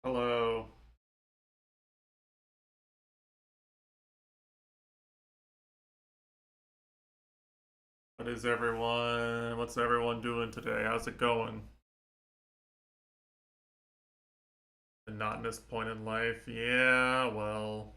Hello. What's everyone doing today? How's it going? Monotonous point in life? Yeah, well.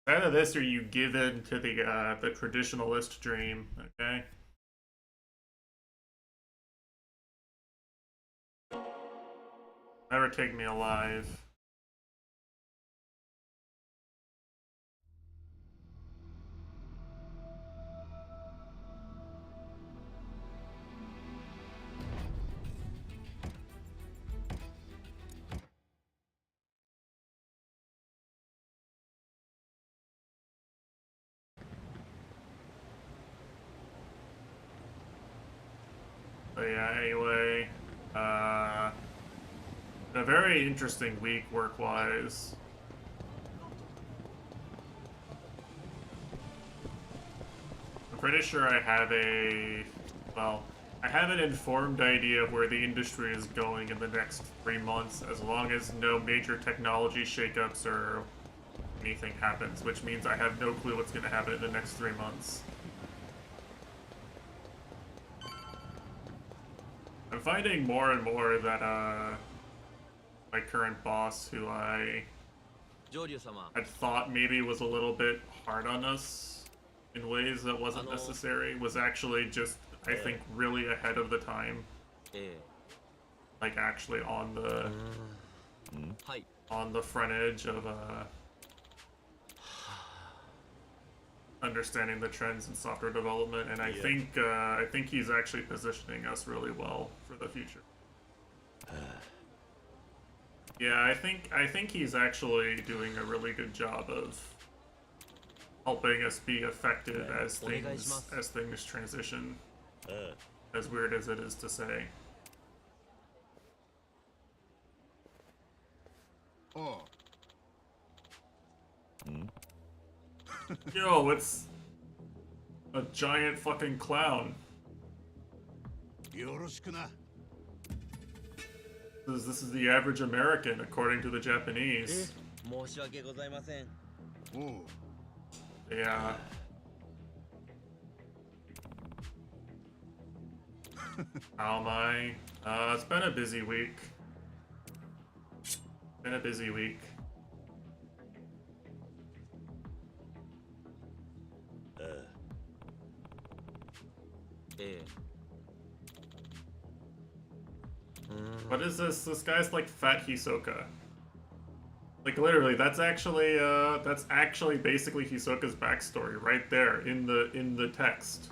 Either this or you give in to the traditionalist dream, okay? Never take me alive. But yeah, anyway, uh a very interesting week work-wise. I'm pretty sure well, I have an informed idea of where the industry is going in the next 3 months, as long as no major technology shakeups or anything happens, which means I have no clue what's going to happen in the next 3 months. I'm finding more and more that my current boss, who I had thought maybe was a little bit hard on us in ways that wasn't necessary, was actually just, I think, really ahead of the time. Like actually on the front edge of understanding the trends in software development, and I think he's actually positioning us really well for the future. Yeah, I think he's actually doing a really good job of helping us be effective as things transition. As weird as it is to say. Oh, Yo, it's a giant fucking clown. よろしくな。This is the average American, according to the Japanese. 申し訳ございません。おう、Yeah. How am I? It's been a busy week. Been a busy week. What is this? This guy's like Fat Hisoka. Like literally, that's actually basically Hisoka's backstory right there in the text.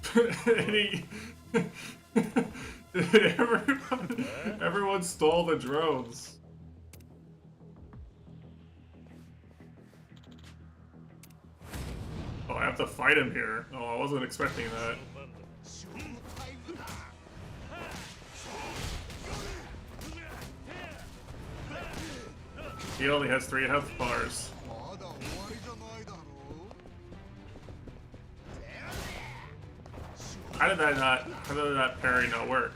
And everyone stole the drones. Oh, I have to fight him here. Oh, I wasn't expecting that. He only has 3 health bars. まだ終わりじゃないだろう。How did that parry not work?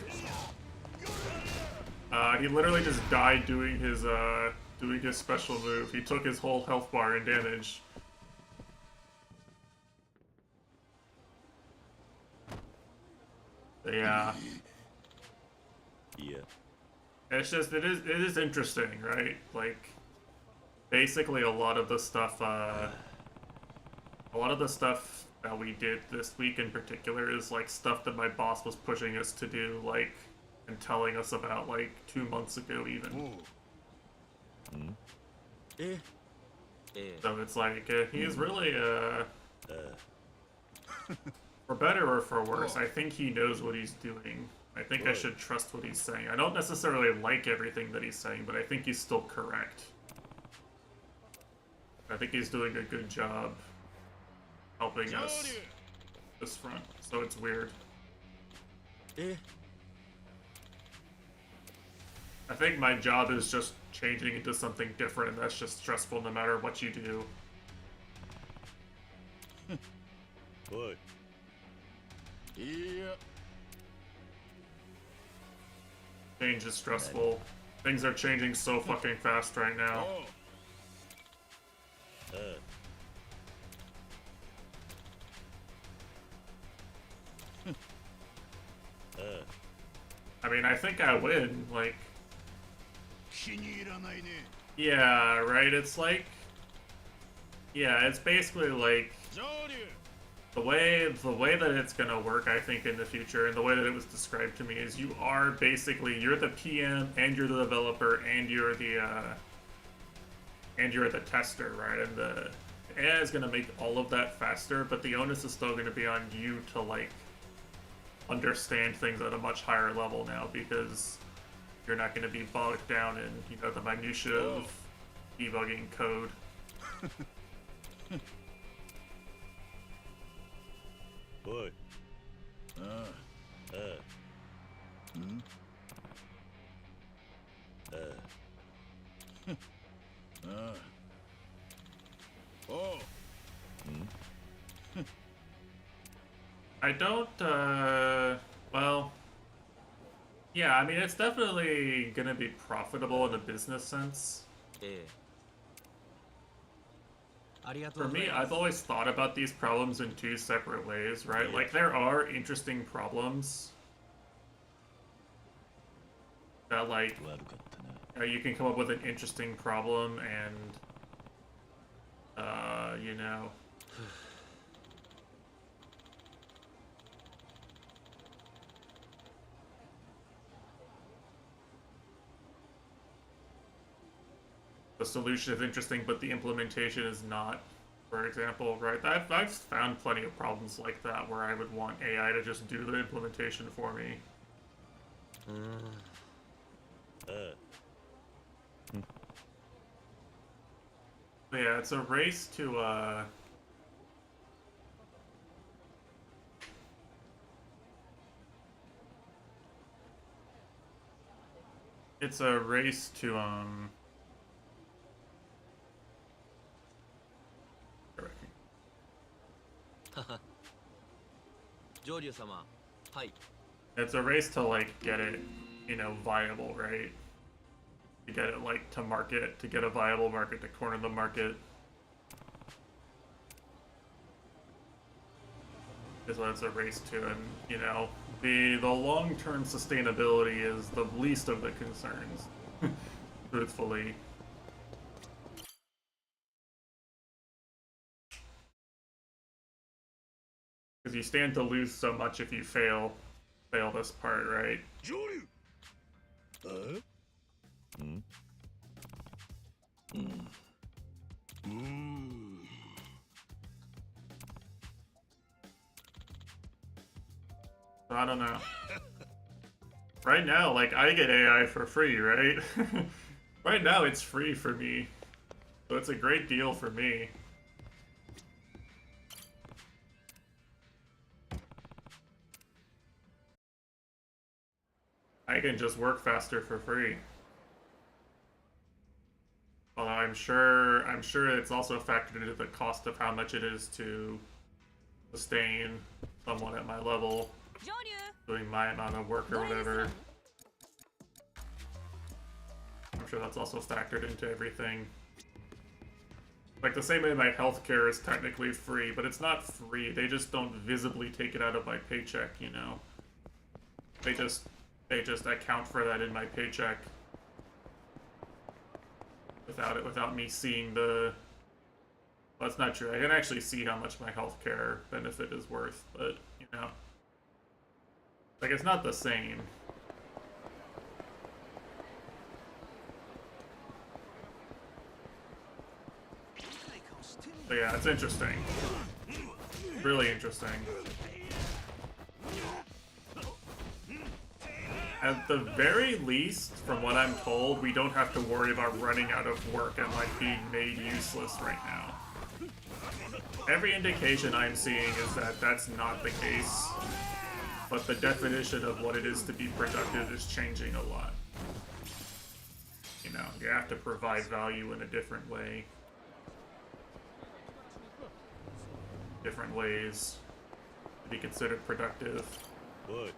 He literally just died doing his special move. He took his whole health bar and damage. Yeah. Yeah. It's just it is interesting, right? Like basically a lot of the stuff that we did this week in particular is like stuff that my boss was pushing us to do, like, and telling us about like 2 months ago even. おう、So it's like he's really for better or for worse, I think he knows what he's doing. I think I should trust what he's saying. I don't necessarily like everything that he's saying, but I think he's still correct. I think he's doing a good job helping us this front. So it's weird. I think my job is just changing into something different, and that's just stressful no matter what you do. Oi. Yeah. Change is stressful. Things are changing so fucking fast right now. I mean, I think I win. Like, yeah, right? It's like, yeah, it's basically like the way that it's gonna work, I think, in the future, and the way that it was described to me is you're the PM and you're the developer and you're the tester, right? And the AI is gonna make all of that faster, but the onus is still gonna be on you to like understand things at a much higher level now, because you're not going to be bogged down in, you know, the minutiae of debugging code. Oi. Oh. I don't, well, yeah, I mean, it's definitely gonna be profitable in a business sense. For me, I've always thought about these problems in two separate ways, right? Like, there are interesting problems that, like, you can come up with an interesting problem and, you know, the solution is interesting, but the implementation is not, for example, right? I've found plenty of problems like that where I would want AI to just do the implementation for me. But yeah, it's a race to, it's a race to, it's a race to, like, get it, you know, viable, right? To get it, like, to market, to get a viable market, to corner the market. Is what it's a race to, and, you know, the long-term sustainability is the least of the concerns, truthfully. Because you stand to lose so much if you fail this part, right? So I don't know. Right now, like, I get AI for free, right? Right now, it's free for me. So it's a great deal for me. I can just work faster for free. Although I'm sure it's also factored into the cost of how much it is to sustain someone at my level doing my amount of work or whatever. I'm sure that's also factored into everything. Like, the same way my healthcare is technically free, but it's not free. They just don't visibly take it out of my paycheck, you know? They just account for that in my paycheck without me seeing the... Well, that's not true. I can actually see how much my healthcare benefit is worth, but, you know. Like, it's not the same. But yeah, it's interesting. Really interesting. At the very least, from what I'm told, we don't have to worry about running out of work and, like, being made useless right now. Every indication I'm seeing is that that's not the case, but the definition of what it is to be productive is changing a lot. you know, you have to provide value in a different way. Different ways to be considered productive. Good.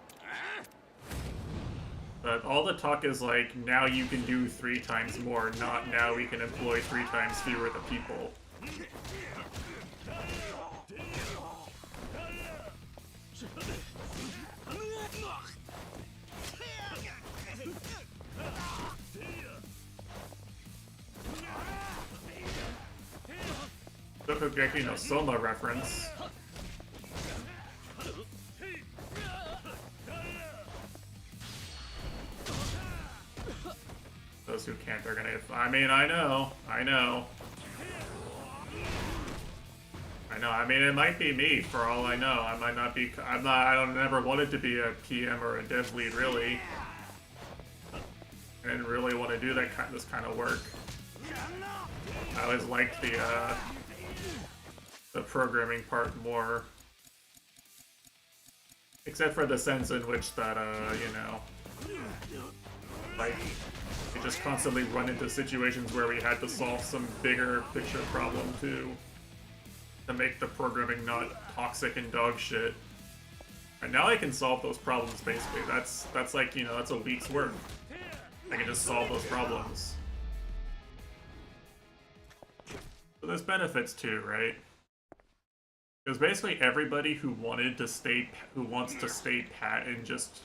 But all the talk is like, now you can do 3 times more, not now we can employ 3 times fewer the people. Shokugeki no Soma reference. Those who can't are gonna get... I mean, I know. I mean, it might be me, for all I know. I might not be... I don't never wanted to be a PM or a dev lead, really. I didn't really want to do this kind of work. I always liked the programming part more. Except for the sense in which that, you know... like, we just constantly run into situations where we had to solve some bigger picture problem to make the programming not toxic and dog shit. And now I can solve those problems, basically. That's like, you know, that's a week's work. I can just solve those problems. So there's benefits too, right? Because basically everybody who wants to stay pat and just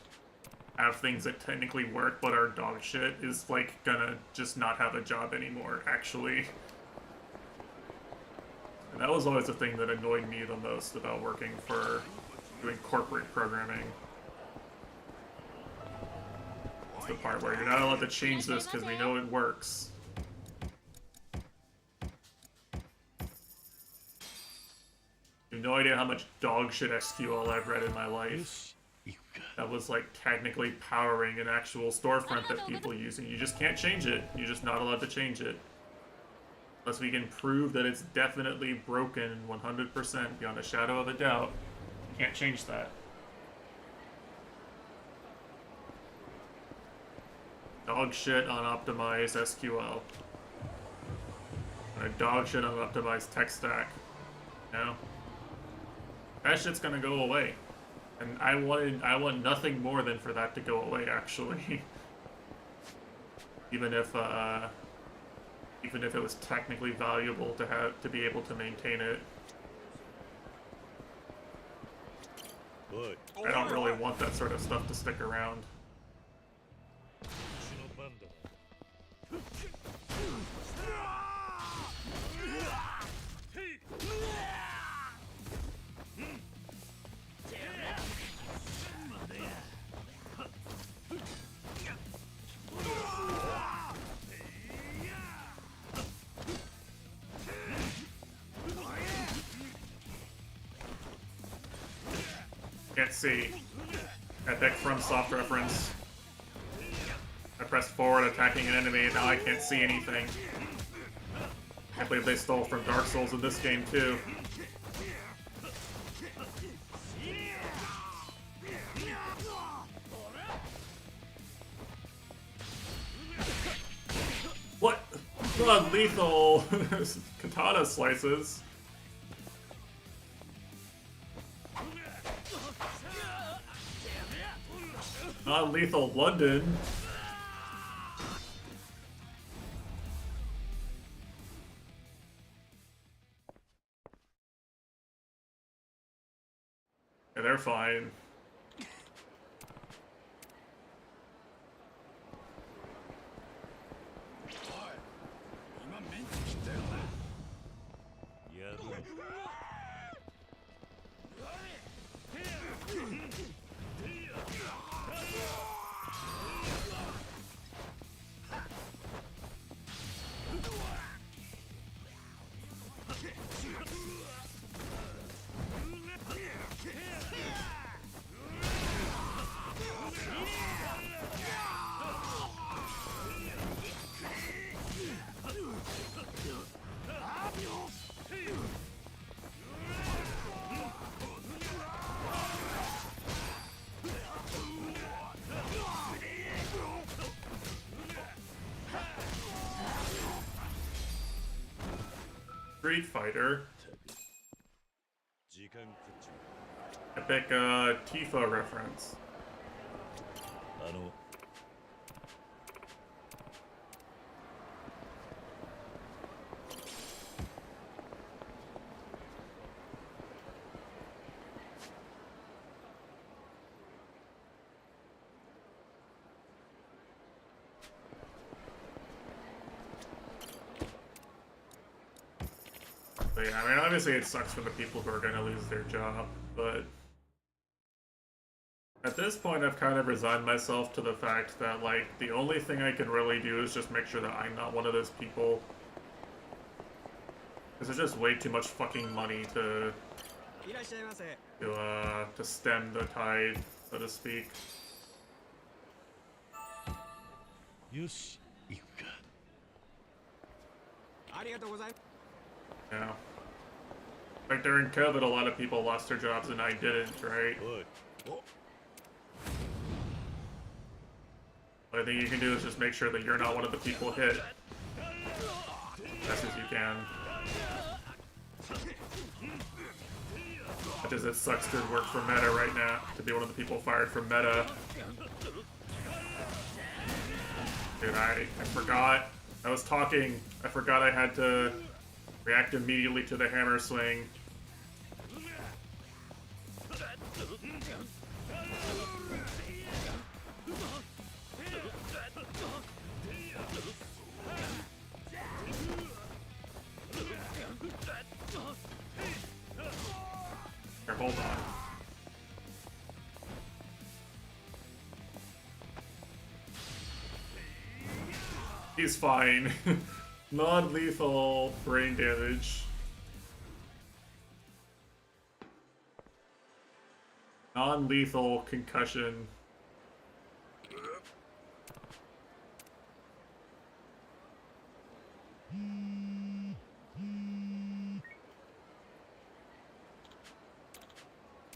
have things that technically work but are dog shit is like gonna just not have a job anymore, actually. And that was always the thing that annoyed me the most about working for doing corporate programming. It's the part where you're not allowed to change this because we know it works. You have no idea how much dog shit SQL I've read in my life. That was like technically powering an actual storefront that people use, and you just can't change it. You're just not allowed to change it. Unless we can prove that it's definitely broken 100% beyond a shadow of a doubt. You can't change that. Dog shit on optimized SQL. And a dog shit on optimized tech stack. You know? That shit's gonna go away. And I want nothing more than for that to go away, actually. even if it was technically valuable to be able to maintain it. Good. I don't really want that sort of stuff to stick around. Can't see. Epic FromSoft reference. I pressed forward attacking an enemy, and now I can't see anything. I believe they stole from Dark Souls in this game, too. What? Non-lethal katana slices. Non-lethal London. Yeah, they're fine. Street Fighter. 時間食っち Epic Tifa reference. まう。あの But yeah, I mean, obviously it sucks for the people who are gonna lose their job, but at this point I've kind of resigned myself to the fact that, like, the only thing I can really do is just make sure that I'm not one of those people. Because there's just way too much fucking money to stem the tide, so to speak. よし行くか。ありがとうございます。 Yeah. Like during COVID, a lot of people lost their jobs and I didn't, right? おい。お What I think you can do is just make sure that you're not one of the people hit best as you can. Much as it sucks to work for Meta right now, to be one of the people fired from Meta. Dude, I forgot. I was talking. I forgot I had to react immediately to the hammer swing. Here, hold on. He's fine. Non-lethal brain damage. Non-lethal concussion.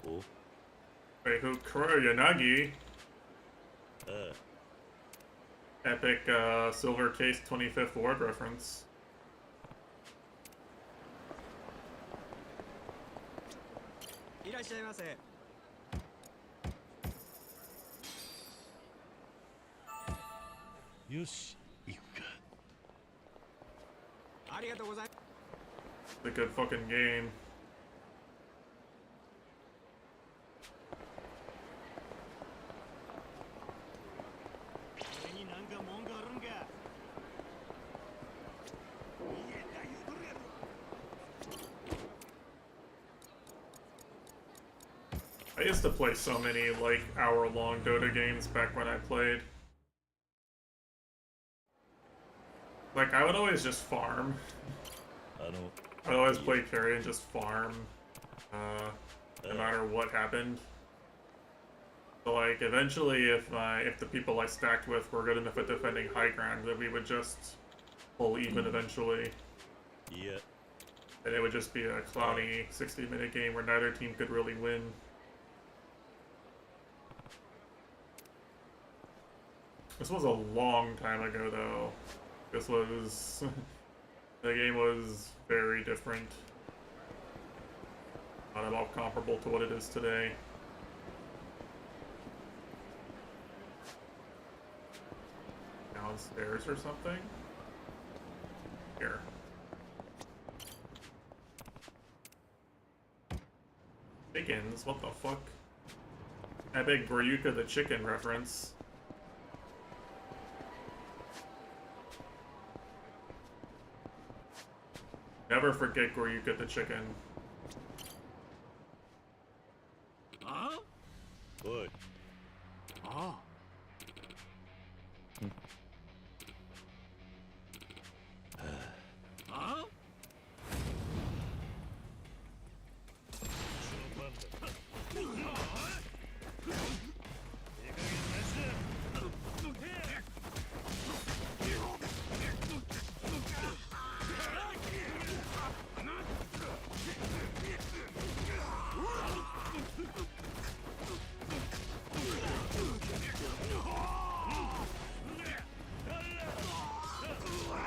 Oh. Wait, who? Kuroyanagi? Epic Silver Case 25th Ward reference. Yoshi,行くか。 It's a good fucking game. I used to play so many, like, hour-long Dota games back when I played. Like, I would always just farm. I'd always play carry and just farm, no matter what happened. So, like, eventually, if the people I stacked with were good enough at defending high ground, then we would just pull even eventually. Yeah. And it would just be a clowny 60-minute game where neither team could really win. This was a long time ago, though. This was... the game was very different. Not at all comparable to what it is today. Downstairs or something? Here. Chickens? What the fuck? Epic Goryuka the chicken reference. Never forget Goryuka the chicken. Huh? Good. Oh. Huh?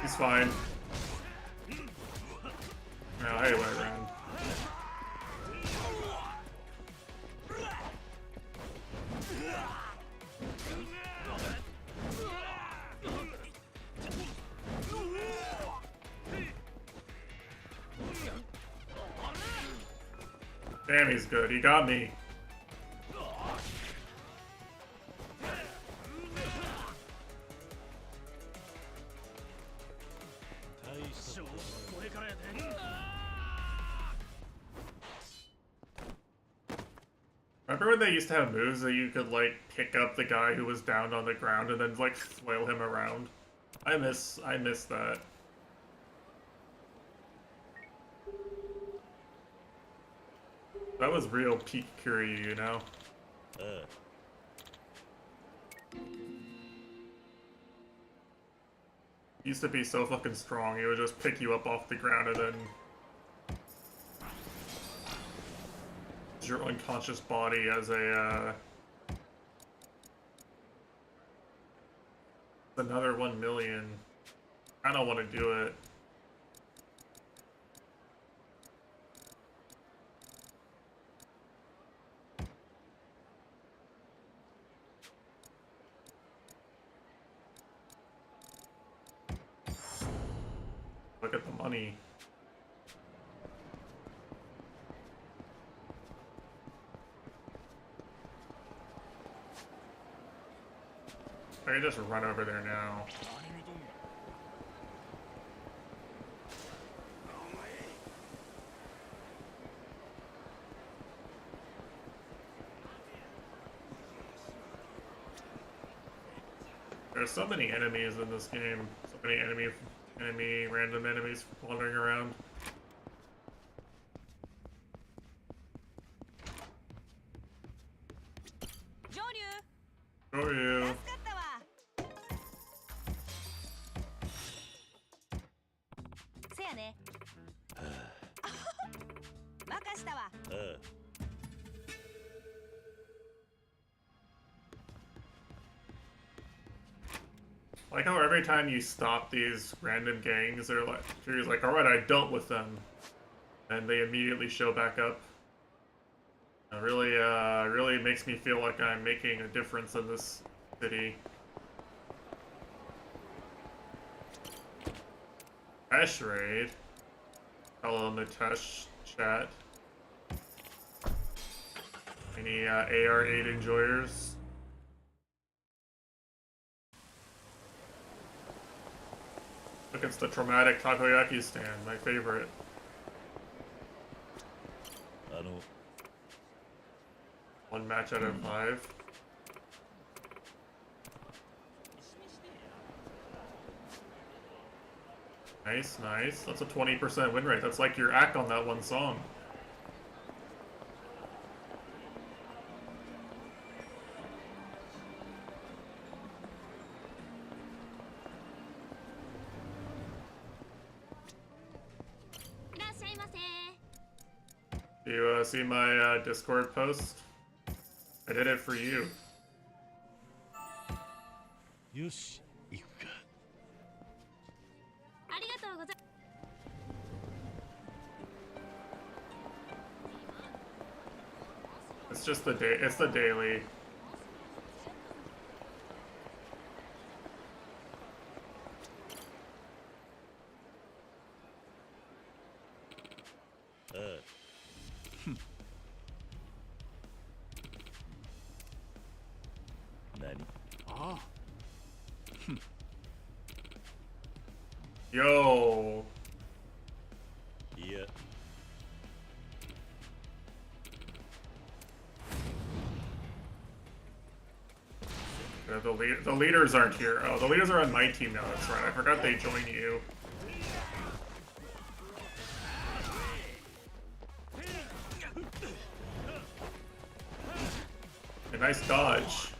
He's fine. Oh, hey, I ran. Damn, he's good. He got me. Remember when they used to have moves that you could, like, pick up the guy who was down on the ground and then, like, flail him around? I miss that. That was real peak Kiryu, you know? He used to be so fucking strong, he would just pick you up off the ground and then... your unconscious body as a, another 1 million. I don't want to do it. Look at the money. I can just run over there now. There's so many enemies in this game. So many random enemies wandering around. Oh yeah. Like how every time you stop these random gangs, they're like, you're like, all right, I dealt with them, and they immediately show back up. It really makes me feel like I'm making a difference in this city. Tesh raid. Hello in the Tesh chat. Any AR8 enjoyers? Look, it's the traumatic takoyaki stand, my favorite. One match out of 5. Nice, nice. That's a 20% win rate. That's like your act on that one song. Do you see my Discord post? I did it for you. Yoshi, iku ka. It's just the day. It's the daily. Yo. Yeah. The leaders aren't here. Oh, the leaders are on my team now. That's right. I forgot they joined you. A nice dodge.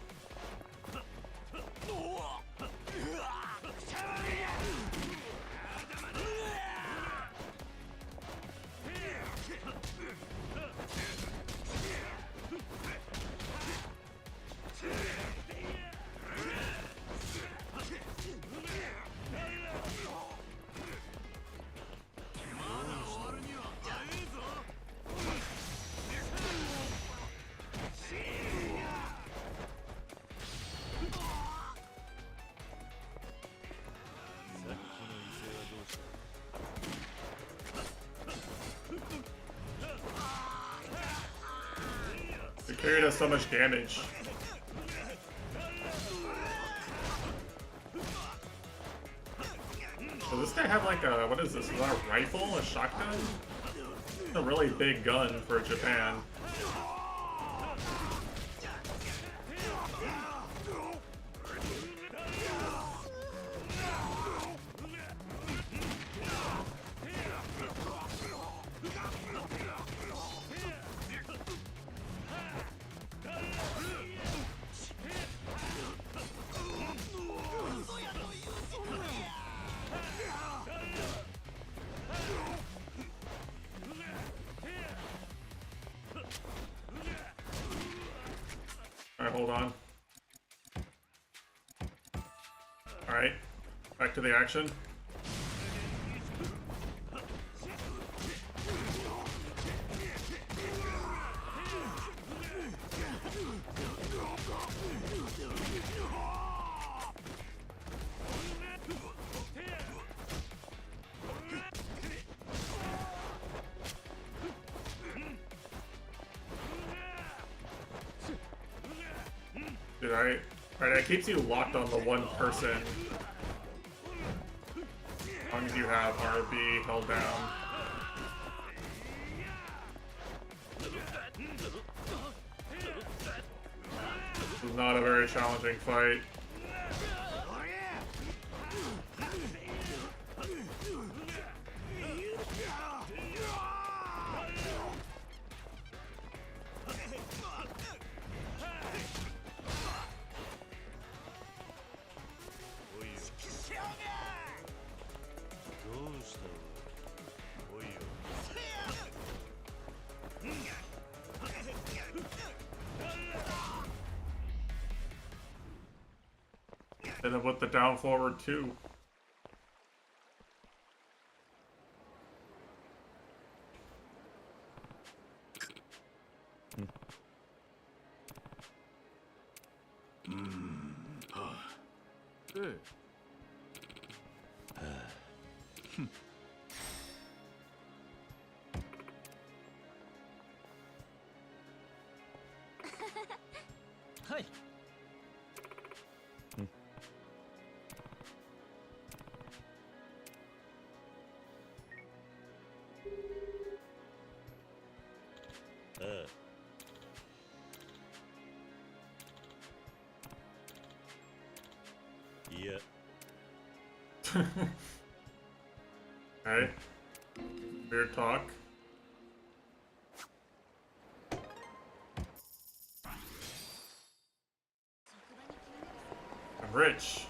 Figure it does so much damage. Does this guy have like a, what is this? Is that a rifle? A shotgun? It's a really big gun for Japan. Alright, hold on. Alright, back to the action. Dude, alright, it keeps you locked on the one person. As long as you have RB held down. This is not a very challenging fight. And then with the down forward too. Hey. Hi. Yeah. Okay. Weird talk. I'm rich.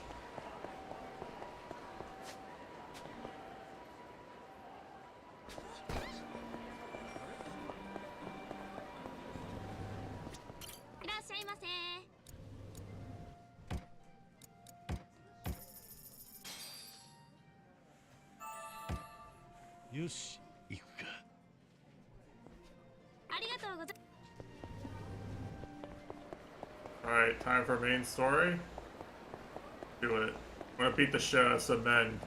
Yoshi, 行くか。Alright, time for main story. Do it. I'm gonna beat the shit out of some men.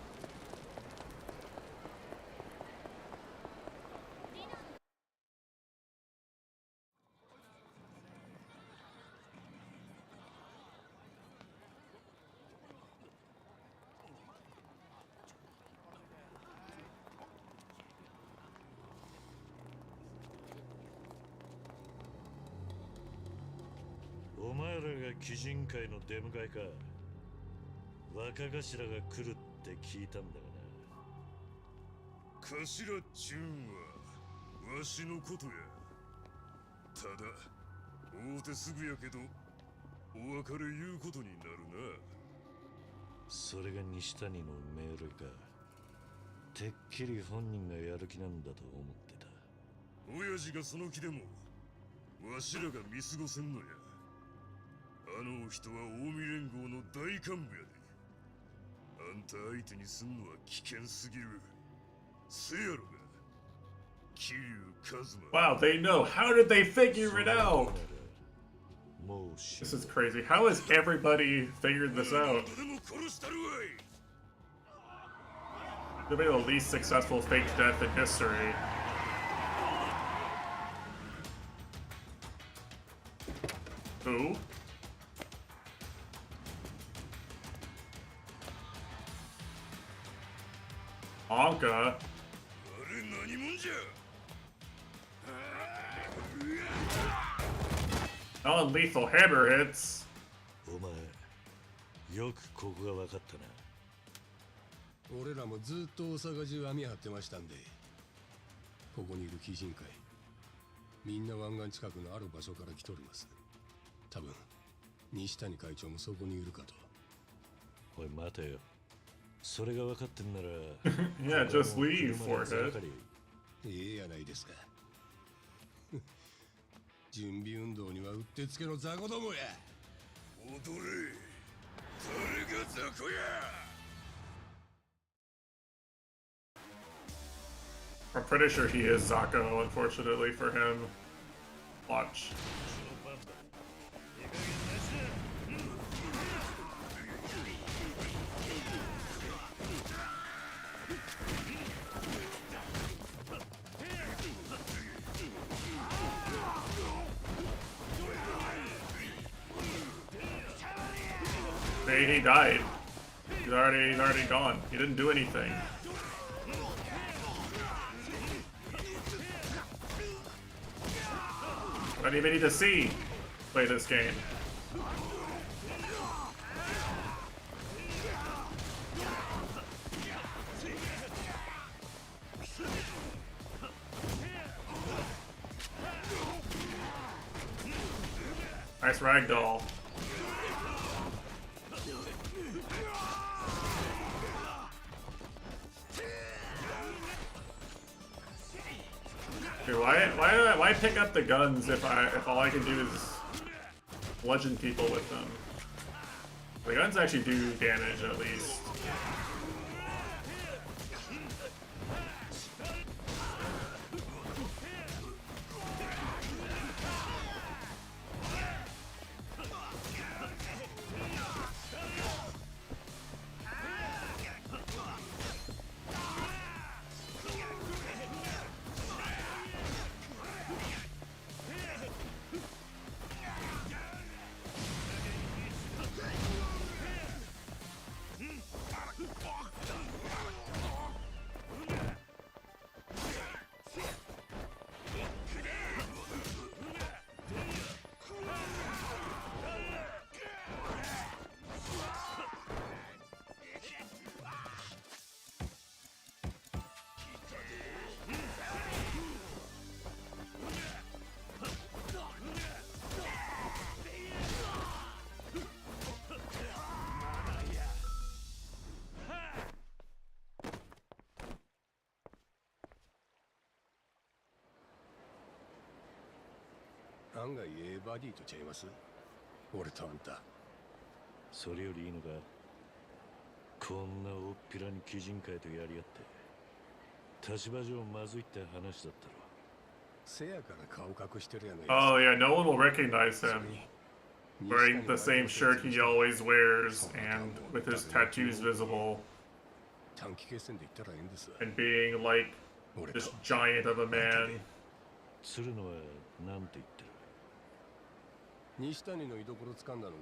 Oh, お前らが鬼人会の出迎えか。若頭が来るって聞いたんだがな。頭っちゅうんはわしのことや。ただ会うてすぐやけどお別れ言うことになるな。それが西谷の命令か。てっきり本人がやる気なんだと思ってた。親父がその気でもわしらが見過ごせんのや。あのお人は近江連合の大幹部やで。あんた相手にすんのは危険すぎる。せやろが。桐生一馬。 Wow, they know. How did they figure it out? This is crazy. How has everybody figured this out? They'll be the least successful fake death in history. Who? Anka? Non-lethal hammer hits. お前よくここが分かったな。俺らもずっと大阪中網張ってましたんで、ここにいる鬼人会みんな湾岸近くのある場所から来とります。多分西谷会長もそこにいるかと。おい待てよ、それが分かってんならYeah, just leave, forehead. ええやないですか。準備運動にはうってつけの雑魚どもや。踊れ、誰が雑魚や。I'm pretty sure he is Zako, unfortunately for him. Watch. He died. He's already gone. He didn't do anything. I don't even need to see play this game. Nice ragdoll. Dude, why pick up the guns if all I can do is bludgeon people with them? The guns actually do damage at least.「案外ええバディとちゃいます？俺とあんた。それよりいいのか、こんなおっぴらに鬼人会とやり合って立場上まずいって話だったろ。せやから顔隠してるやないです Oh か。 yeah, no one will recognize him wearing the same shirt he always wears and with his tattoos visible 短期決戦で言ったらええんです。 and being like 俺 this と giant of a man. 鶴野はなんて言ってる？西谷の居所掴んだのも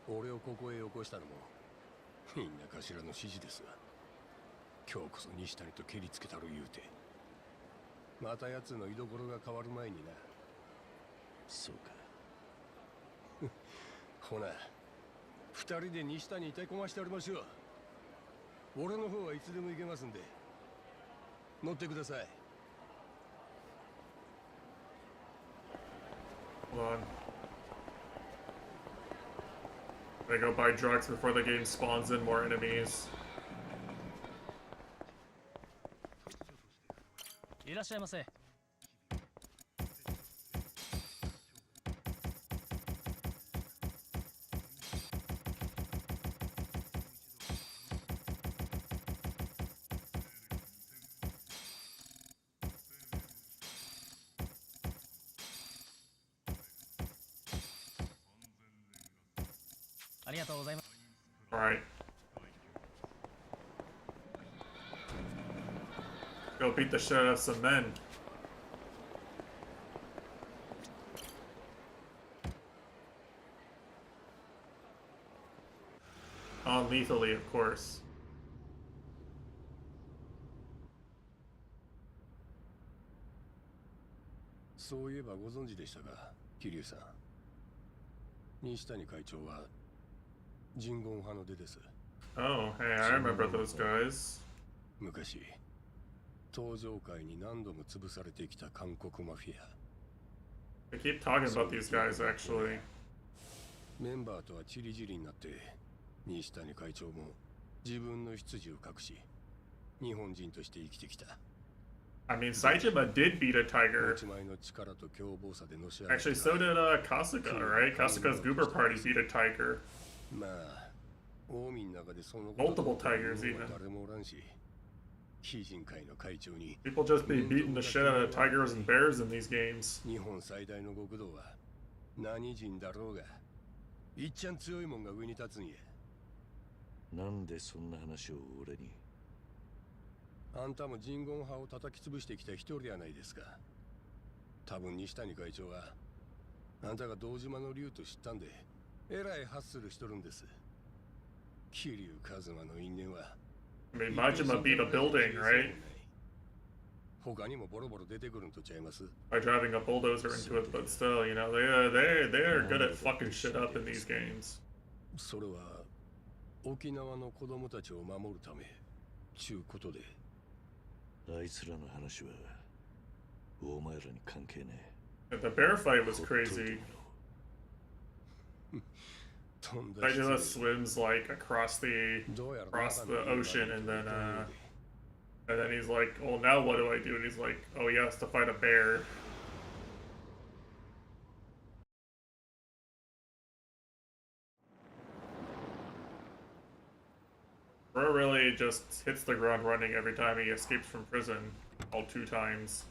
俺をここへよこしたのもみんな頭の指示ですわ。今日こそ西谷と蹴りつけたる言うて、また奴の居所が変わる前にな。そうか。ほな二人で西谷に手こましておりましょう。俺の方はいつでも行けますんで乗ってください。 Hold on. Gotta go buy drugs before the game spawns in more enemies. いらっしゃいませ。ありがとうございます。 Alright. Go beat the shit out of some men. non-lethally, of course. そういえばご存知でしたか、桐生さん。西谷会長は人言派の出です。Oh, hey, I remember those guys. 昔、東上界に何度も潰されてきた韓国マフィア。I keep talking about these guys, actually. メンバーとはチリジリになって、西谷会長も自分の出自を隠し、日本人として生きてきた。I mean, Saitama did beat a tiger. 持ち前の力と凶暴さでのし上げた。 Actually, so did Kasuga, right? Kasuga's Goober Party beat a tiger. まあ、近江の中でその Multiple tigers, even. 誰もおらんし、非人会の会長に People just be beating the shit out of tigers and bears in these games. 日本最大の極道は何人だろうが、いっちゃん強いもんが上に立つんや。なんでそんな話を俺に。あんたも人言派を叩き潰してきた一人ではないですか。多分西谷会長はあんたが堂島の竜と知ったんでえらいハッスルしとるんです。桐生一馬の因縁は I mean, Majima beat a building, right? 他にもボロボロ出てくるんとちゃいます。 By driving a bulldozer into it, but still, you know, they're good at fucking shit up in these games. それは沖縄の子供たちを守るためちゅうことで。あいつらの話はお前らに関係ねえ。 The bear fight was crazy. 飛んだ Saitama swims like across the ocean, and then he's like, "Oh, now what do I do?" And he's like, "Oh, he has to fight a bear." Bro really just hits the ground running every time he escapes from prison, all 2 times.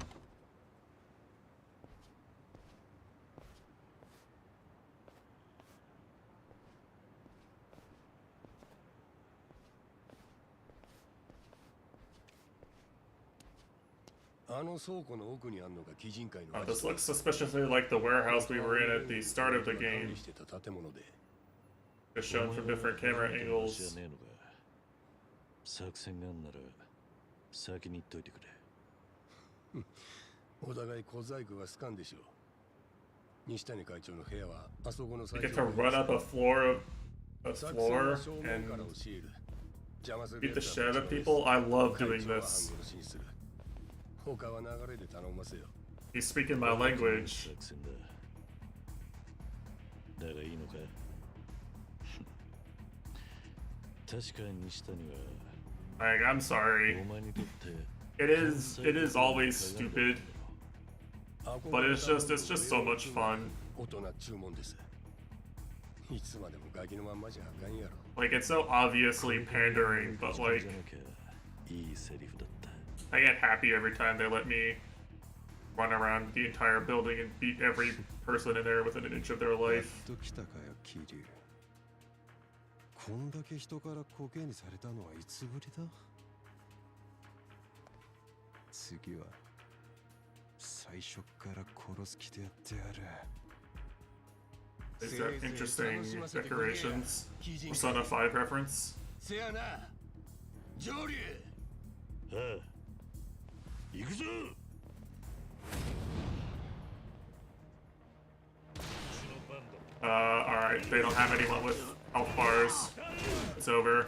あの倉庫の奥にあんのが鬼人会の This looks suspiciously like the warehouse we were in at the start of the game. してた建物で Just shown from different camera じゃ angles. ねえのか。作戦があんなら先に言っといてくれ。お互い小細工は好かんでしょう。西谷会長の部屋はあそこの You 最 get to run up a floor and 作戦は正面から and 教える。邪魔する beat the 奴 shit は out of people. I love 会 doing 長は this. 半殺しにする。他は流れで頼ますよ。 He's speaking my language. 作戦だ。だがいいのか。確かに西谷は Like, I'm sorry. お前にとって It is always stupid, but it's just so much fun. 大人注文です。いつまでもガキのまんまじゃあかんやろ。 Like, it's so obviously pandering, but like, じゃなきゃいいセリフだった。 I get happy every time they let me run around the entire building and beat every person in there within an inch of their life. と来たかよ、桐生。こんだけ人からコケにされたのはいつぶりだ。次は最初から殺す気でやってやる。 These are interesting decorations. Persona 5 reference. せやな、ジョリー。ああ、行くぞ。 Alright, they don't have anyone with health bars. It's over.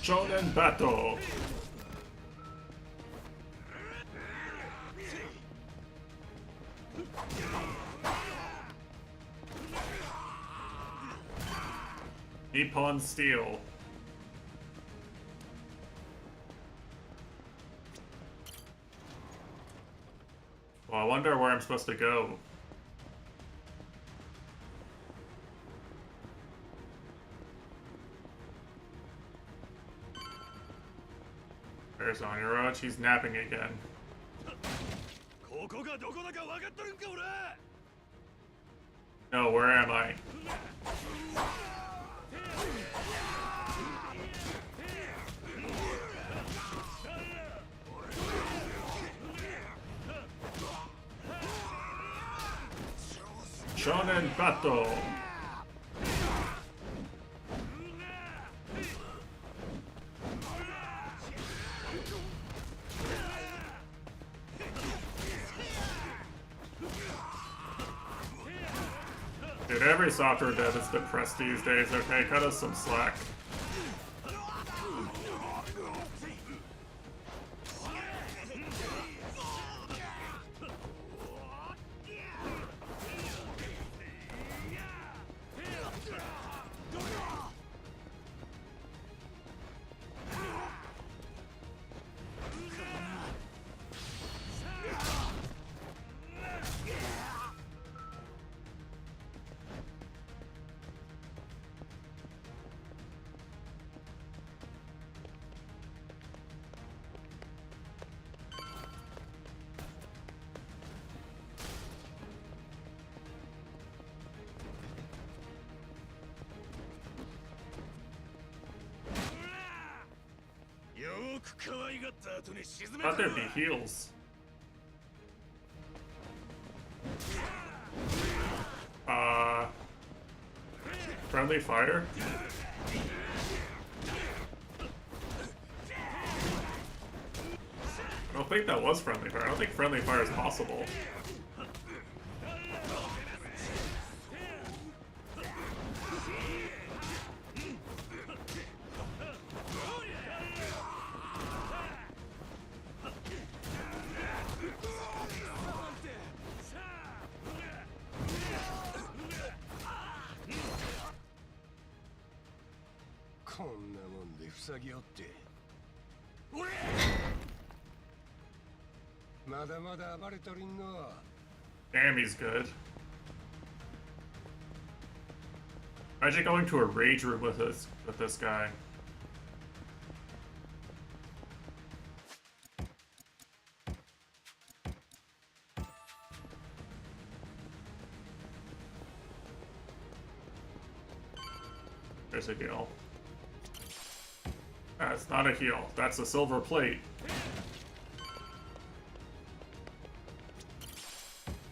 Shonen battle. Nippon Steel. Well, I wonder where I'm supposed to go. There's Oniro. She's napping again. No, where am I? Shonen battle. Dude, every software dev is depressed these days, okay? Cut us some slack. Thought there'd be heals. Friendly fire? I don't think that was friendly fire. I don't think friendly fire is possible. Damn, he's good. Imagine going to a rage room with this guy. There's a heal. That's not a heal. That's a silver plate.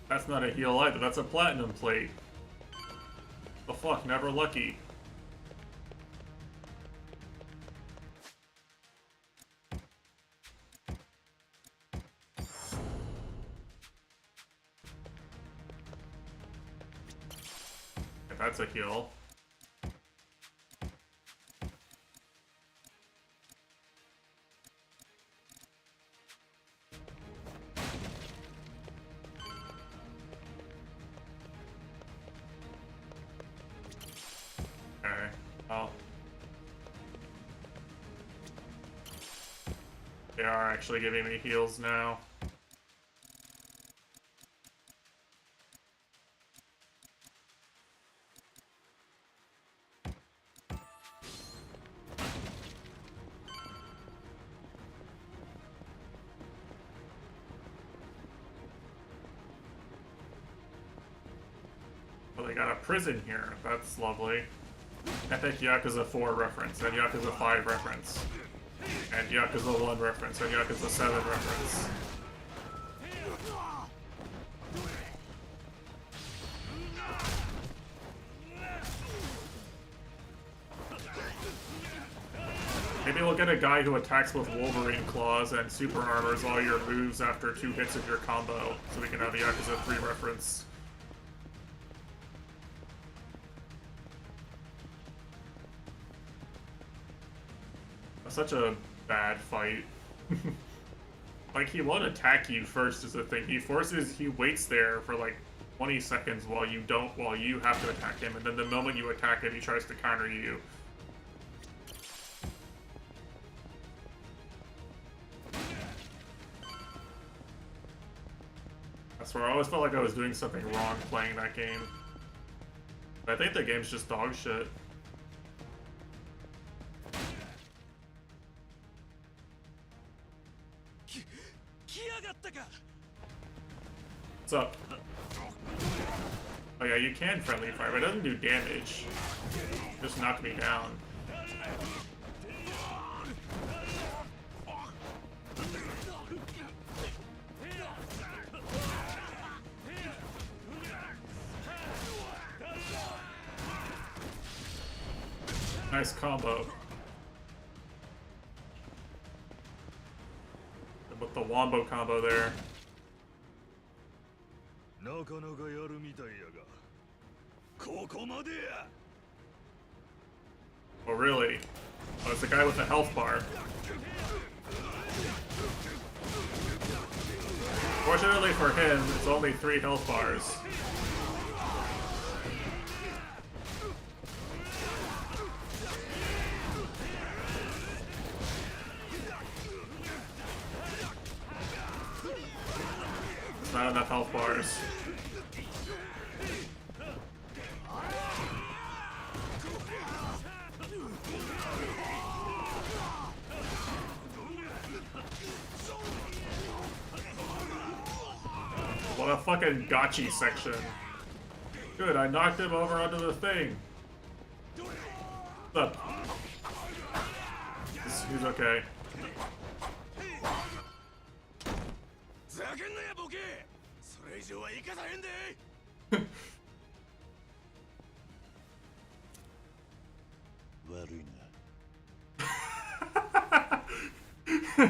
That's not a heal either. That's a platinum plate. The fuck? Never lucky. If that's a heal. Oh. They are actually giving me heals now. Well, they got a prison here. That's lovely. Epic Yakuza 4 reference, and Yakuza 5 reference, and Yakuza 1 reference, and Yakuza 7 reference. Maybe we'll get a guy who attacks with Wolverine claws and super armors all your moves after 2 hits of your combo, so we can have a Yakuza 3 reference. such a bad fight. Like, he won't attack you first is the thing. He waits there for like 20 seconds while you have to attack him, and then the moment you attack him, he tries to counter you. That's where I always felt like I was doing something wrong playing that game. But I think the game's just dog shit. What's up? Oh yeah, you can friendly fire, but it doesn't do damage. Just knocked me down. Nice combo. With the wombo combo there. Oh really? Oh, it's the guy with the health bar. Fortunately for him, it's only 3 health bars. It's not enough health bars. What a fucking gotchi section. Good, I knocked him over onto the thing. What's up? He's okay.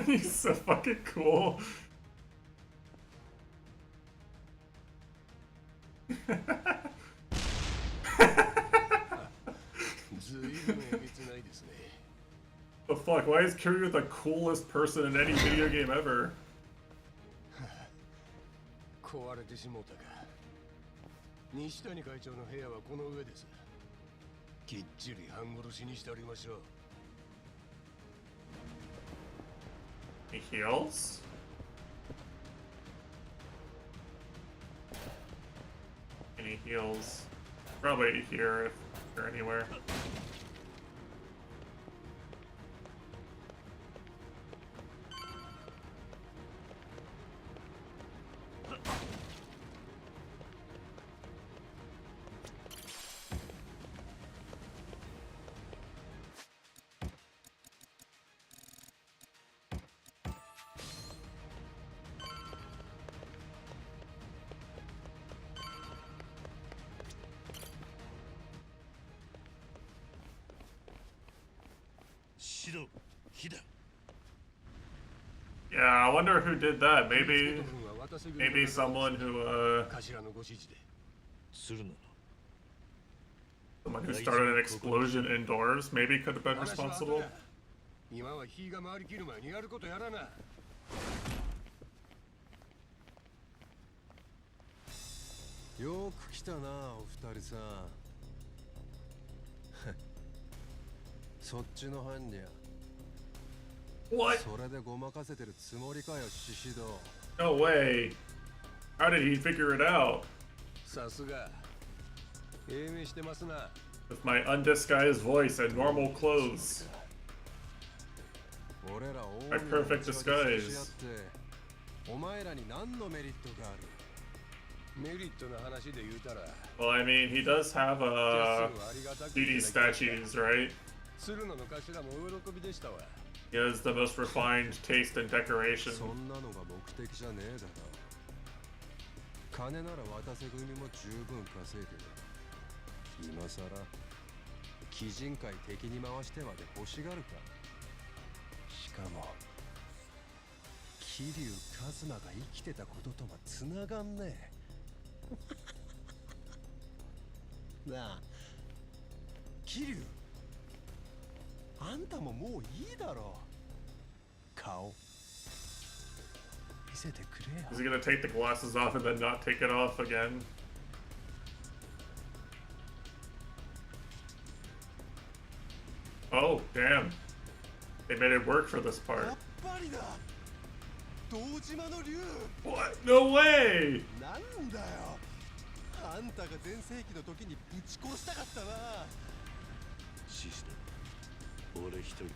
He's so fucking cool. The fuck? Why is Kiryu the coolest person in any video game ever? 壊れてしもうたか。西谷会長の部屋はこの上です。きっちり半殺しにしておりましょう。He heals? And he heals probably here if or anywhere. Yeah, I wonder who did that. Maybe someone who someone who started an explosion indoors maybe could have been responsible. 今は火が回りきる前にやることやらな。よく来たな、お二人さん。そっちの犯人。What? それでごまかせてるつもりかよ、シシド。No way. How did he figure it out? さすが。英明してますな。With my undisguised voice and normal clothes. My perfect disguise. お前らに何のメリットがある？ Well, I mean, he does have beauty statues, right? He has the most refined taste and decoration. そんなのが目的じゃねえだろ。金なら渡せ組も十分稼いでる。今さら鬼人会敵に回してまで欲しがるか。しかも桐生一馬が生きてたこととは繋がんねえ。なあ、桐生。あんたももういいだろう。顔見せてくれよ。 Is he gonna take the glasses off and then not take it off again? Oh, damn. They made it work for this part. やっぱりだ。堂島の竜。 What? No way! なんだよ。あんたが全盛期の時にぶち殺したかったな。シスだ。俺一人で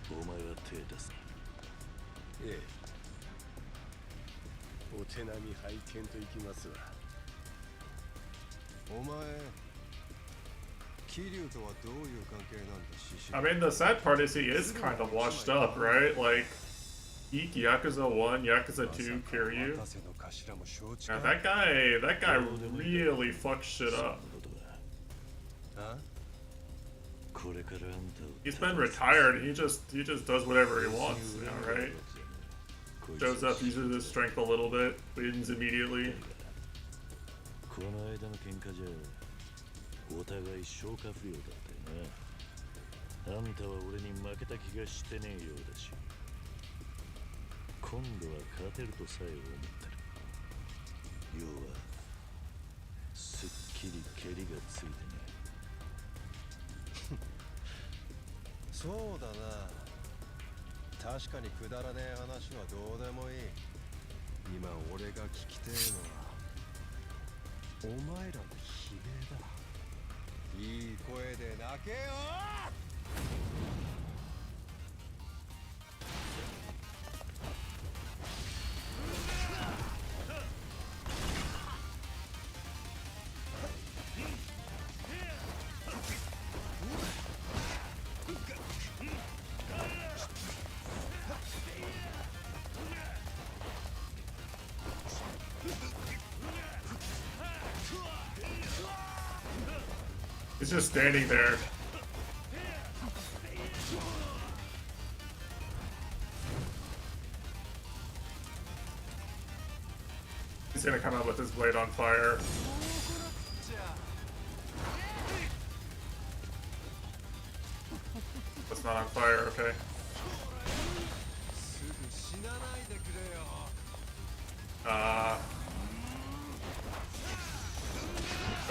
行く。お前は手出すな。ええ。お手並み拝見といきますわ。お前、桐生とはどういう関係なんだ、獅子。 I mean, the sad part is he is kind of washed up, right? Like, Eek, Yakuza 1, Yakuza 2, Kiryu. Yeah, that guy really fucks shit up. He's been retired. He just does whatever he wants, you know, right? Shows up, uses his strength a little bit, wins immediately. この間の喧嘩じゃお互い消化不良だったよな。あんたは俺に負けた気がしてねえようだし、今度は勝てるとさえ思ってる。要はすっきり蹴りがついてね。そうだな。確かにくだらねえ話はどうでもいい。今俺が聞きてえのはお前らの悲鳴だ。いい声で泣けよ。He's just standing there. He's gonna come out with his blade on fire. That's not on fire, okay.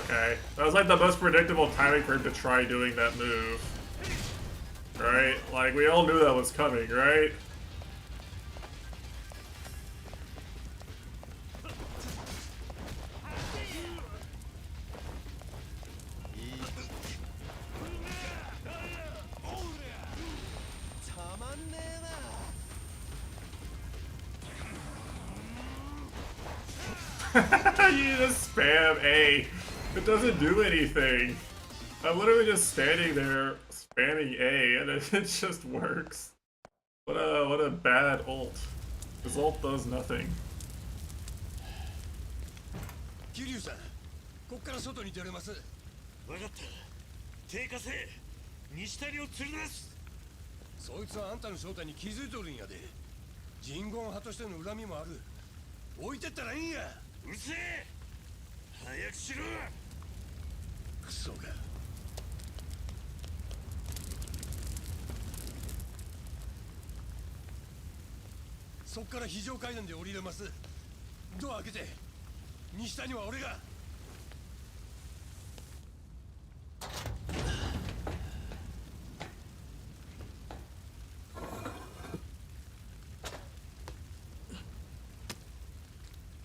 Okay. That was like the most predictable timing for him to try doing that move. Right? Like, we all knew that was coming, right? You just spam A. It doesn't do anything. I'm literally just standing there spamming A and it just works. What a bad ult. This ult does nothing. 桐生さん、こっから外に出れます。分かった。手貸せ。西谷を連れ出す。そいつはあんたの正体に気づいとるんやで。人言派としての恨みもある。置いてったらいいんや。うるせえ。早くしろ。クソが。そっから非常階段で降りれます。ドア開けて。西谷は俺が。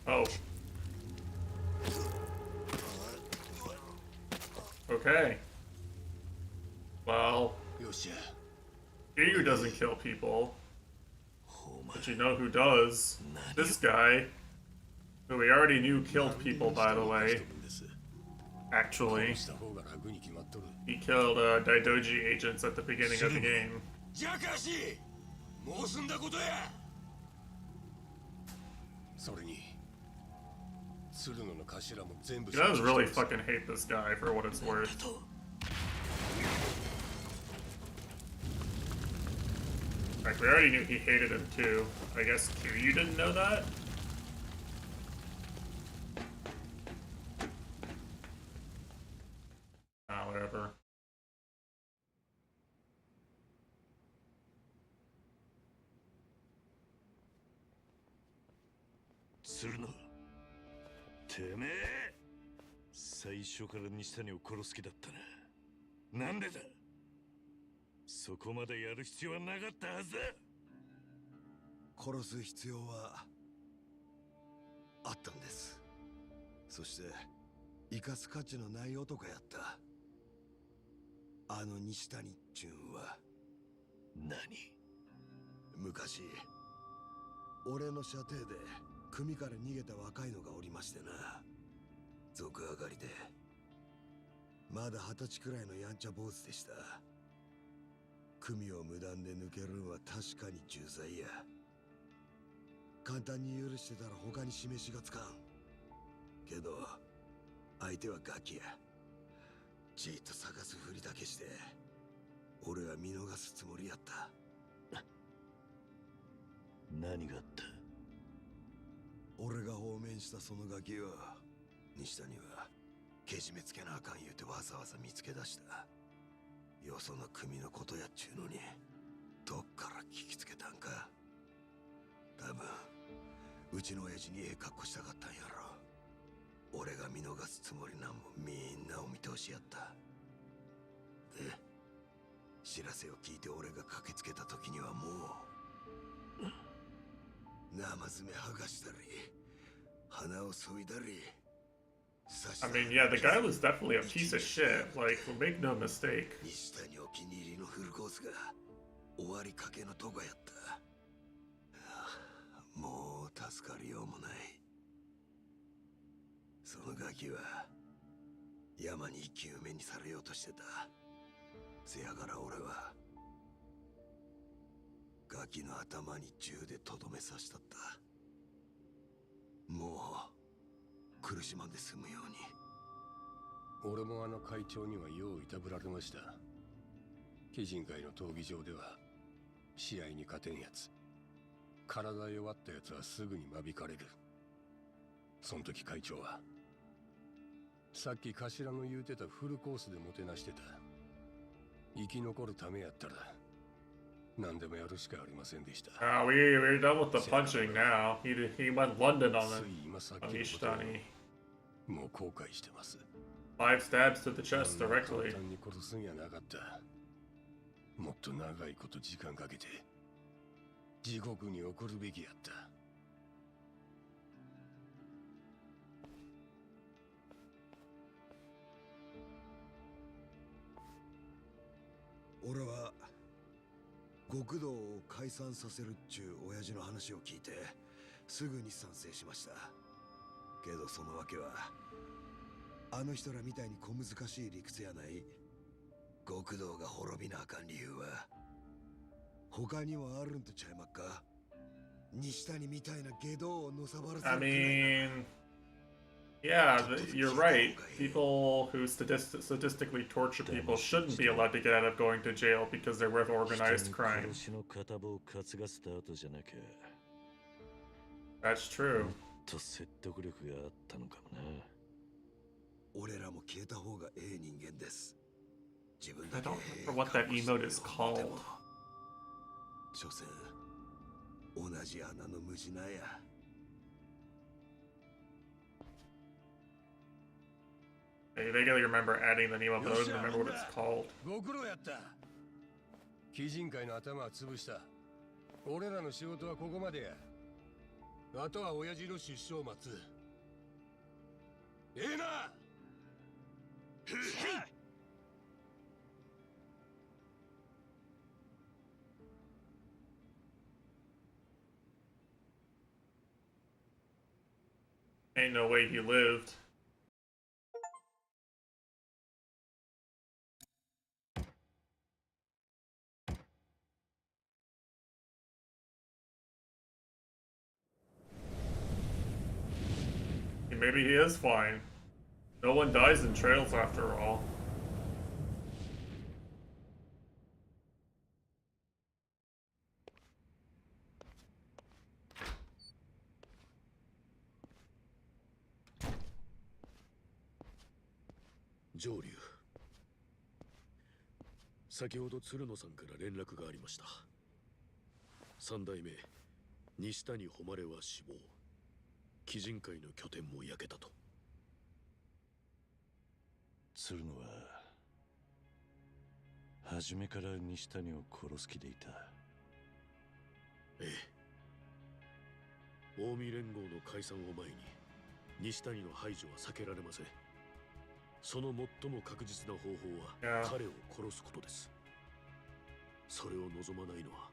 Oh. Okay. Well, Kiryu doesn't kill people. But you know who does? This guy, who we already knew killed people, by the way. Actually, he killed Daidoji agents at the beginning of the game. You guys really fucking hate this guy for what it's worth. Like, we already knew he hated him too. I guess Kiryu didn't know that? Ah, whatever. するの。てめえ、最初から西谷を殺す気だったな。なんでだ。そこまでやる必要はなかったはずだ。殺す必要はあったんです。そして生かす価値のない男やった。あの西谷っちゅうんは。何？昔俺の射程で組から逃げた若いのがおりましてな。賊上がりでまだ20歳くらいのやんちゃ坊主でした。組を無断で抜けるんは確かに重罪や。簡単に許してたら他に示しがつかん。けど相手はガキや。じっと探すふりだけして俺は見逃すつもりやった。何があった？俺が放免したそのガキを西谷はけじめつけなあかん言うてわざわざ見つけ出した。よその組のことやっちゅうのにどっから聞きつけたんか。多分うちの親父にええ格好したかったんやろ。俺が見逃すつもりなんもみんなお見通しやった。で知らせを聞いて俺が駆けつけた時にはもう生爪剥がしたり鼻を削いだり。 I mean, yeah, the guy was definitely a piece of shit. Like, make no mistake. 西谷お気に入りのフルコースが終わりかけのとこやった。もう助かりようもない。そのガキは山に生き埋めにされようとしてた。せやから俺はガキの頭に銃でとどめさしたった。もう苦しまんで済むように。俺もあの会長にはよういたぶられました。鬼人会の闘技場では試合に勝てんやつ、体弱ったやつはすぐに間引かれる。その時会長はさっき頭の言うてたフルコースでもてなしてた。生き残るためやったら何でもやるしかありませんでした。We're done with the punching now. He went London on つい今さっきのことを Ishtani. もう後悔してます。 5 stabs to the chest 簡 directly. 単に殺すんやなかった。もっと長いこと時間かけて地獄に送るべきやった。俺は極道を解散させるっちゅう親父の話を聞いてすぐに賛成しました。けどそのわけはあの人らみたいに小難しい理屈やない。極道が滅びなあかん理由は他にはあるんとちゃいまっか。西谷みたいな下道をのさばらせる I くらい mean, yeah, you're right. People who statistically torture people shouldn't be allowed to get out of going to jail because they're with organized crime. 殺しの片棒を担がせた後じゃなきゃ That's true. と説得力があったのかもな。俺らも消えた方がええ人間です。自分 I だけ don't remember what that emote is called. 所詮同じ穴の無地なや。I vaguely remember adding the emote, but I don't remember what it's called. ご苦労やった。鬼人会の頭は潰した。俺らの仕事はここまでや。あとは親父の出所を待つ。ええな。Ain't no way he lived. Maybe he is fine. No one dies in trails after all. Jouryu、先ほど鶴野さんから連絡がありました。三代目西谷誉は死亡、鬼人会の拠点も焼けたと。鶴野は初めから西谷を殺す気でいた。ええ。近江連合の解散を前に西谷の排除は避けられません。その最も確実な方法は彼を殺すことです。それを望まないのは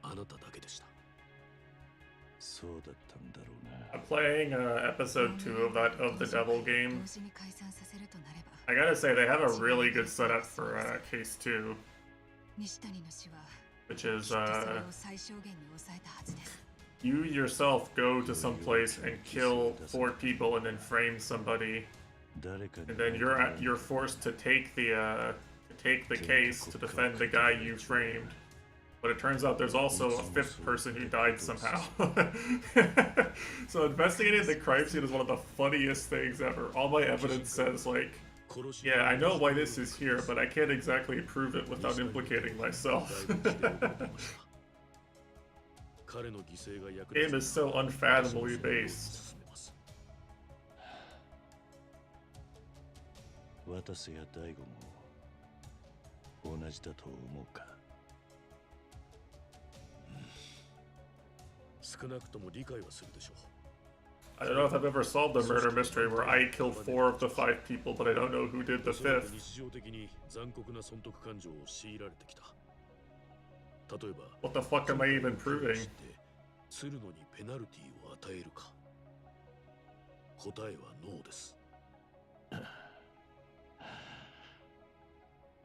あなただけでした。そうだったんだろうな。I'm playing episode 2 of the Devil game. I gotta say they have a really good setup for case 2, which is you yourself go to some place and kill 4 people and then frame somebody, and then you're forced to take the case to defend the guy you framed. But it turns out there's also a 5th person who died somehow. So investigating the crime scene is one of the funniest things ever. All my evidence says, like, yeah, I know why this is here, but I can't exactly prove it without implicating myself. Game is so unfathomably based. 渡瀬や大悟も同じだと思うか。少なくとも理解はするでしょう。 I don't know if I've ever solved a murder mystery where I killed 4 of the 5 people, but I don't know who did the 5th. 日常的に残酷な損得感情を強いられてきた。例えば、 What the fuck am I even proving? 鶴野にペナルティを与えるか。答えはノーです。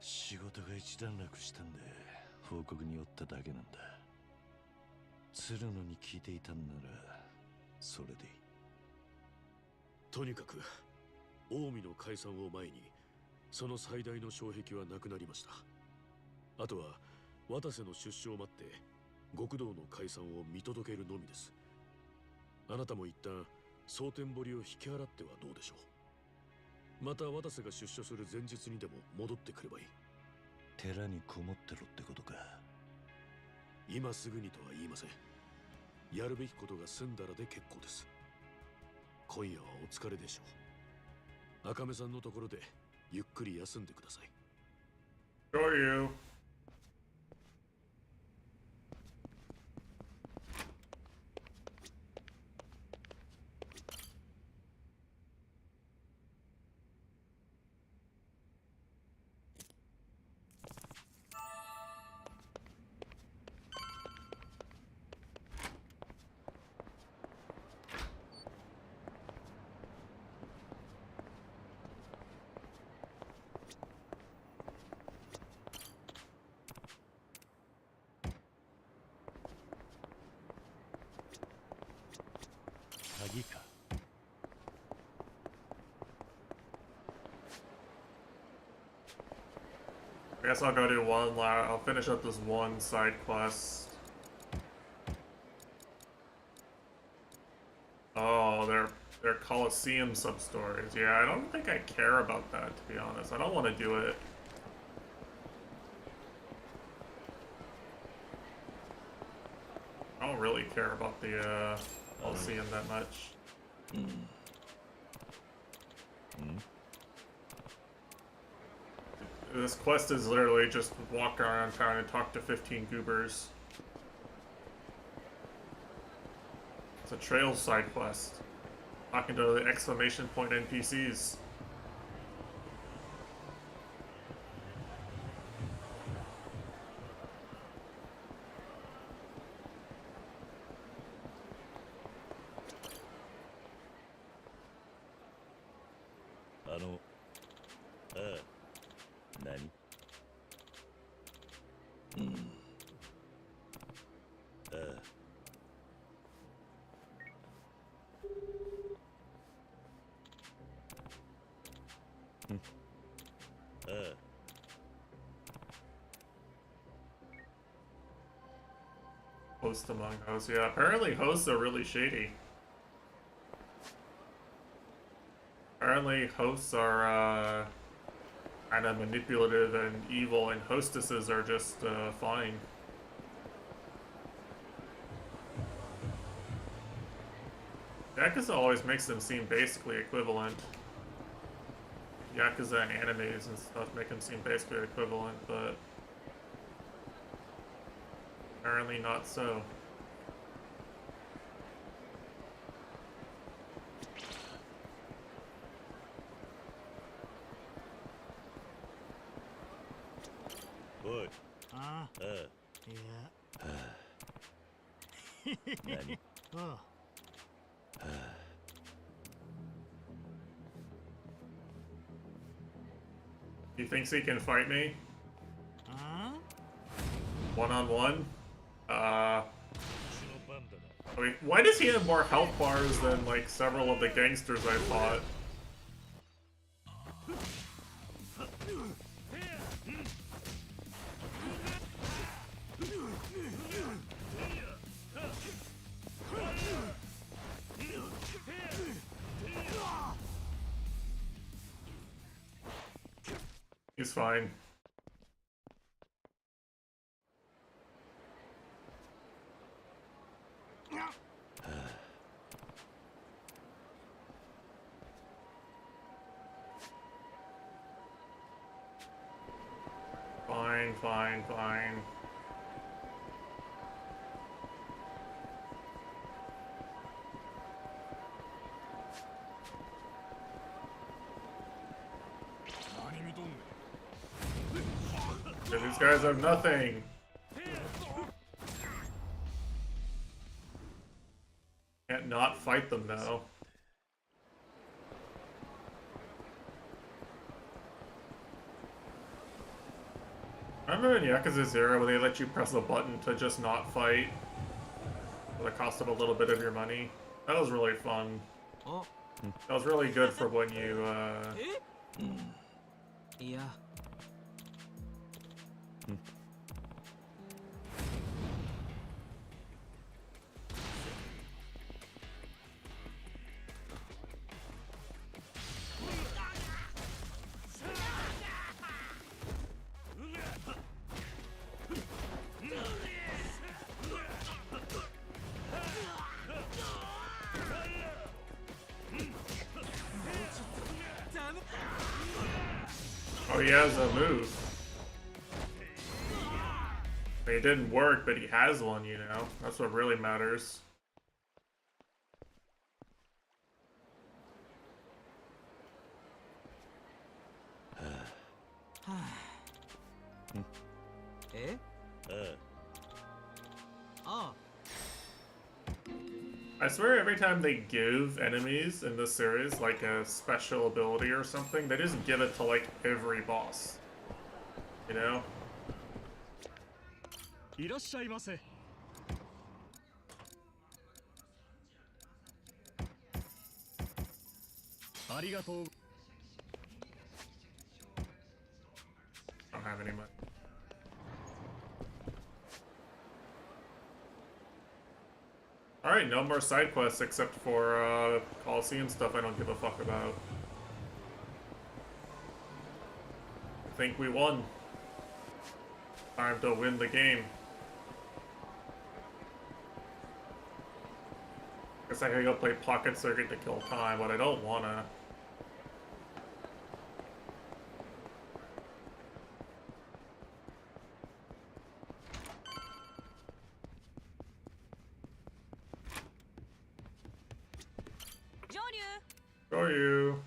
仕事が一段落したんで報告に寄っただけなんだ。鶴野に聞いていたんならそれでいい。とにかく近江の解散を前にその最大の障壁はなくなりました。あとは渡瀬の出所を待って極道の解散を見届けるのみです。あなたも一旦蒼天堀を引き払ってはどうでしょう。また渡瀬が出所する前日にでも戻ってくればいい。寺にこもってろってことか。今すぐにとは言いません。やるべきことが済んだらで結構です。今夜はお疲れでしょう。赤目さんのところでゆっくり休んでください。Sure you. I guess I'll go do I'll finish up this one side quest. Oh, they're Coliseum sub-stories. Yeah, I don't think I care about that, to be honest. I don't want to do it. I don't really care about the Coliseum that much. This quest is literally just walk around town and talk to 15 goobers. It's a trails side quest. Talking to the exclamation point NPCs. Host among hosts. Yeah, apparently hosts are really shady. Apparently hosts are kind of manipulative and evil, and hostesses are just fine. Yakuza always makes them seem basically equivalent. Yakuza and animes and stuff make them seem basically equivalent, but apparently not so. Oi. ああ、ああ。いや。何？あ He thinks he can fight me あ。 one-on-one? うちの番だな。 Wait, why does he have more health bars than, like, several of the gangsters I fought? He's fine. Fine, fine, fine. Yeah, these guys have nothing. Can't not fight them though. Remember in Yakuza 0 when they let you press a button to just not fight? For the cost of a little bit of your money? That was really fun. That was really good for when you, いや。 Oh, he has a move. I mean, it didn't work, but he has one, you know? That's what really matters. Eh? ああ。 Ah. I swear every time they give enemies in this series, like, a special ability or something, they just give it to, like, every boss. You know? いらっしゃいませ。ありがとう。 I don't have any money. Alright, no more side quests except for Coliseum stuff I don't give a fuck about. I think we won. Time to win the game. Guess I could go play Pocket Circuit to kill time, but I don't wanna. Show you.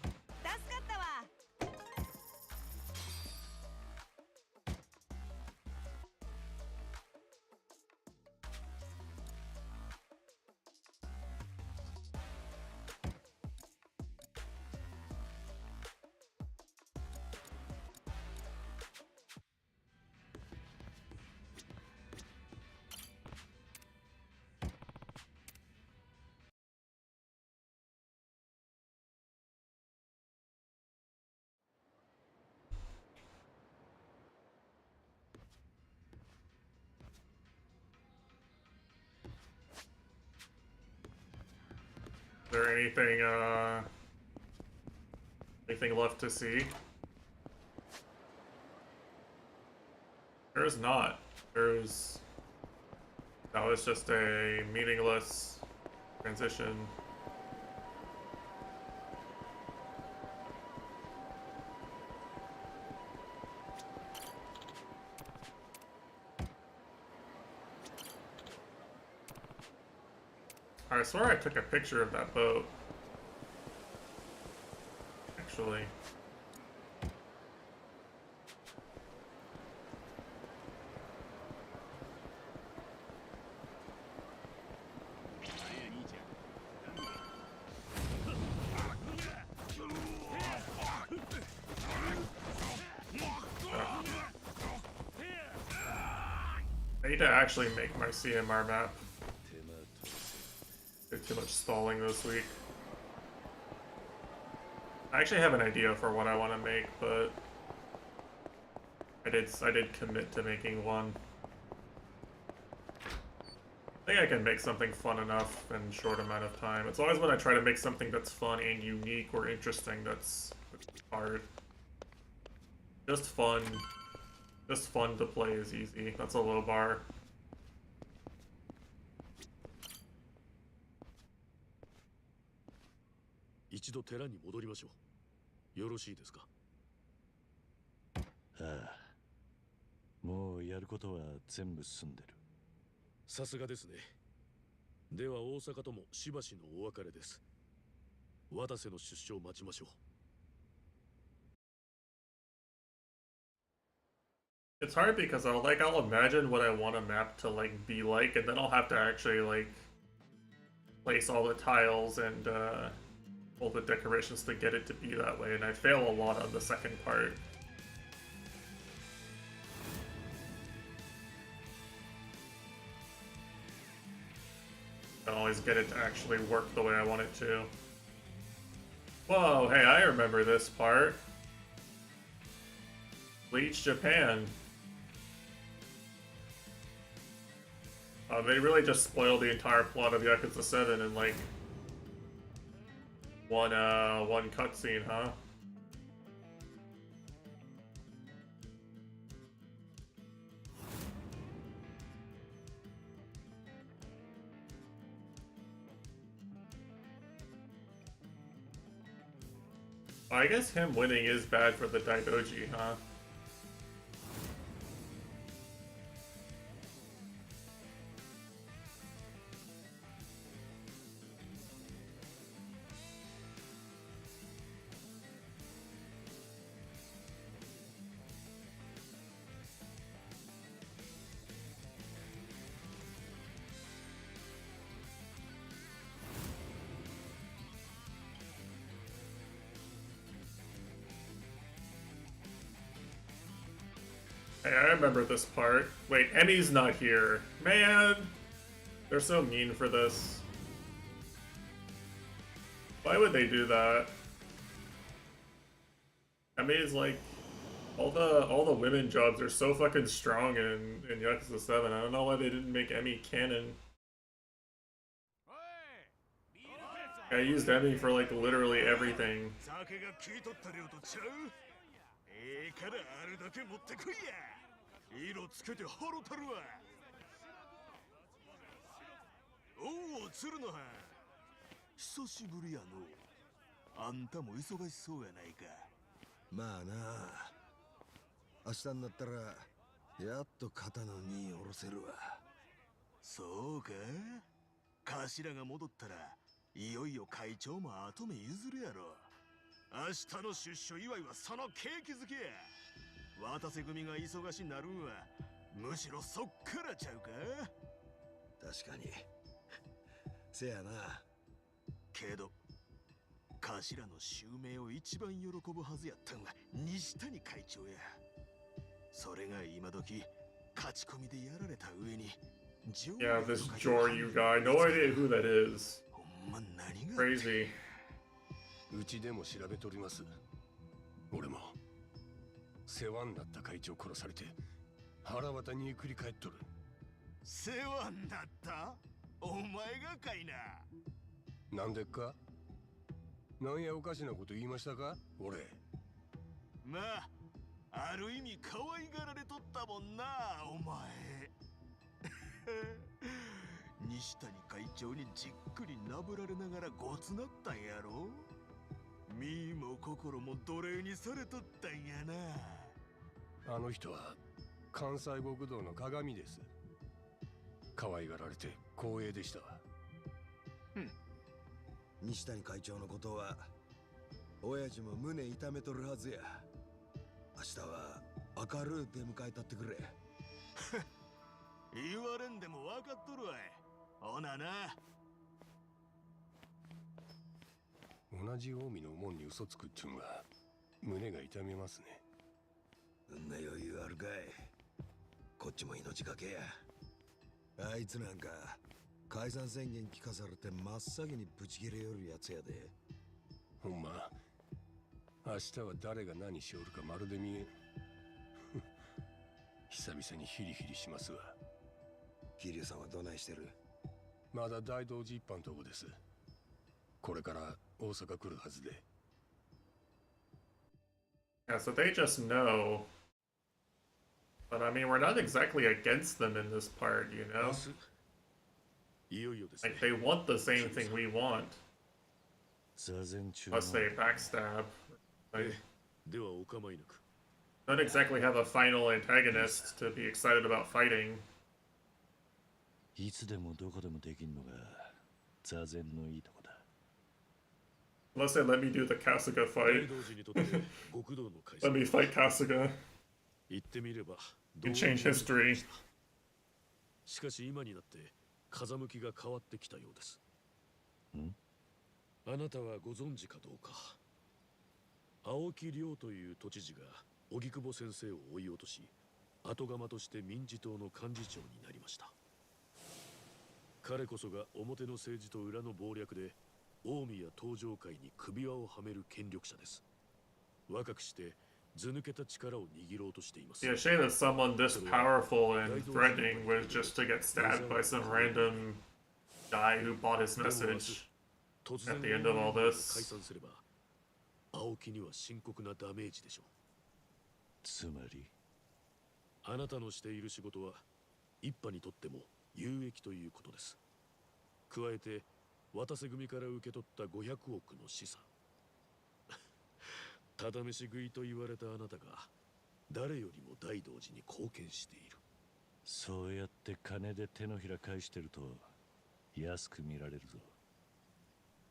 Is there anything left to see? There's not. That was just a meaningless transition. I swear I took a picture of that boat. Actually. I need to actually make my CMR map. Did too much stalling this week. I actually have an idea for what I want to make, but I did commit to making one. I think I can make something fun enough in a short amount of time. It's always when I try to make something that's fun and unique or interesting that's hard. Just fun to play is easy. That's a low bar. Ichido 寺に戻りましょう。よろしいですか。ああ、もうやることは全部済んでる。さすがですね。では大阪ともしばしのお別れです。渡瀬の出所を待ちましょう。It's hard because I'll imagine what I want a map to be like, and then I'll have to actually place all the tiles and all the decorations to get it to be that way, and I fail a lot on the second part. I don't always get it to actually work the way I want it to. Whoa, hey, I remember this part. Bleach Japan. They really just spoiled the entire plot of Yakuza 7 in one cutscene, huh? I guess him winning is bad for the Daidoji, huh? Hey, I remember this part. Wait, Emmy's not here. Man! They're so mean for this. Why would they do that? Emmy's all the women jobs are so fucking strong in Yakuza 7. I don't know why they didn't make Emmy canon. I used Emmy for literally everything. Yeah, this Joryu guy. No idea who that is. Crazy. うちでも調べております。俺も世話になった会長殺されて腹渡に繰り返っとる。世話になった？お前がかいな。なんでっか？なんやおかしなこと言いましたか？俺。まあ、ある意味可愛がられとったもんな、お前。西谷会長にじっくりなぶられながらごつなったんやろ。身も心も奴隷にされとったんやな。あの人は関西極道の鏡です。可愛がられて光栄でしたわ。西谷会長のことは親父も胸痛めとるはずや。明日は明るい出迎えたってくれ。言われんでも分かっとるわい。ほなな。同じ近江の門に嘘つくっちゅうんは胸が痛みますね。そんな余裕あるかい。こっちも命がけや。あいつなんか解散宣言聞かされて真っ先にブチ切れよるやつやで。ほんま、明日は誰が何しおるかまるで見えん。久々にヒリヒリしますわ。桐生さんはどないしてる？まだ大道寺一般とこです。これから大阪来るはずで。Yeah, so they just know. But I mean, we're not exactly against them in this part, you know? いよいよですね。 Like, they want the same thing we want. 座禅中 Unless they backstab. Like, ではお構いなく。 don't exactly have a final antagonist to be excited about fighting. いつでもどこでもできんのが座禅のいいとこだ。 Unless they let me do the Kasuga 大 fight. 道寺にとって極道の開 Let me 催。 fight Kasuga. 言ってみれば You can change history. しかし今になって風向きが変わってきたようです。あなたはご存知かどうか。青木亮という都知事が荻窪先生を追い落とし、後釜として民自党の幹事長になりました。彼こそが表の政治と裏の謀略で近江や東上界に首輪をはめる権力者です。若くして図抜けた力を握ろうとしています。 Yeah, shame that someone this powerful and threatening was just to get stabbed by some random guy who bought his message at the end of all 解 this. 散すれば青木には深刻なダメージでしょう。つまりあなたのしている仕事は一派にとっても有益ということです。加えて渡瀬組から受け取った500億の資産。ただ飯食いと言われたあなたが誰よりも大道寺に貢献している。そうやって金で手のひら返してると安く見られるぞ。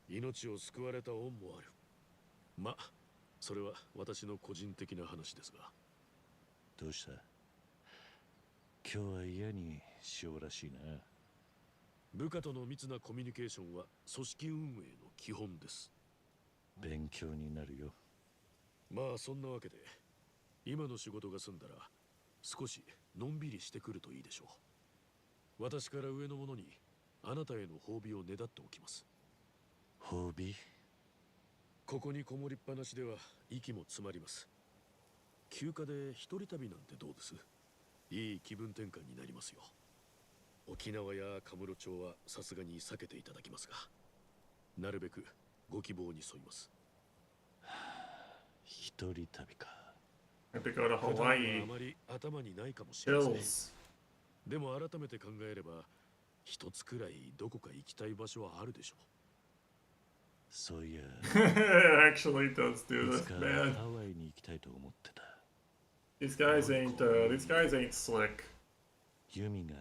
命を救われた恩もある。ま、それは私の個人的な話ですが。どうした？今日は嫌にしようらしいな。部下との密なコミュニケーションは組織運営の基本です。勉強になるよ。まあそんなわけで今の仕事が済んだら少しのんびりしてくるといいでしょう。私から上の者にあなたへの褒美をねだっておきます。褒美？ここにこもりっぱなしでは息も詰まります。休暇で一人旅なんてどうです？いい気分転換になりますよ。沖縄やカムロ町はさすがに避けていただきますが、なるべくご希望に沿います。一人旅か。 I have to go to 普段は Hawaii. あまり頭にないかもしれません。 Chills. でも改めて考えれば一つくらいどこか行きたい場所はあるでしょう。そういや It actually does do い this, つか man. ハワイに行きたいと思ってた。 These guys ain't slick. ユミが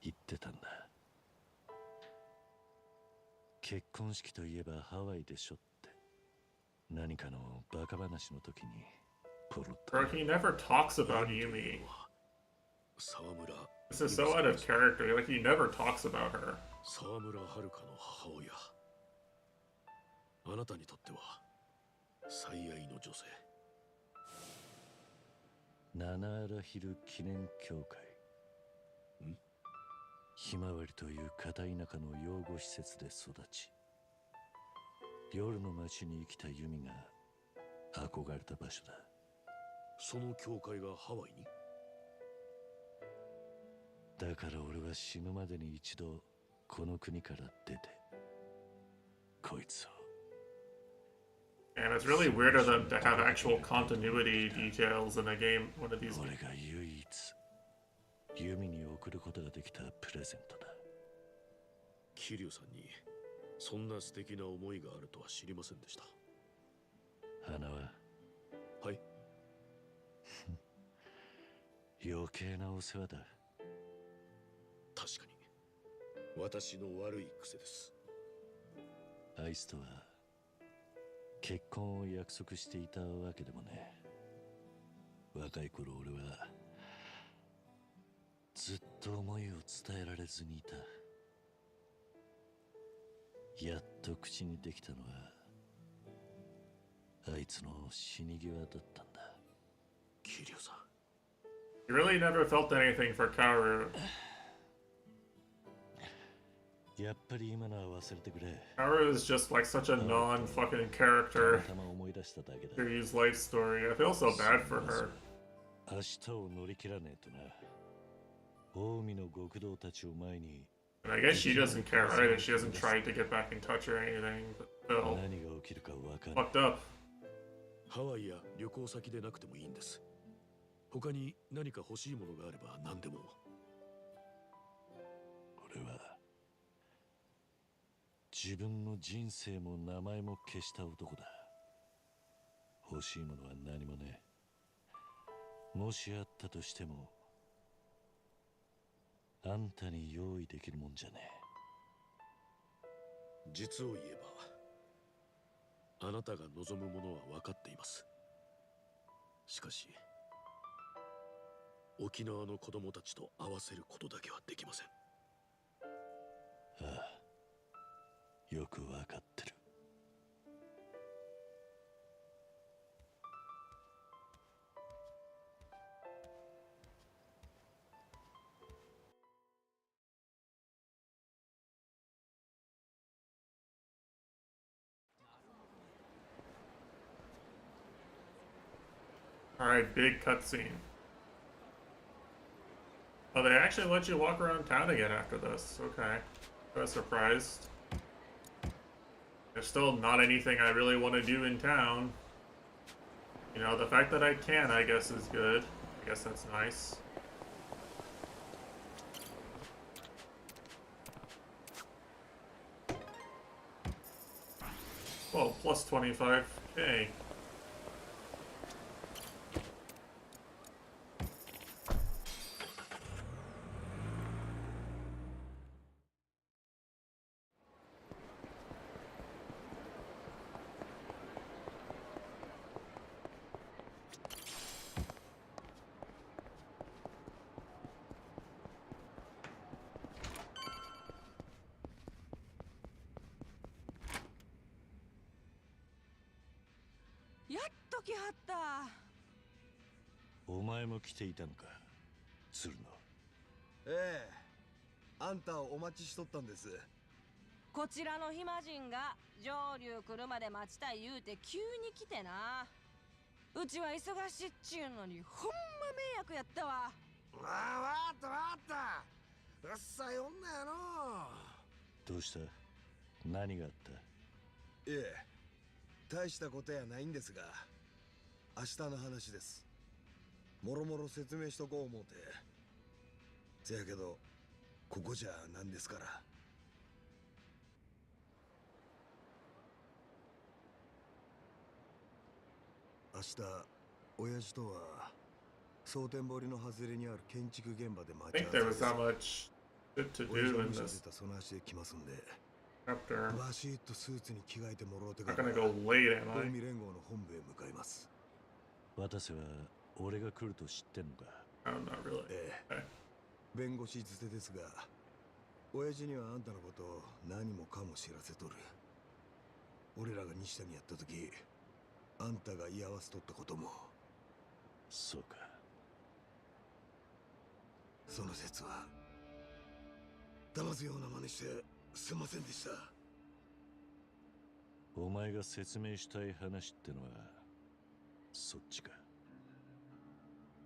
言ってたんだ。結婚式といえばハワイでしょって。何かのバカ話の時にポロッと。 Bro, he never talks about Yumi. 沢村。 This is so out of character. Like, he never talks about her. 沢村遥の母親。あなたにとっては最愛の女性。七荒ヒル記念協会。ひまわりという片田舎の養護施設で育ち、夜の街に生きたユミが憧れた場所だ。その教会がハワイに？だから俺は死ぬまでに一度この国から出てこいつを。 And it's really weird of them to have actual continuity details in a game, one of these. 俺が唯一ユミに送ることができたプレゼントだ。桐生さんにそんな素敵な思いがあるとは知りませんでした。花は？はい。余計なお世話だ。確かに私の悪い癖です。あいつとは結婚を約束していたわけでもね。若い頃俺はずっと思いを伝えられずにいた。やっと口にできたのはあいつの死に際だったんだ。キリュウさん。You really never felt anything for Kaoru. やっぱり今のは忘れてくれ。Kaoru is just like such a non-fucking character たまたま思い出しただけだ。 to use life story. I feel so bad for her. 明日を乗り切らねえとな。近江の極道たちを前に And I guess she doesn't care either. She hasn't tried to get back in touch or anything, but still. 何が起きるかわかんない。 Fucked up. ハワイや旅行先でなくてもいいんです。他に何か欲しいものがあれば何でも。俺は自分の人生も名前も消した男だ。欲しいものは何もねえ。もしあったとしてもあんたに用意できるもんじゃねえ。実を言えばあなたが望むものは分かっています。しかし沖縄の子供たちと合わせることだけはできません。ああ、よく分かってる。Alright, big cutscene. Oh, they actually let you walk around town again after this. Okay. I was surprised. There's still not anything I really want to do in town. You know, the fact that I can, I guess, is good. I guess that's nice. Well, plus 25k.やっと来はった。お前も来ていたのか、鶴野。ええ、あんたをお待ちしとったんです。こちらの暇人が上流来るまで待ちたい言うて急に来てな。うちは忙しいっちゅうのにほんま迷惑やったわ。ああ、わかったわかった。うっさい女やの。どうした？何があった？いえ、大したことやないんですが、明日の話です。もろもろ説明しとこう思うて。せやけど、ここじゃなんですから。明日、親父とは蒼天堀の外れにある建築現場で待 I ち think 合わ there せ was です。 not much good to 親 do 父 in に this 出たその足で来ますんで、 chapter. バシッとスーツに着替えてもろうて Not から gonna go late, am 近 I? 江連合の本部へ向かいます。渡瀬は俺が来ると知ってんのか？ Oh, not really. ええ、 Okay. 弁護士づてですが、親父にはあんたのことを何もかも知らせとる。俺らが西田にやった時、あんたが居合わせとったことも。そうか。その説は騙すような真似してすいませんでした。お前が説明したい話ってのはそっちか？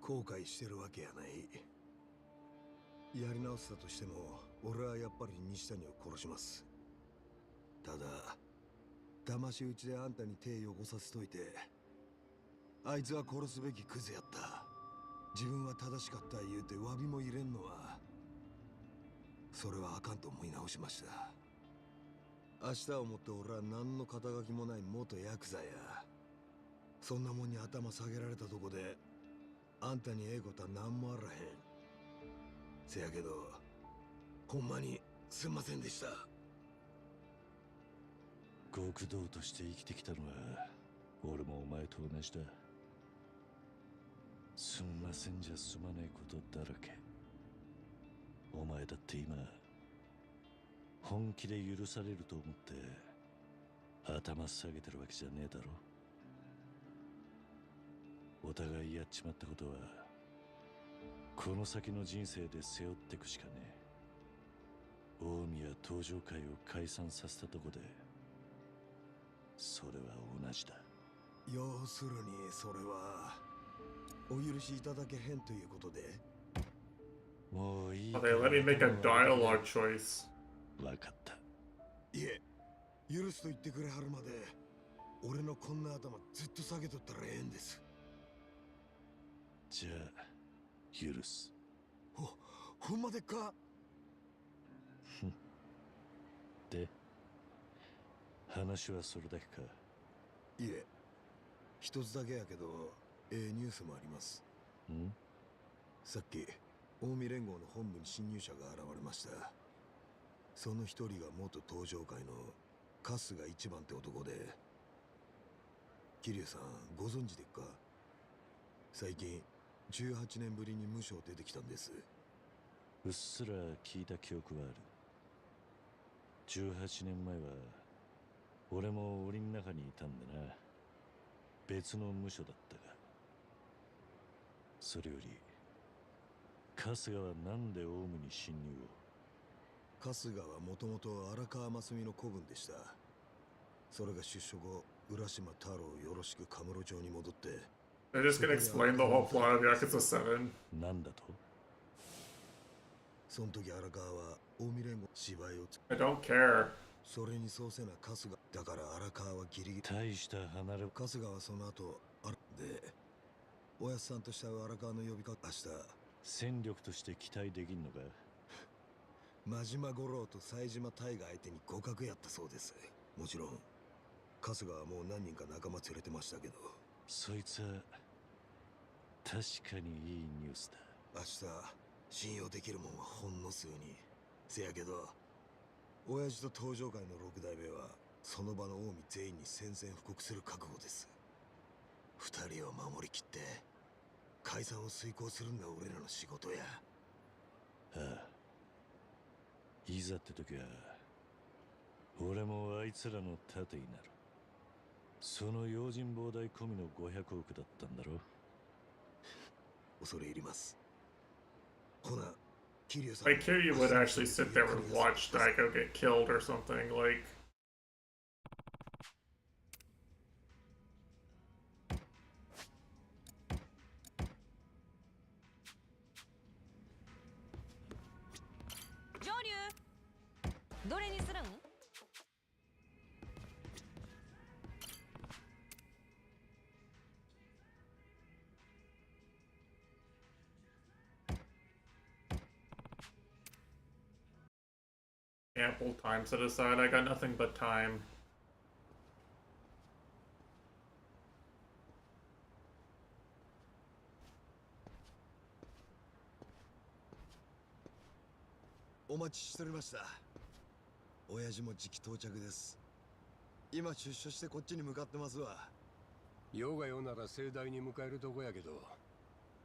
後悔してるわけやない。やり直せたとしても俺はやっぱり西谷を殺します。ただ騙し討ちであんたに手汚させといて、あいつは殺すべきクズやった、自分は正しかった言うて詫びも入れんのは、それはあかんと思い直しました。明日をもって俺は何の肩書きもない元ヤクザや、そんなもんに頭下げられたとこであんたにええことは何もあらへん。せやけどほんまにすんませんでした。極道として生きてきたのは俺もお前と同じだ。すんませんじゃ済まねえことだらけ。お前だって今本気で許されると思って頭下げてるわけじゃねえだろ。お互いやっちまったことはこの先の人生で背負ってくしかねえ。近江や登場会を解散させたとこでそれは同じだ。要するにそれはお許しいただけへんということで。もういい Oh, they let me make a dialogue choice. わかった。いえ、許すと言ってくれはるまで俺のこんな頭ずっと下げとったらええんです。じゃあ許す。ほんまでっか。で話はそれだけか。いえ、一つだけやけどニュースもあります。ん？さっき近江連合の本部に侵入者が現れました。その一人が元登場会の春日一番って男で、桐生さんご存知でっか。最近18年ぶりに無所出てきたんです。うっすら聞いた記憶はある。18年前は俺も檻の中にいたんでな。別の部署だったが。それより春日はなんでオウムに侵入を。春日はもともと荒川真澄の子分でした。それが出所後、浦島太郎よろしくカムロ町に戻って。 They're just gonna explain the whole plot of Yakuza 7. なんだと。その時荒川は近江連合芝居をI don't care. それにそうせな春日だから荒川はギリギリ。大した離れ。春日はその後でおやすさんとした荒川の呼びかけ。明日戦力として期待できんのか。真島五郎と冴島大が相手に互角やったそうです。もちろん春日はもう何人か仲間連れてましたけど。そいつは確かにいいニュースだ。明日信用できるもんはほんの数に。せやけど親父と登場会の六代目はその場の近江全員に宣戦布告する覚悟です。二人を守りきって解散を遂行するんが俺らの仕事や。ああ、いざって時は俺もあいつらの盾になる。その用心棒代込みの500億だったんだろ。恐れ入ります。ほな、桐生さん。 Like, Kiryu would actually sit there and watch Daiko get killed or something, like... Joryu! どれにするん？Ample time set aside. I got nothing but time. お待ちしておりました。親父も時期到着です。今出所してこっちに向かってますわ。世が世なら盛大に迎えるとこやけど、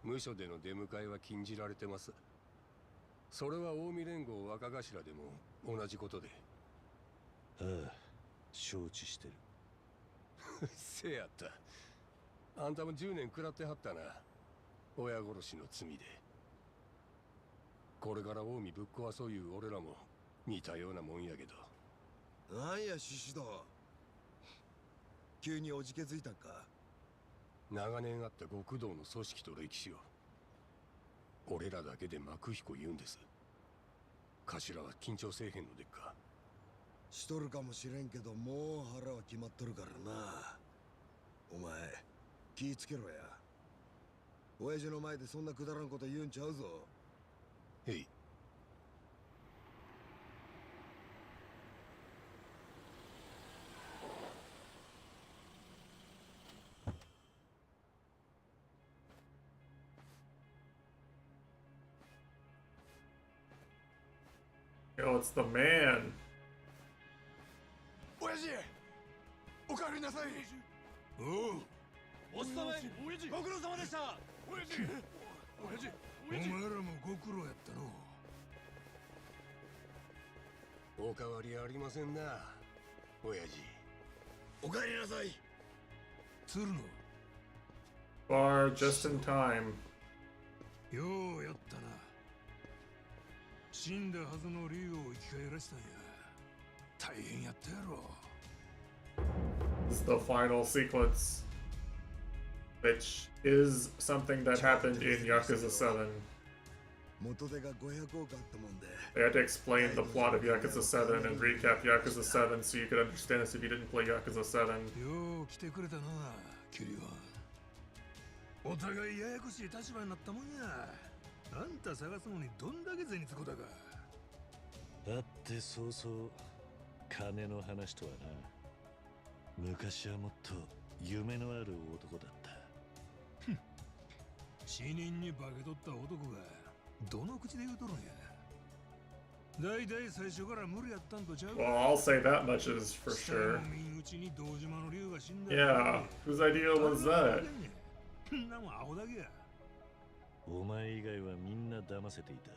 無所での出迎えは禁じられてます。それは近江連合若頭でも同じことで。ああ、承知してる。せやった。あんたも10年食らってはったな。親殺しの罪で。これから近江ぶっ壊そういう俺らも似たようなもんやけど。なんや獅子道、急におじけづいたんか。長年あった極道の組織と歴史を俺らだけで幕彦言うんです。頭は緊張せえへんのでっか。しとるかもしれんけど、もう腹は決まっとるからな。お前気ぃつけろや。親父の前でそんなくだらんこと言うんちゃうぞ。へい。Yo, it's the man. 親父、りなさい。おう、お勤めご苦労様でした。親父お前らもご苦労やったの。おかわりありませんな、親父。お帰りなさい。鶴野。 Bar just in time. ようやったな。死んだはずの竜を生き返らしたんや。大変やったやろ。 This is the final sequence, which is something that happened in Yakuza 7. 元手が500億あったもんで。 They had to explain the plot of Yakuza 7 and recap Yakuza 7 so you could understand this if you didn't play Yakuza 7. よう来てくれたな、キュリオン。お互いややこしい立場になったもんや。あんた探すのにどんだけ銭つこだか。だってそうそう金の話とはな。昔はもっと夢のある男だった。死人に化け取った男がどの口で言うとるんや。大体最初から無理やったんとちゃう。 Well, I'll say that much is for sure. 民うちに堂島の竜が死んだ。 Yeah, whose idea was that? そんなもんアホだけや。お前以外はみんな騙せていた。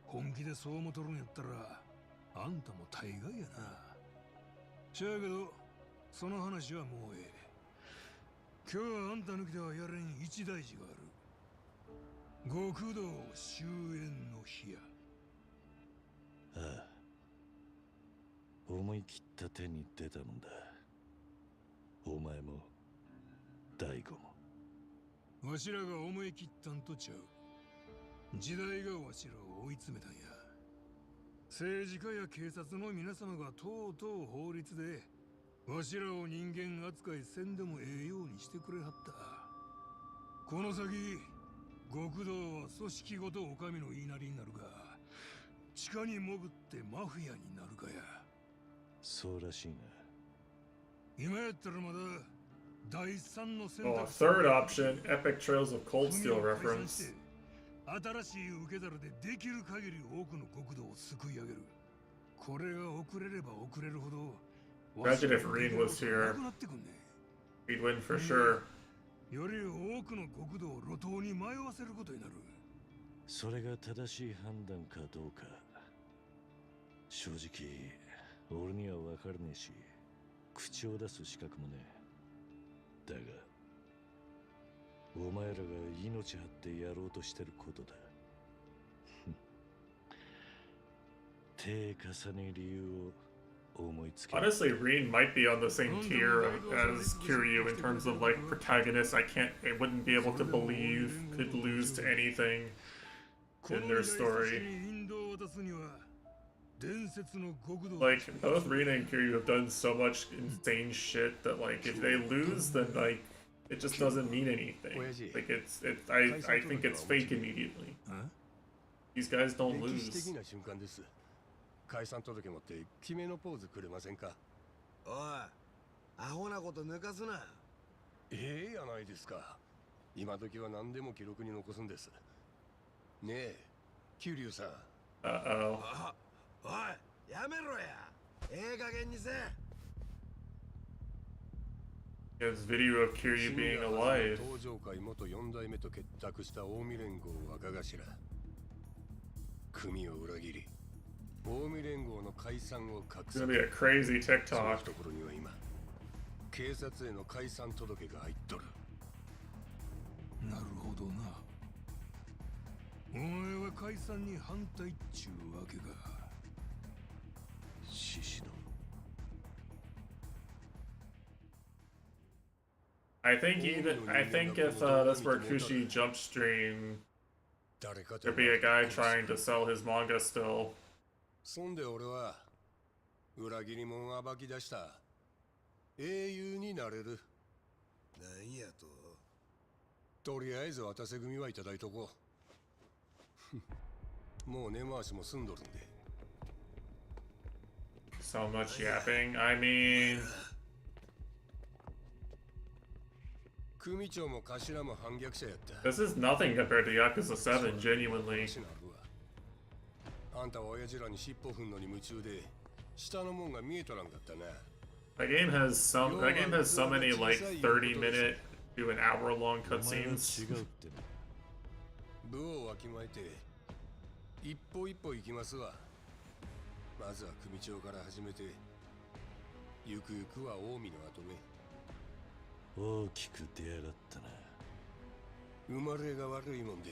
本気でそう思っとるんやったらあんたも大概やな。しゃあけどその話はもうええ。今日はあんた抜きではやれん一大事がある。極道終焉の日や。ああ、思い切った手に出たもんだ。お前も大悟も。わしらが思い切ったんとちゃう。時代がわしらを追い詰めたんや。政治家や警察の皆様がとうとう法律でわしらを人間扱いせんでもええようにしてくれはった。この先極道は組織ごとお上の言いなりになるが、地下に潜ってマフィアになるかや。そうらしいな。今やったらまだ第三の選 Oh, 択肢。 third option, Epic Trails of Cold Steel reference. 新しい受け皿でできる限り多くの極道を救い上げる。これが遅れれば遅れるほど Imagine if Reen was here. He'd win for sure. より多くの極道を路頭に迷わせることになる。それが正しい判断かどうか正直俺には分からねえし口を出す資格もねえ。だがお前らが命張ってやろうとしてることだ。手重ね理由を思いつけ。 Honestly, Reen might be on the same tier as Kiryu in terms of like protagonists. I wouldn't be able to believe could lose to anything in their story. Like, both Reen and Kiryu have done so much insane shit that like if they lose, then like it just doesn't mean anything. Like I think it's fake immediately. These guys don't lose. 解散届持って決めのポーズくれませんか。おい、アホなこと抜かすな。ええやないですか。今時は何でも記録に残すんです。ねえ、キュリュウさん。Uh-oh. おい、やめろや。ええ加減にせ。There's video of Kiryu being alive. 東上会元4代目と結託した近江連合若頭。組を裏切り。近江連合の解散を隠す。 It's gonna be a crazy TikTok. ところには今、警察への解散届が入っとる。なるほどな。お前は解散に反対っちゅうわけか。獅子の。I think if this were Kushi jump stream, there'd be a guy trying to sell his manga still. そんで俺は裏切り者を暴き出した英雄になれる。なんやと。とりあえず渡せ組はいただいとこう。もう根回しも済んどるんで。So much yapping. I mean, 組長も頭も反逆者やった。 this is nothing compared to Yakuza 7, genuinely. あんたは親父らに尻尾踏んのに夢中で下のもんが見えとらんかったな。That game has so many like 30-minute to an hour-long お前は違 cutscenes. うってな。部をわきまえて一歩一歩行きますわ。まずは組長から始めて、ゆくゆくは近江の跡目。大きく出やがったな。生まれが悪いもんで、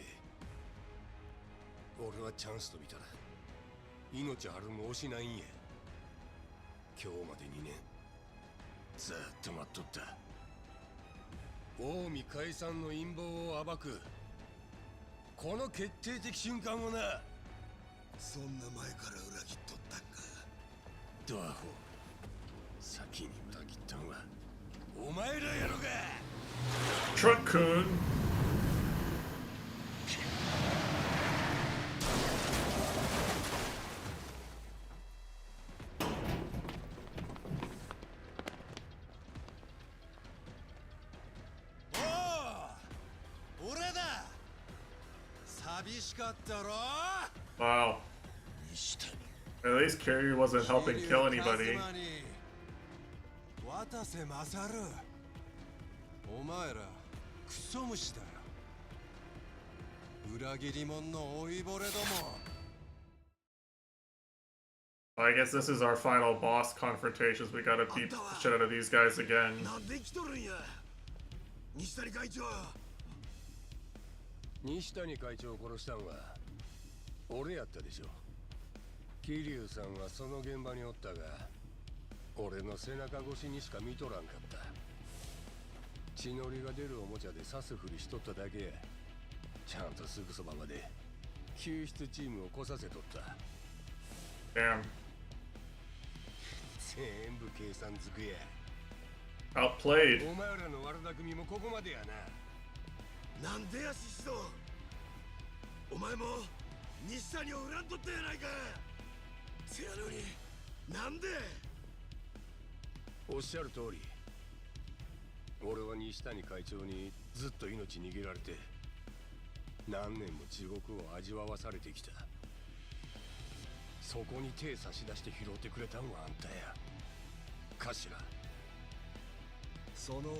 俺はチャンスと見たら命張るも惜しないんや。今日まで2年ずっと待っとった。近江解散の陰謀を暴くこの決定的瞬間をな。そんな前から裏切っとったんか。ドアホ、先に裏切ったんはお前らやろが。 Truck-kun! Wow. At least Kiryu wasn't helping kill anybody. 渡瀬勝る。お前らクソ虫だよ。裏切り者の老いぼれども。I guess this is our final boss confrontations. We gotta beat the shit out of these guys again. なんで来とるんや。西谷会長。西谷会長を殺したんは俺やったでしょ。桐生さんはその現場におったが、俺の背中越しにしか見とらんかった。血のりが出るおもちゃで刺すふりしとっただけや。ちゃんとすぐそばまで救出チームを来させとった。 Damn. 全部計算づくや。 Outplayed. お前らの悪巧みもここまでやな。なんでやシシド。お前も西谷を恨んどったやないか。せやのになんで。おっしゃる通り、俺は西谷会長にずっと命握られて何年も地獄を味わわされてきた。そこに手差し出して拾ってくれたんはあんたや頭。その恩を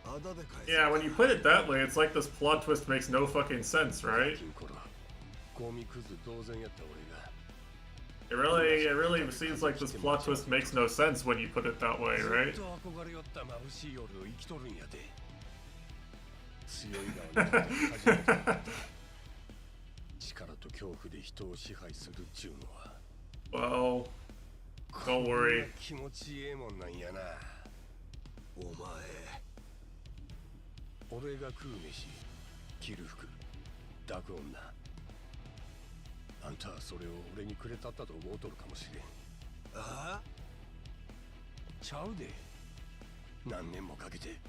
あだで返す。 Yeah, when you put it that way, it's like this plot twist makes no fucking sense, right? ゴミクズ同然やった俺が。 It really seems like this plot twist makes no sense when you put it that way, right? ずっと憧れよった眩しい夜を生きとるんやで。強い側に立って初めてだった。力と恐怖で人を支配するっちゅうのは。Well, don't worry. 気持ちいいもんなんやな。お前。俺が食う飯、着る服、抱く女。あんたはそれを俺にくれたったと思うとるかもしれん。ああ？ちゃうで。何年もかけて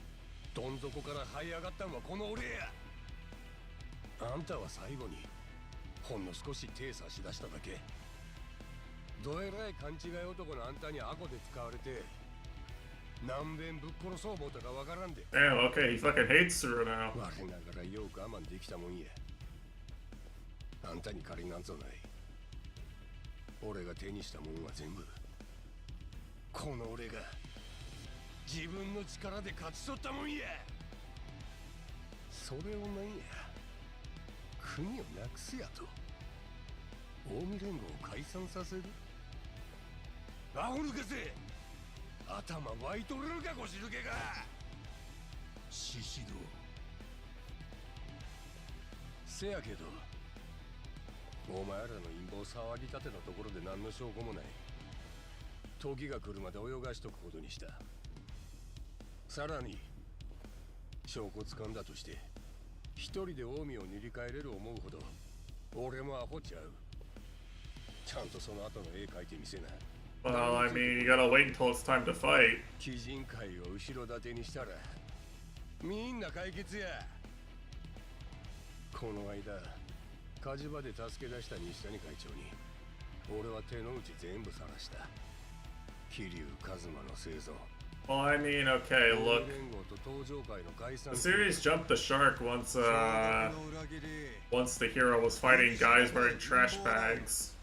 どん底から這い上がったんはこの俺や。あんたは最後にほんの少し手差し出しただけ。どえらい勘違い男のあんたにアコで使われて何遍ぶっ殺そう思うたかわからんで。 Damn, okay, he fucking hates Suru now. 我ながらよく我慢できたもんや。あんたに借りなんぞない。俺が手にしたもんは全部この俺が自分の力で勝ち取ったもんや。それをなんや国をなくすやと近江連合を解散させる。アホ抜かせ。頭湧いとれるかごしるけが。シシド。せやけどお前らの陰謀騒ぎ立てのところで何の証拠もない。時が来るまで泳がしとくことにした。さらに証拠掴んだとして一人で近江を塗り替えれる思うほど俺もアホちゃう。ちゃんとその後の絵描いてみせな。 Well, I mean, you gotta wait until it's time to fight. 鬼人会を後ろ盾にしたらみんな解決や。この間火事場で助け出した西谷会長に俺は手の内全部晒した。桐生一馬の生存。 Well, I mean, okay, look. The series jumped the shark once the hero was fighting guys wearing trash bags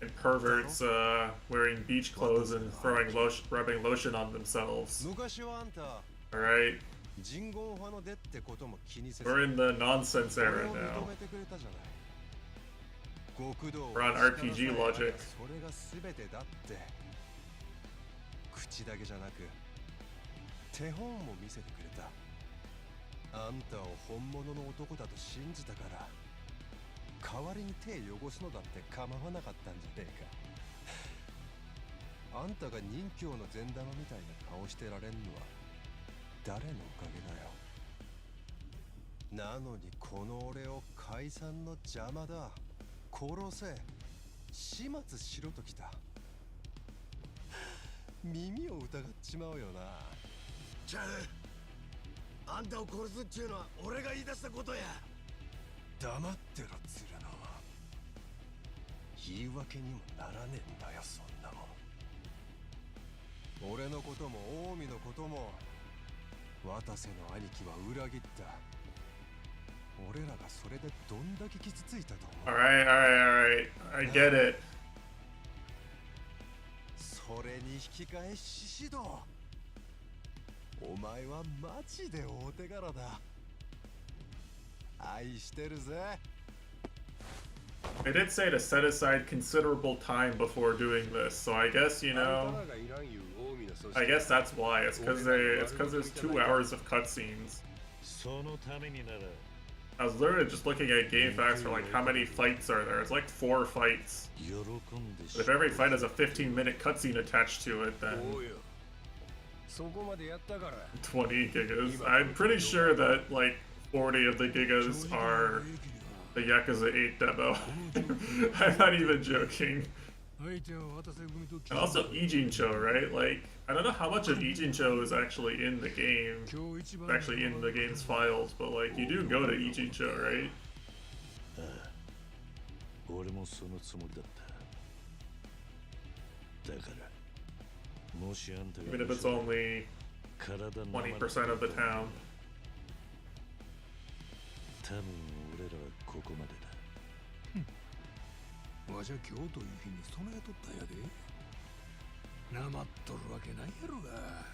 and perverts wearing beach clothes and throwing rubbing lotion on themselves. Alright? We're in the nonsense era now. We're on RPG logic. 口だけじゃなく手本も見せてくれた。あんたを本物の男だと信じたから代わりに手汚すのだって構わなかったんじゃねえか。あんたが任侠の善玉みたいな顔してられんのは誰のおかげだよ。なのにこの俺を解散の邪魔だ、殺せ、始末しろときた。耳を疑っちまうよな。ちゃう、あんたを殺すっちゅうのは俺が言い出したことや。黙ってろ鶴野。言い訳にもならねえんだよ、そんなもん。俺のことも近江のことも渡瀬の兄貴は裏切った。俺らがそれでどんだけ傷ついたと思う。 Alright. I get it. それに引き換えシシド、お前はマジで大手柄だ。愛してるぜ。 They did say to set aside considerable time before doing this, so I guess, you know, I guess that's why. It's because there's 2 hours of cutscenes. I was literally just looking at GameFAQs for like how many fights are there. It's like 4 fights. But if every fight has a 15-minute cutscene attached to it, then 20 gigas. I'm pretty sure that like 40 of the gigas are the Yakuza 8 demo. I'm not even joking. And also Ijincho, right? Like, I don't know how much of Ijincho is actually in the game, actually in the game's files, but like, you do go to Ijincho, right? Even if it's only 20% of the town. わしゃ今日という日に備えとったんやで。なまっとるわけないやろが。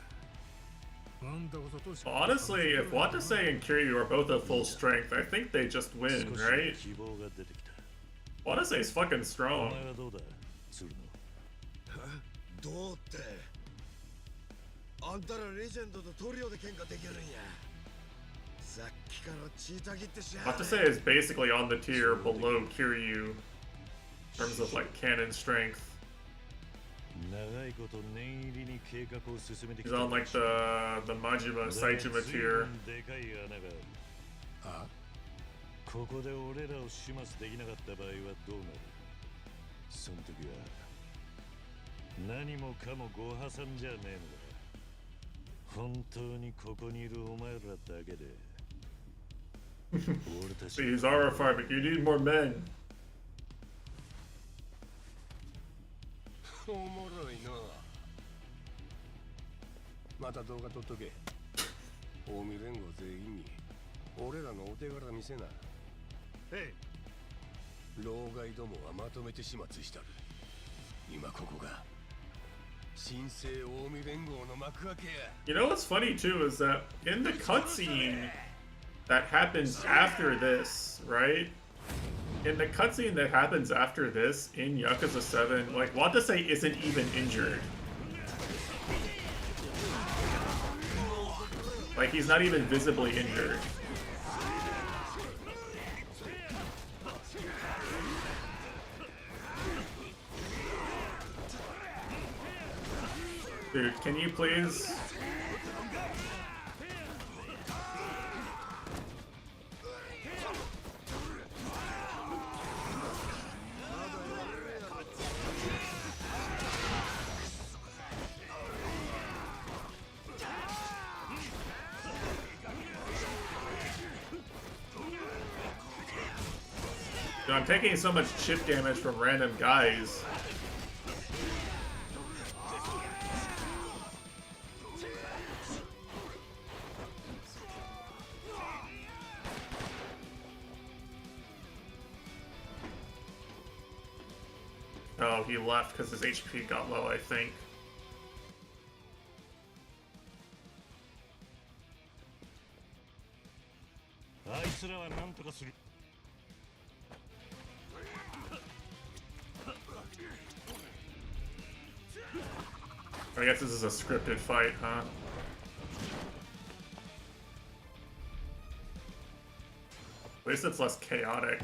Honestly, if Watase and Kiryu are both at full strength, I think they just win, right? Watase is fucking strong. どうって、あんたらレジェンドとトリオで喧嘩できるんや。 Watase is basically on the tier below Kiryu in terms of like cannon strength. He's on like the Majima Saitama tier. ここで俺らを始末できなかった場合はどうなる？その時は何もかもご破算じゃねえのだ。本当にここにいるお前らだけで。 He's our farming. You need more men. おもろいな。また動画撮っとけ。近江連合全員に俺らのお手柄見せな。ええ。老害どもはまとめて始末したる。今ここが新生近江連合の幕開けや。 You know what's funny too is that in the cutscene that happens after this, right? In the cutscene that happens after this in Yakuza 7, like Watase isn't even injured. Like he's not even visibly injured. Dude, can you please? Dude, I'm taking so much chip damage from random guys. Oh, he left because his HP got low, I think. I guess this is a scripted fight, huh? At least it's less chaotic.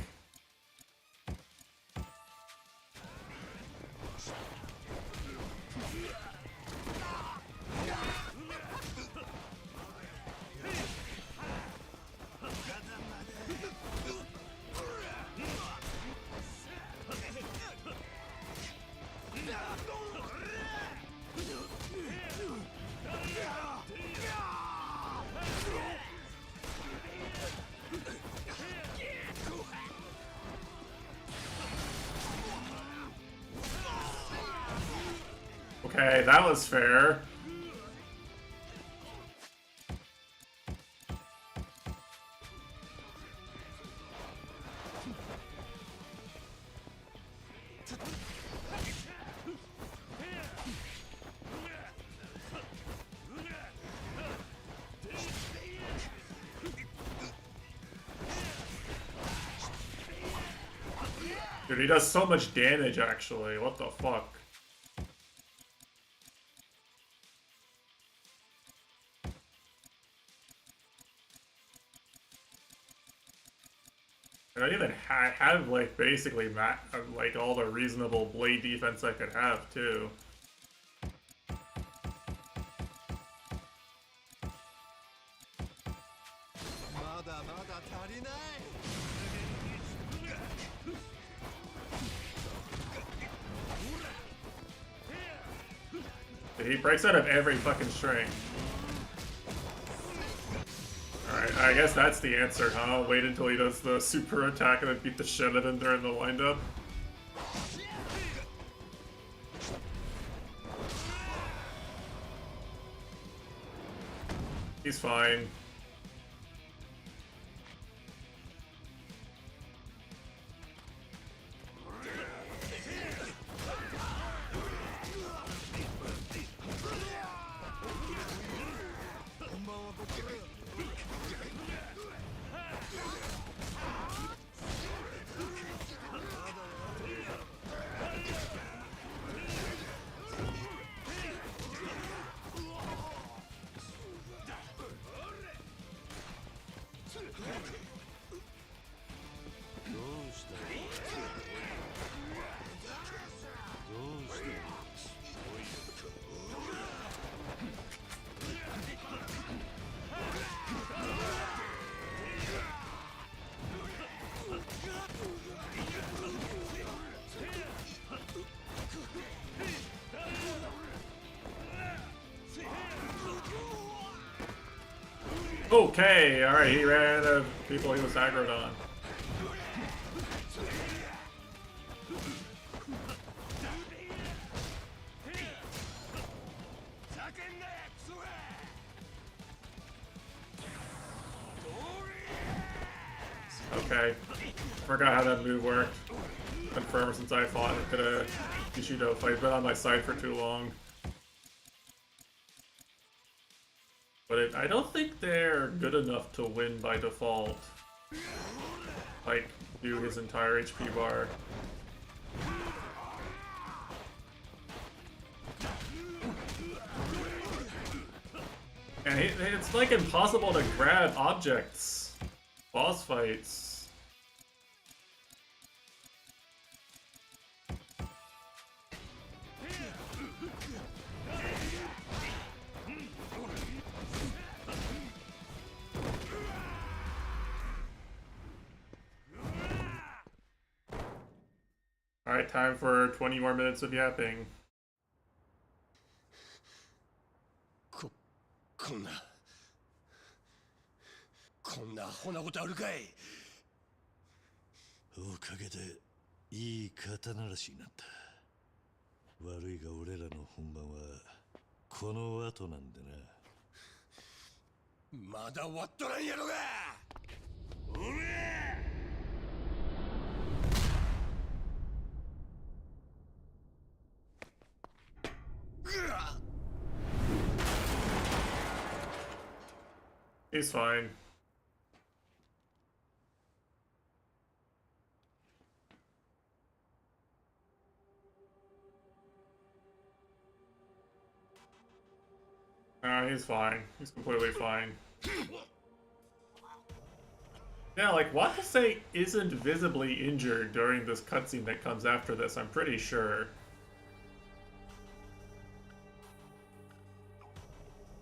Okay, that was fair. Dude, he does so much damage, actually. What the fuck? I don't even have like basically like all the reasonable blade defense I could have too. He breaks out of every fucking string. Alright, I guess that's the answer, huh? Wait until he does the super attack and then beat the shit out of him during the windup. He's fine. Okay, alright, he ran out of people he was aggroed on. Okay, forgot how that move worked. Confirmed since I fought the Kishido fight. It's been on my side for too long. But I don't think they're good enough to win by default. Like, do his entire HP bar. And it's like impossible to grab objects. Boss fights. Alright, time for 20 more minutes of yapping. こんなアホなことあるかい。おかげでいい刀らしになった。悪いが俺らの本番はこの後なんでな。まだ終わっとらんやろが。おれ！ 「 All He's fine. He's fine. He's completely fine. Yeah, like, Watase isn't visibly injured during this cutscene that comes after this, I'm pretty sure.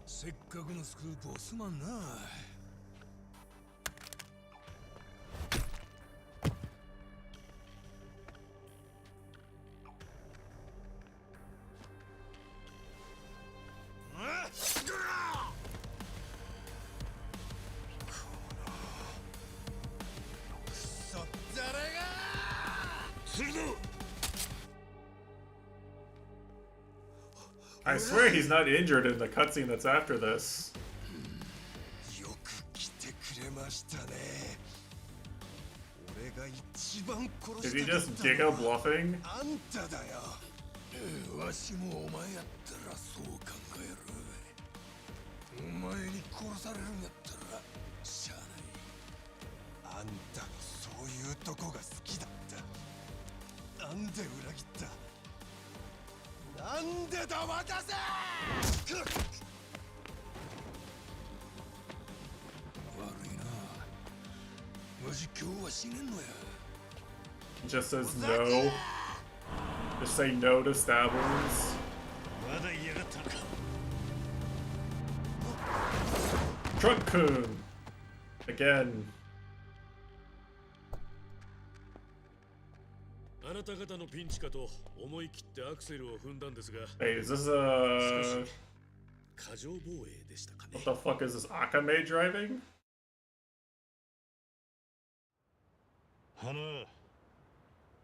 せっかくのスクープをすまんな。I swear he's not injured in the cutscene that's after this. よく来てくれましたね。俺が一番殺 Is he した just Giga bluffing? あんただよ。わしもお前やったらそう考える。お前に殺されるんやったらしゃあない。あんたのそういうとこが好きだった。なんで裏切った？なんでだ渡せ！悪いな。わし今日は死ねんのや。 Just says no. Just say no to stab wounds. まだ嫌がったのか。 Truck-kun! Again. あなた方のピンチかと思い切ってアクセルを踏んだんですが、 Hey, is this過剰防衛でしたかね。 what the fuck is this, Akame driving? 花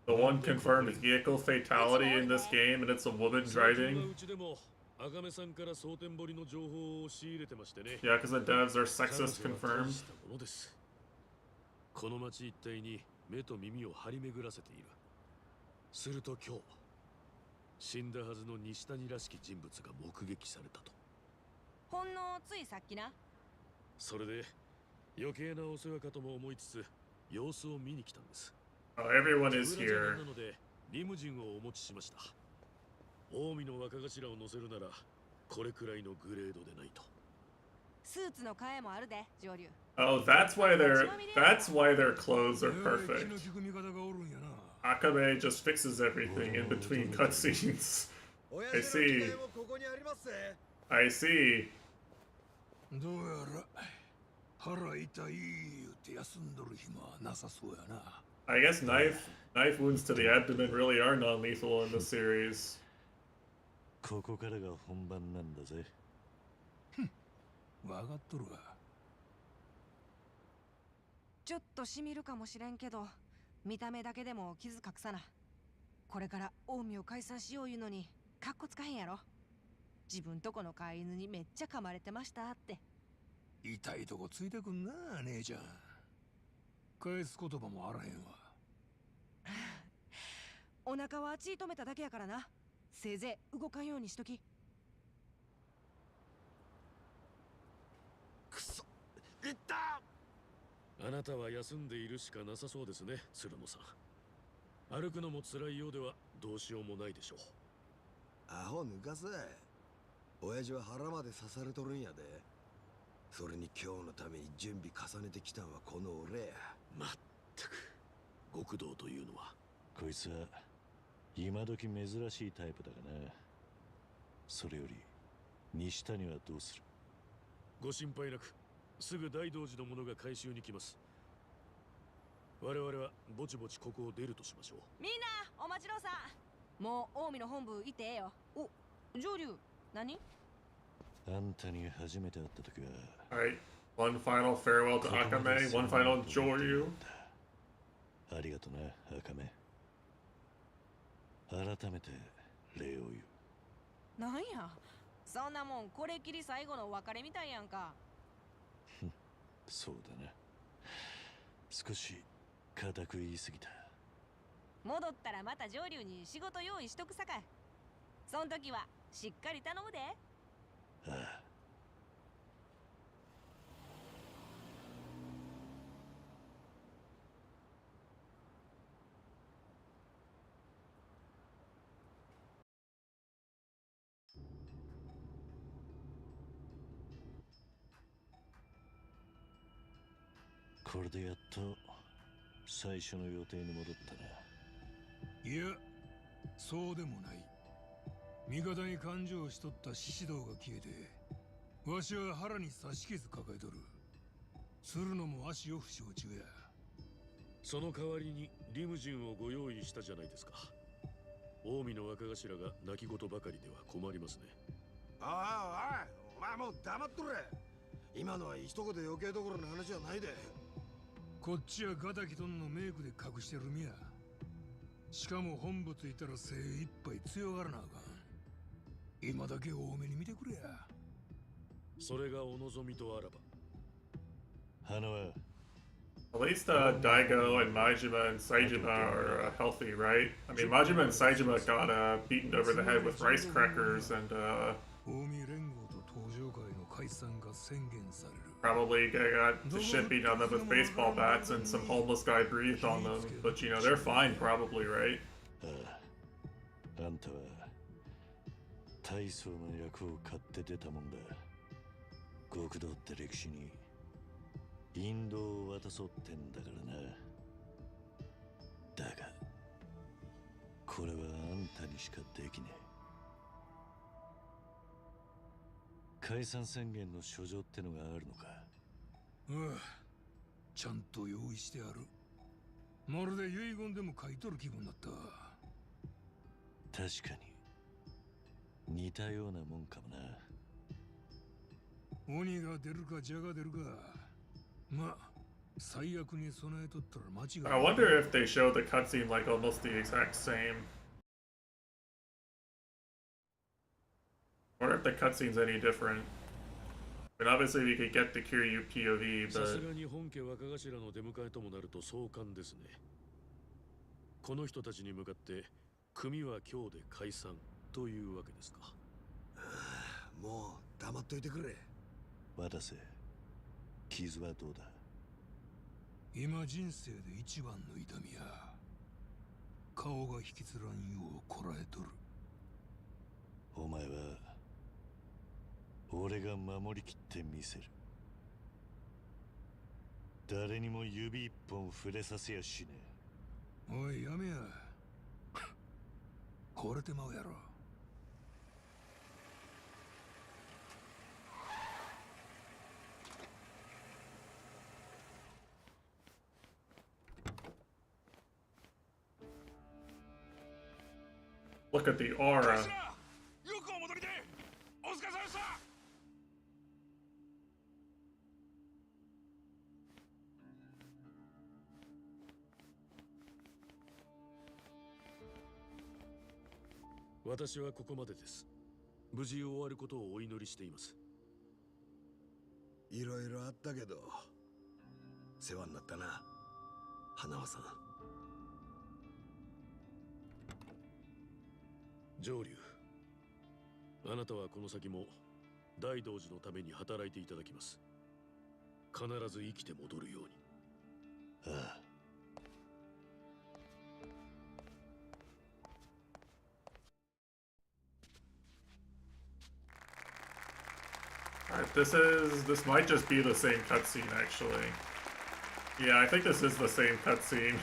The one confirmed vehicle fatality in this game, and it's a woman driving. うちでも赤目さんから蒼天堀の情報を仕入れてましてね。 Yeah, because the devs are sexist 彼女は confirmed. 大したものです。この町一帯に目と耳を張り巡らせている。すると今日、死んだはずの西谷らしき人物が目撃されたと。ほんのついさっきな。それで余計なお世話かとも思いつつ様子を見に来たんです。 Oh, everyone is 手ぶらじゃ here. なのでリムジンをお持ちしました。近江の若頭を乗せるならこれくらいのグレードでないと。スーツの替えもあるで、上流。 Oh, that's why their clothes are perfect. Akame just fixes everything in between cutscenes. I see. I see. どうやら腹痛い言うて休んどる暇はなさそうやな。 I guess knife wounds to the abdomen really are non-lethal in this series. ここからが本番なんだぜ。わかっとるわ。ちょっとしみるかもしれんけど、見た目だけでも傷隠さな。これから近江を解散しよういうのにカッコつかへんやろ。自分とこの飼い犬にめっちゃ噛まれてましたって。痛いとこついてくんな、姉ちゃん。返す言葉もあらへんわ。お腹は血止めただけやからな。せいぜい動かんようにしとき。くそ、いった。あなたは休んでいるしかなさそうですね、鶴野さん。歩くのも辛いようではどうしようもないでしょう。アホ抜かせ。親父は腹まで刺されとるんやで。それに今日のために準備重ねてきたんはこの俺や。まったく極道というのは。こいつは今時珍しいタイプだがな。それより西谷はどうする？ご心配なく、すぐ大道寺の者が回収に来ます。我々はぼちぼちここを出るとしましょう。みんなお待ちどうさん。もう近江の本部いてええよ。お、上流何？あんたに初めて会った時は Alright, one final farewell to Akame, one final Joryu. ありがとな、赤目。改めて礼を言う。なんや、そんなもんこれきり最後のお別れみたいやんか。そうだな。少し固く言い過ぎた。戻ったらまた上流に仕事用意しとくさかい。そん時はしっかり頼むで。ああ。これでやっと最初の予定に戻ったな。いや、そうでもない。味方に感情をしとった獅子道が消えて、わしは腹に刺し傷抱えとる。鶴野も足を負傷中や。その代わりにリムジンをご用意したじゃないですか。近江の若頭が泣き言ばかりでは困りますね。ああ、おい、お前もう黙っとれ。今のは一言余計どころの話じゃないで。こっちはガタキトンのメイクで隠してるみや。しかも本部ついたら精一杯強がらなあかん。今だけ多めに見てくれや。それがお望みとあらば。花は At least Daigo and Majima and Saejima are healthy, right? I mean, Majima and Saejima got beaten over the head with rice crackers and 近江連合と東上会の解散が宣言される。 probably got the shit beaten out of them with baseball bats and some homeless guy breathed on them. But you know, they're fine probably, right? あんたは大層の役を買って出たもんだ。極道って歴史にインドを渡そうってんだからな。だがこれはあんたにしかできねえ。解散宣言の書状ってのがあるのか。ああ、ちゃんと用意してある。まるで遺言でも書いとる気分だった。確かに似たようなもんかもな。鬼が出るか蛇が出るか。まあ、最悪に備えとったら間違いない。 I wonder if they show the cutscene like almost the exact same. I wonder if the cutscene's any different. But obviously we could get the Kiryu POV, さ but すがに本家若頭の出迎えともなると壮観ですね。この人たちに向かって組は今日で解散というわけですか。もう黙っといてくれ。渡せ。傷はどうだ。今人生で一番の痛みや。顔が引きつらんようこらえとる。お前は俺が守りきってみせる。誰にも指一本触れさせやしねえ。おいやめや。壊れてまうやろ。look at the aura. よくお戻りで。お疲れ様でした。私はここまでです。無事終わることをお祈りしています。いろいろあったけど世話になったな、花輪さん。上流、あなたはこの先も大道寺のために働いていただきます。必ず生きて戻るように。え。ああ。Alright, this might just be the same cutscene actually. Yeah, I think this is the same cutscene.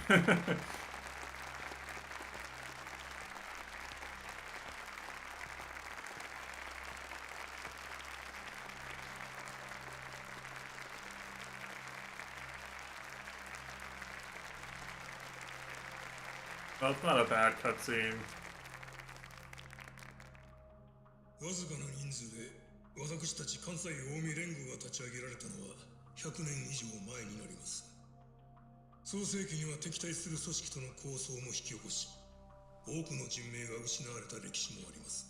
Well, it's not a bad cutscene. わずかな人数で私たち関西近江連合が立ち上げられたのは100年以上前になります。創世紀には敵対する組織との抗争も引き起こし、多くの人命が失われた歴史もあります。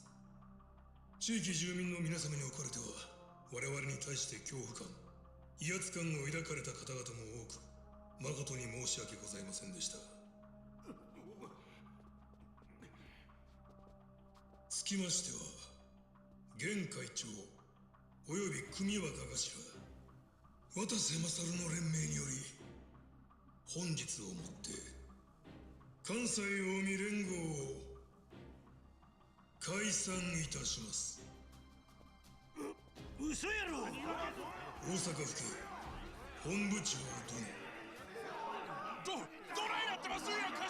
地域住民の皆様におかれては、我々に対して恐怖感、威圧感を抱かれた方々も多く、誠に申し訳ございませんでした。つきましては、現会長および組若頭渡瀬勝の連名により本日をもって関西近江連合を解散いたします。嘘やろ。大阪府警本部長殿。ないなってますんや頭。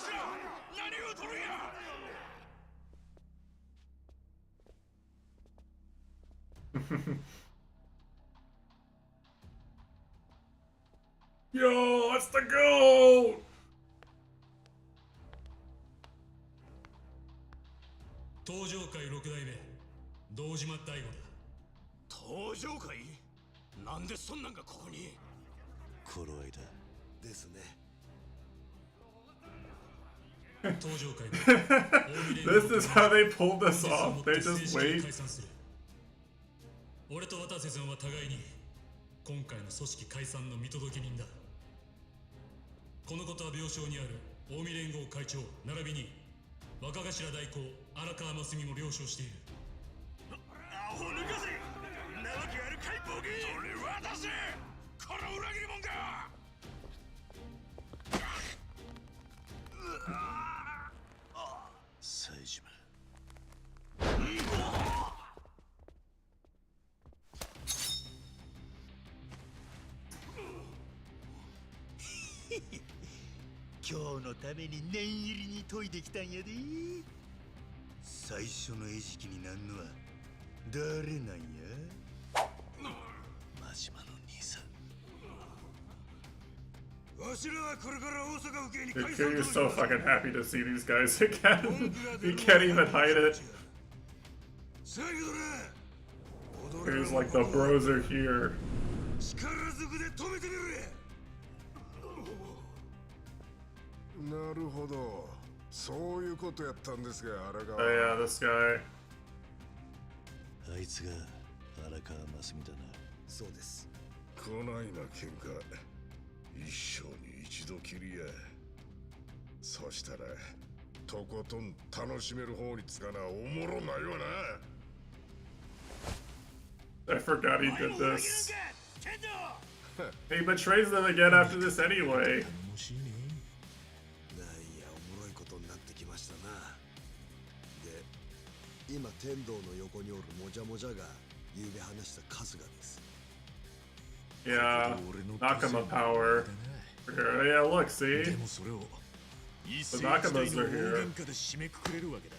何を取るんや。Yo, let's the go! 登場界6代目堂島大吾だ。登場会。なんでそんなんがここに。頃合いだですね。登場界 This is how they pulled this off. They just wait. 俺と渡瀬さんは互いに今回の組織解散の見届け人だ。このことは病床にある近江連合会長並びに若頭代行荒川真澄も了承している。アホ抜かせ。なわけあるかいボケ。それ渡せ。この裏切り者が。冴島。今日のために念入りに研いできたんやで。最初の餌食になんのは誰なんや。真島の兄さん。わしらはこれから大阪府警に Dude, 解散 Kiryu's so fucking happy to see these guys again. He can't even hide it. 最後だ。 He's like, the bros are here. 力ずくで止めてみる。なるほど、そういうことやったんですが、荒 Oh 川。 yeah, this guy. あいつが荒川真澄だな。そうです。こないな喧嘩一生に一度きりや。そしたらとことん楽しめる方につかな。おもろないわな。 I forgot he did this. He betrays them again after this anyway. なんやおもろいことになってきましたな。で、今天道の横におるもじゃもじゃが夕べ話した春日です。 Yeah, Nakama power. Here. Yeah, look, see? でもそれを一 The 世一代 Nakamas の are 大 here. 喧嘩で締めくくれるわけだ。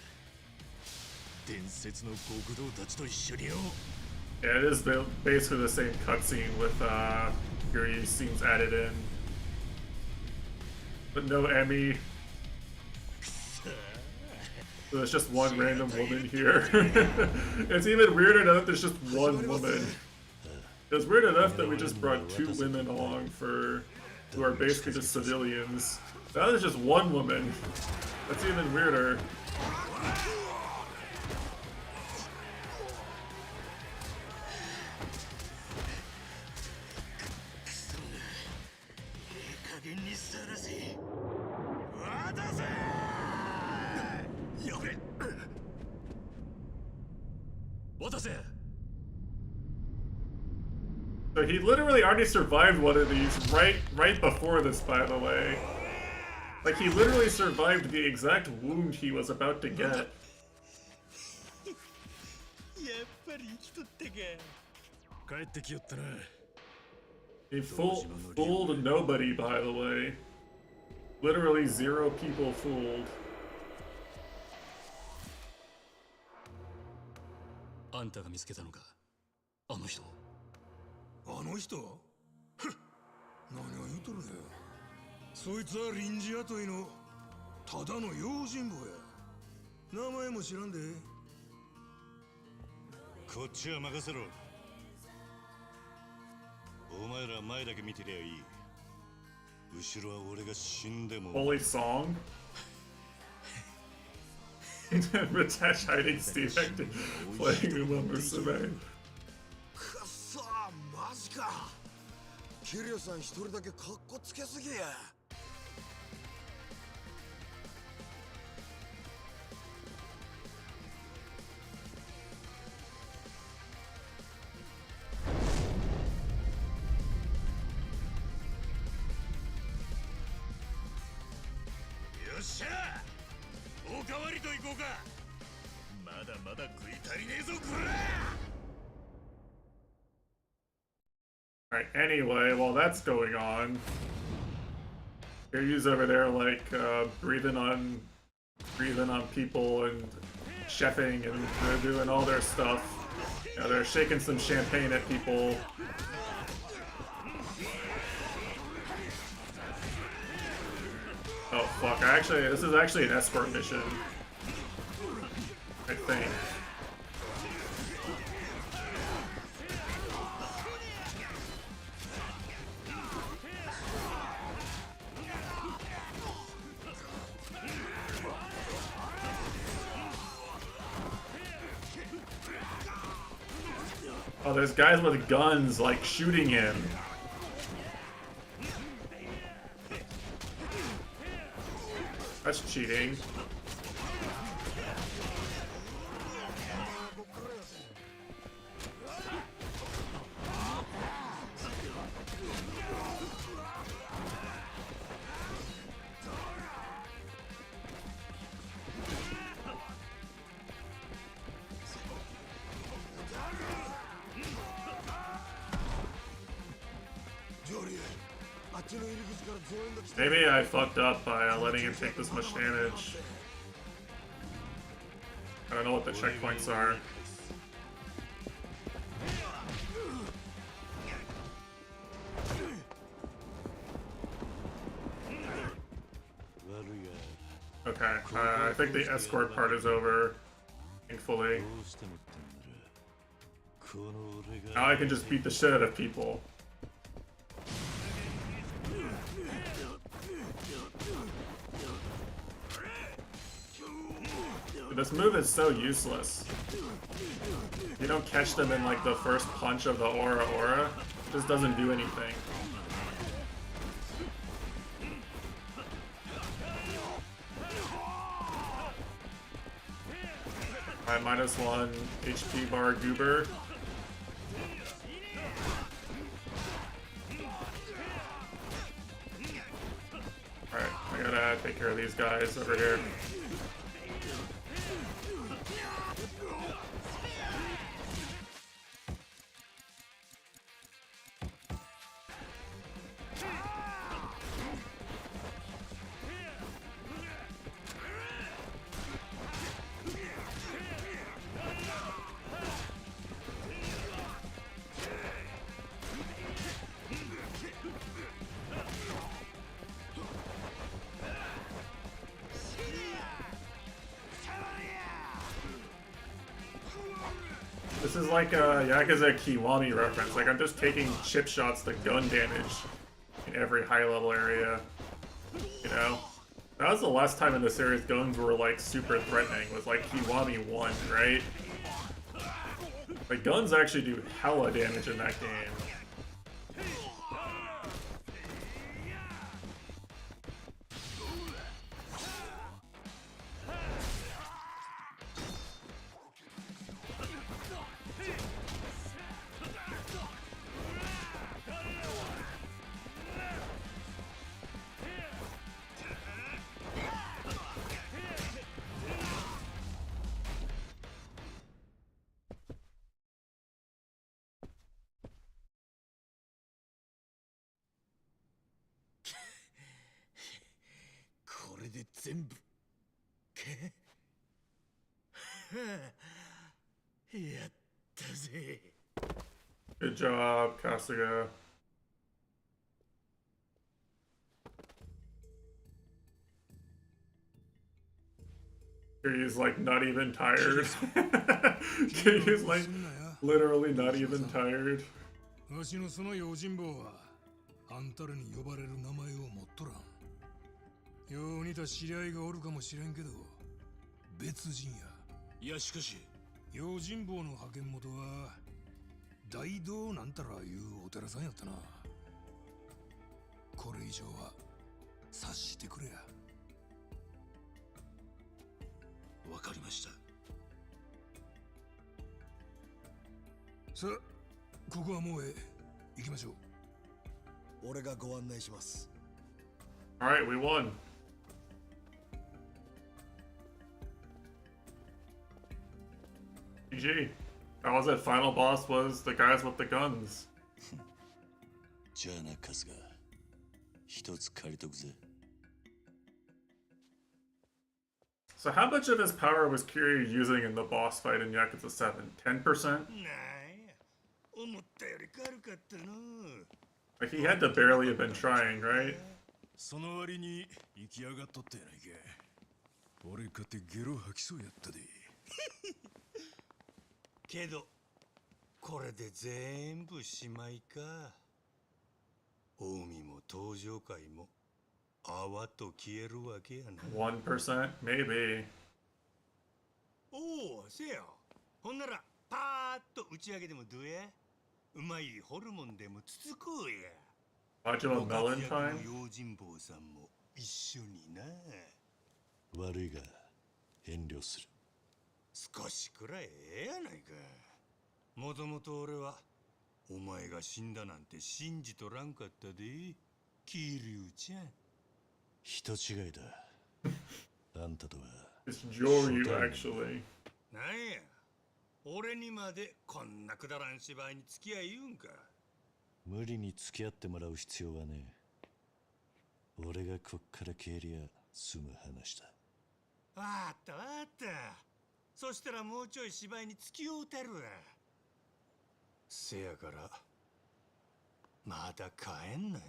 伝説の極道たちと一緒によ。 Yeah, it is basically the same cutscene with Kiryu scenes added in. But no Emmy. So there's just one random woman here. It's even weirder now that there's just one woman. It was weird enough that we just brought 2 women along who are basically just civilians. Now there's just one woman. That's even weirder. 加減にさらせ。渡せ。やれ。渡せ。 So he literally already survived one of these right before this, by the way. Like, he literally survived the exact wound he was about to get. やっぱり生きとったか。帰ってきよったな。 He fooled nobody, by the way. Literally 0 people fooled. あんたが見つけたのか。あの人。あの人？ふっ、何を言うとるね。そいつは臨時雇いのただの用心棒や。名前も知らんで。こっちは任せろ。お前ら前だけ見てりゃいい。後ろは俺が死んでも。 Holy song? Ritesh hiding Steve acting, playing Uma Musume. くっそー、マジか。キリオさん一人だけカッコつけすぎや。よっしゃ。おかわりと行こうか。まだまだ食い足りねえぞ、こら。 Alright, anyway, while that's going on, Kiryu's over there like breathing on people and chefing, and they're doing all their stuff. You know, they're shaking some champagne at people. Oh fuck! This is actually an escort mission, I think. Oh, there's guys with guns, like, shooting him. That's cheating. Maybe I fucked up by letting him take this much damage. I don't know what the checkpoints are. Okay, I think the escort part is over, thankfully. Now I can just beat the shit out of people. This move is so useless. You don't catch them in like the first punch of the aura. It just doesn't do anything. Alright, -1 HP bar goober. Alright, I gotta take care of these guys over here. This is like a Yakuza Kiwami reference. Like, I'm just taking chip shots to gun damage in every high-level area. You know? That was the last time in the series guns were, like, super threatening. Was, like, Kiwami 1, right? Like, guns actually do hella damage in that game. Good job, Kasuga. He's like not even tired. He's like literally not even tired. わしのその用心棒はあんたらに呼ばれる名前を持っとらん。よう似た知り合いがおるかもしれんけど、別人や。いやしかし、用心棒の派遣元は大道なんたらいうお寺さんやったな。これ以上は察してくれや。わかりました。さあ、ここはもう行きましょう。俺がご案内します。Alright, we won. GG. That was it. Final boss was the guys with the guns. じゃあな、カスが。一つ借りとくぜ。So how much of his power was Kiryu using in the boss fight in Yakuza 7? 10%? Like, he had to barely have been trying, right? その割に行き上がっとったやないか。俺かてゲロ吐きそうやったで。けどこれで全部しまいか。近江も登場界も泡と消えるわけやな。1%? Maybe. おお、せや。ほんならパーッと打ち上げでもどうや。うまいホルモンでもつつこうや。Modular Melon time? 用心棒さんも一緒にな。悪いが遠慮する。少しくらいええやないか。もともと俺はお前が死んだなんて信じとらんかったで、桐生ちゃん。人違いだ。あんたとは。It's Joryu, actually. なんや、俺にまでこんなくだらん芝居に付き合い言うんか。無理に付き合ってもらう必要はねえ。俺がこっから消えりゃ済む話だ。わったわった。そしたらもうちょい芝居に付き合うたるわ。せやからまだ帰んなや。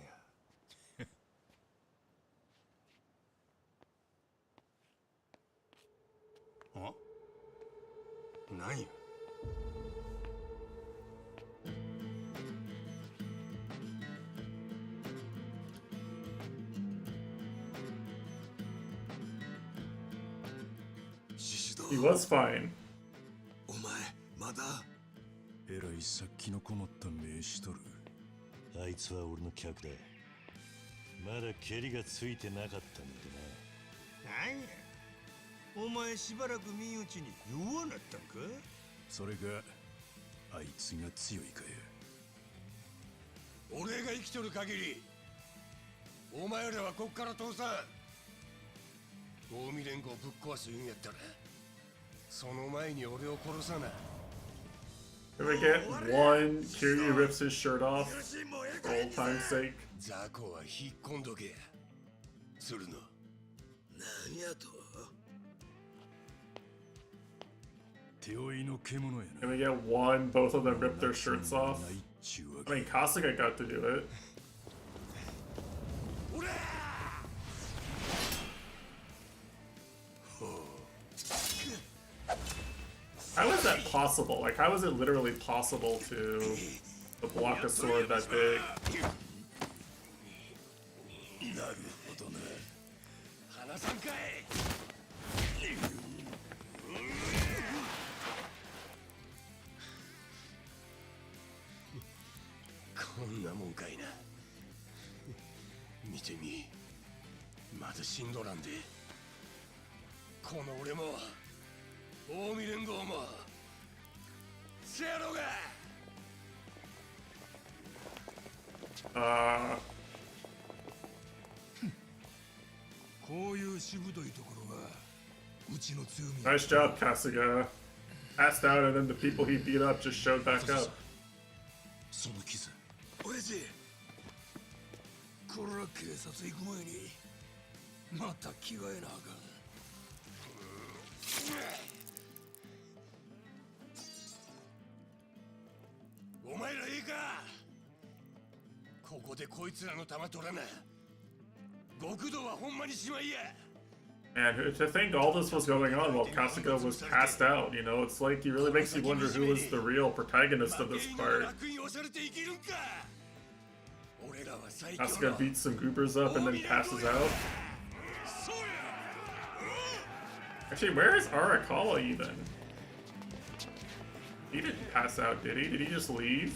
あ、なんや。He was fine. お前まだえらいさっきのこもった名しとる。あいつは俺の客だ。まだ蹴りがついてなかったんだなんや、お前しばらく身内に弱なったんか。それがあいつが強いかや。俺が生きとる限りお前らはこっから通さん。近江連合ぶっ壊す言うんやったらその前に俺を殺さな。 Can we get one Kiryu rips his shirt off for old time's sake? 雑魚は引っ込んどけや。するの。何やと。手負いの獣やな。 Can we get one, both of them rip their shirts off? I mean, Kasuga got to do it. How is that possible? Like, how is it literally possible to block a sword that big? なるほどな。離さんかい。こんなもんかいな。見てみ、まだ死んどらんで。この俺も近江連合もせやろが。こういうしぶといところはうちの強み。 Nice job, Kasuga. Passed out and then the people he beat up just showed back up. その傷。親父、これは警察行く前にまた着替えなあかん。お前らいいか。ここでこいつらの弾取らな。極道はほんまにしまいや。 And to think all this was going on while Kasuga was passed out, you know, it's like, it really makes you wonder who was the real protagonist of this part. Kasuga beats some goobers up and then passes out. Actually, where is Arakawa even? He didn't pass out, did he? Did he just leave?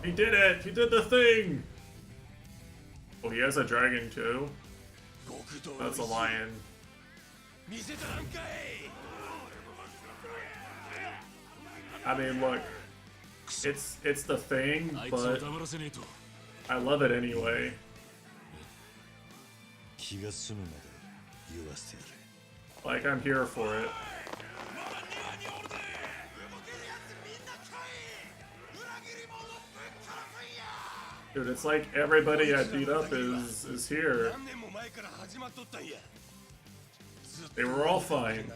He did it! He did the thing! Oh, he has a dragon too? That's a lion. I mean, look, it's the thing, but I love it anyway. 気が済むまで言わせてやる。 Like, I'm here for it. Dude, it's like everybody I beat up is here. They were all fine.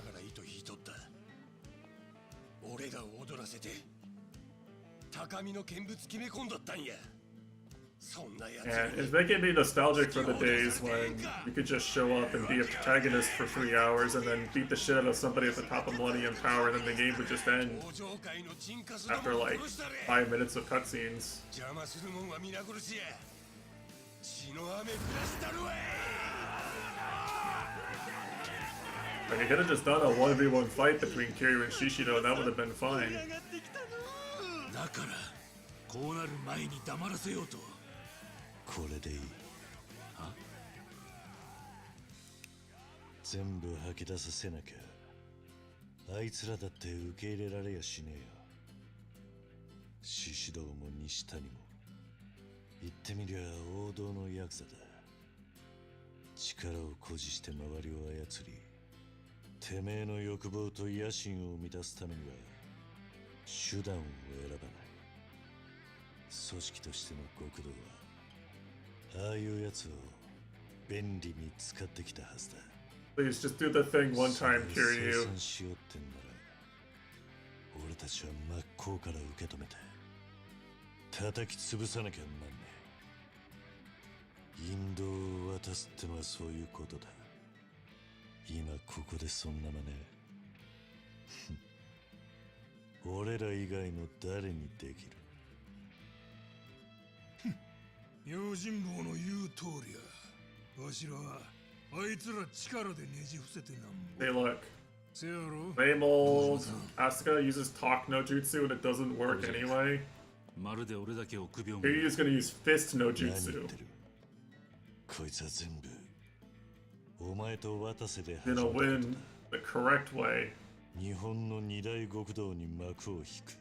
And it's making me nostalgic for the days when you could just show up and be a protagonist for 3 hours and then beat the shit out of somebody at the top of Millennium Tower, and then the game would just end after like 5 minutes of cutscenes. Like, I could have just done a 1v1 fight between Kiryu and Shishido and that would have been fine. これでいい。は？全部吐き出させなきゃ、あいつらだって受け入れられやしねえよ。獅子堂も西谷も、言ってみりゃ王道のヤクザだ。力を誇示して周りを操り、てめえの欲望と野心を満たすためには手段を選ばない。組織としての極道は。 ああいうやつを便利に使ってきたはずだ。Please just do the thing one time, Kiryu. しようってんなら、俺たちは真っ向から受け止めて叩き潰さなきゃなんねえ。引導を渡すってのはそういうことだ。今ここでそんな真似。俺ら以外の誰にできる？ 用心棒の言う通りや。わしらはあいつら力でねじ伏せてなんぼ。 Hey, look. せやろ。 Same old Asuka uses talk no jutsu and it doesn't work anyway. Kiryu's gonna use fist no jutsu. こいつは全部お前と渡せで Gonna win the correct way. 日本の二大極道に幕を引く。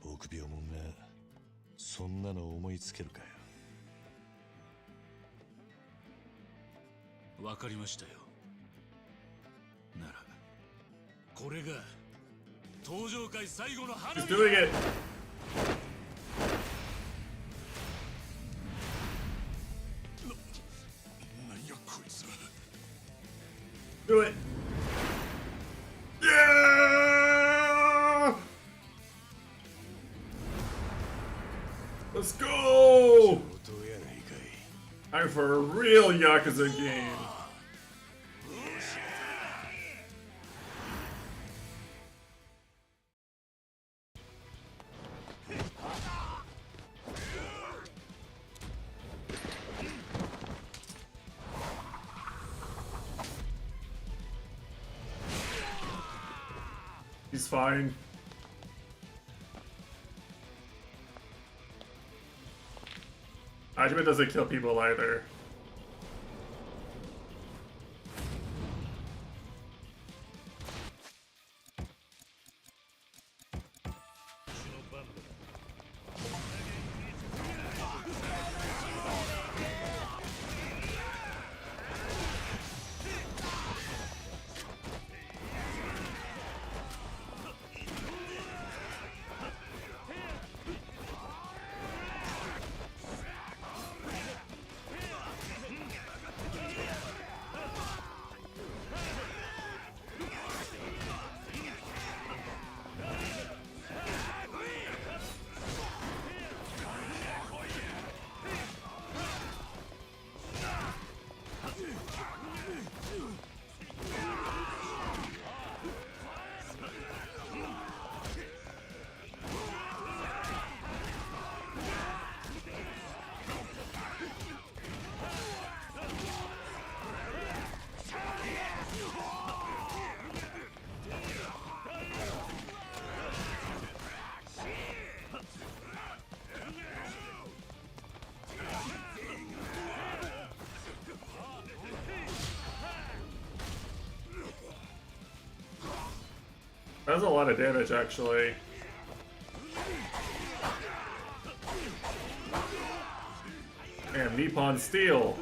臆病者が そんなの思いつけるかよ。わかりましたよ。なら、これが登場回最後の花火。 He's doing it. なんやこいつら。 Do it. Yeah! Let's go! Time for a real Yakuza game. He's fine. Hajime doesn't kill people either. That was a lot of damage, actually. And Nippon Steel.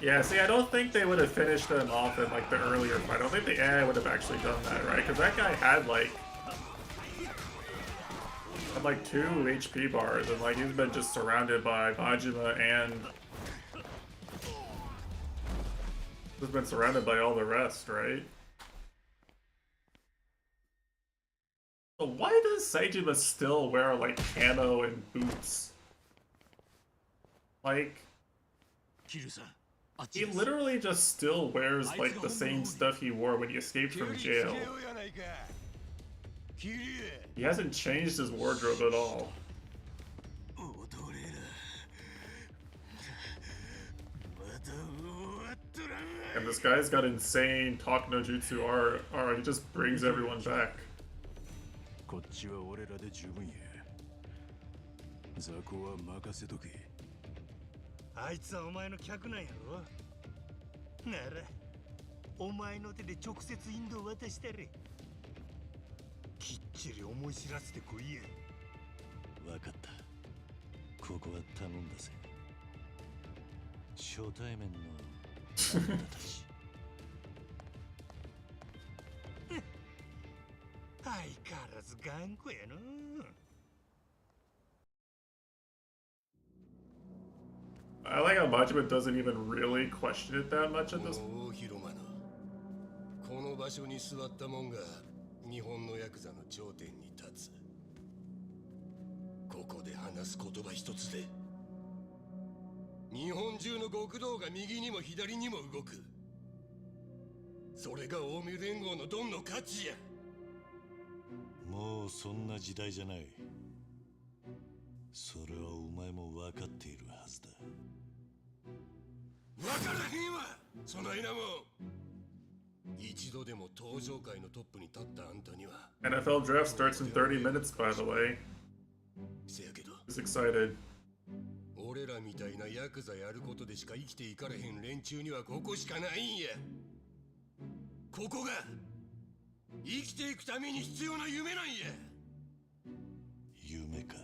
Yeah, see, I don't think they would have finished him off in like the earlier fight. I don't think the AI would have actually done that, right? Because that guy had like 2 HP bars, and like he's been just surrounded by Majima and he's been surrounded by all the rest, right? So why does Saejima still wear like camo and boots? Like, he literally just still wears like the same stuff he wore when he escaped from jail. He hasn't changed his wardrobe at all. And this guy's got insane talk no jutsu art. He just brings everyone back. I like how Majima doesn't even really question it that much at this point. この場所に座ったもんが日本のヤクザの頂点に立つ。ここで話す言葉一つで日本中の極道が右にも左にも動く。それが近江連合のドンの価値や。もうそんな時代じゃない。それはお前も分かっているはずだ。分からへんわ、そないなもん。一度でも登場界のトップに立ったあんたには。NFL draft starts in 30 minutes, by the way. せやけど。He's excited. 俺らみたいなヤクザやることでしか生きていかれへん連中にはここしかないんや。ここが生きていくために必要な夢なんや。夢か。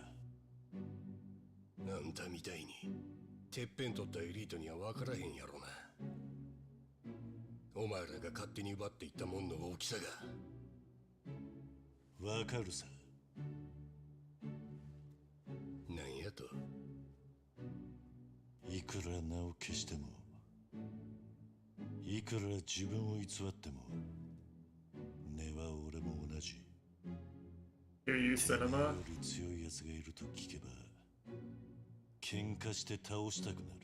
あんたみたいにてっぺん取ったエリートには分からへんやろな。お前らが勝手に奪っていったもんの大きさが。わかるさ。なんやと。いくら名を消しても、いくら自分を偽っても、根は俺も同じ。Hear you, cinema? より強い奴がいると聞けば、喧嘩して倒したくなる。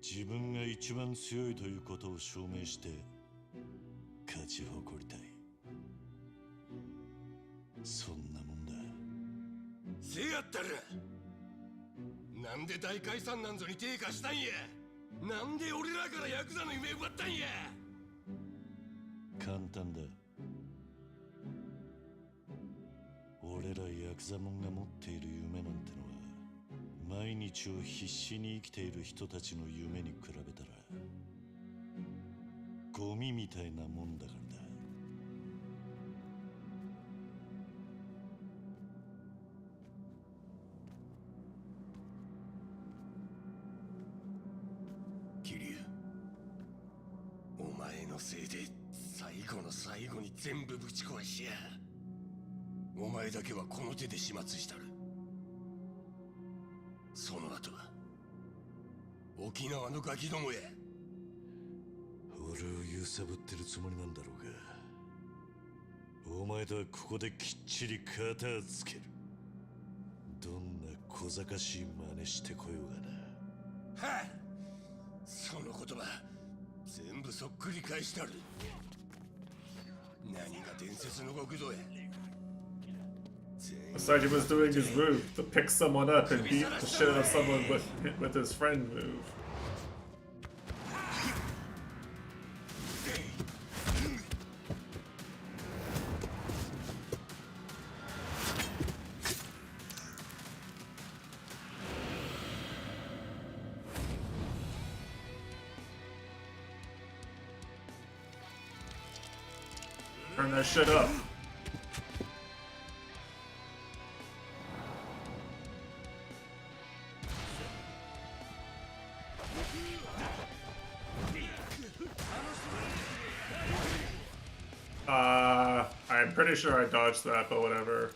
自分が一番強いということを証明して勝ち誇りたい。そんなもんだ。せやったらなんで大解散なんぞに手貸したんや。なんで俺らからヤクザの夢奪ったんや。簡単だ。俺らヤクザモンが持っている夢なんてのは毎日を必死に生きている人たちの夢に比べたらゴミみたいなもんだからだ。キリュウ、お前のせいで最後の最後に全部ぶち壊しや。お前だけはこの手で始末したる。その後は沖縄のガキどもや。俺を揺さぶってるつもりなんだろうが、お前とはここできっちり肩をつける。どんな小賢しい真似してこようがな。はっ、その言葉全部そっくり返したる。何が伝説の極道や。Sajima's doing his move to pick someone up and beat the shit out of someone with his friend move. Turn that shit up. I'm pretty sure I dodged that, but whatever.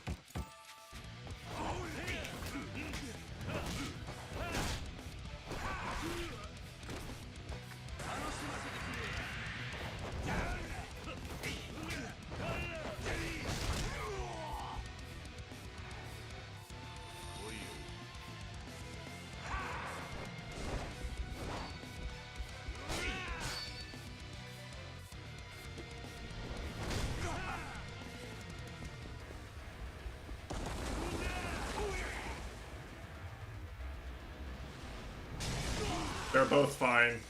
They're both fine.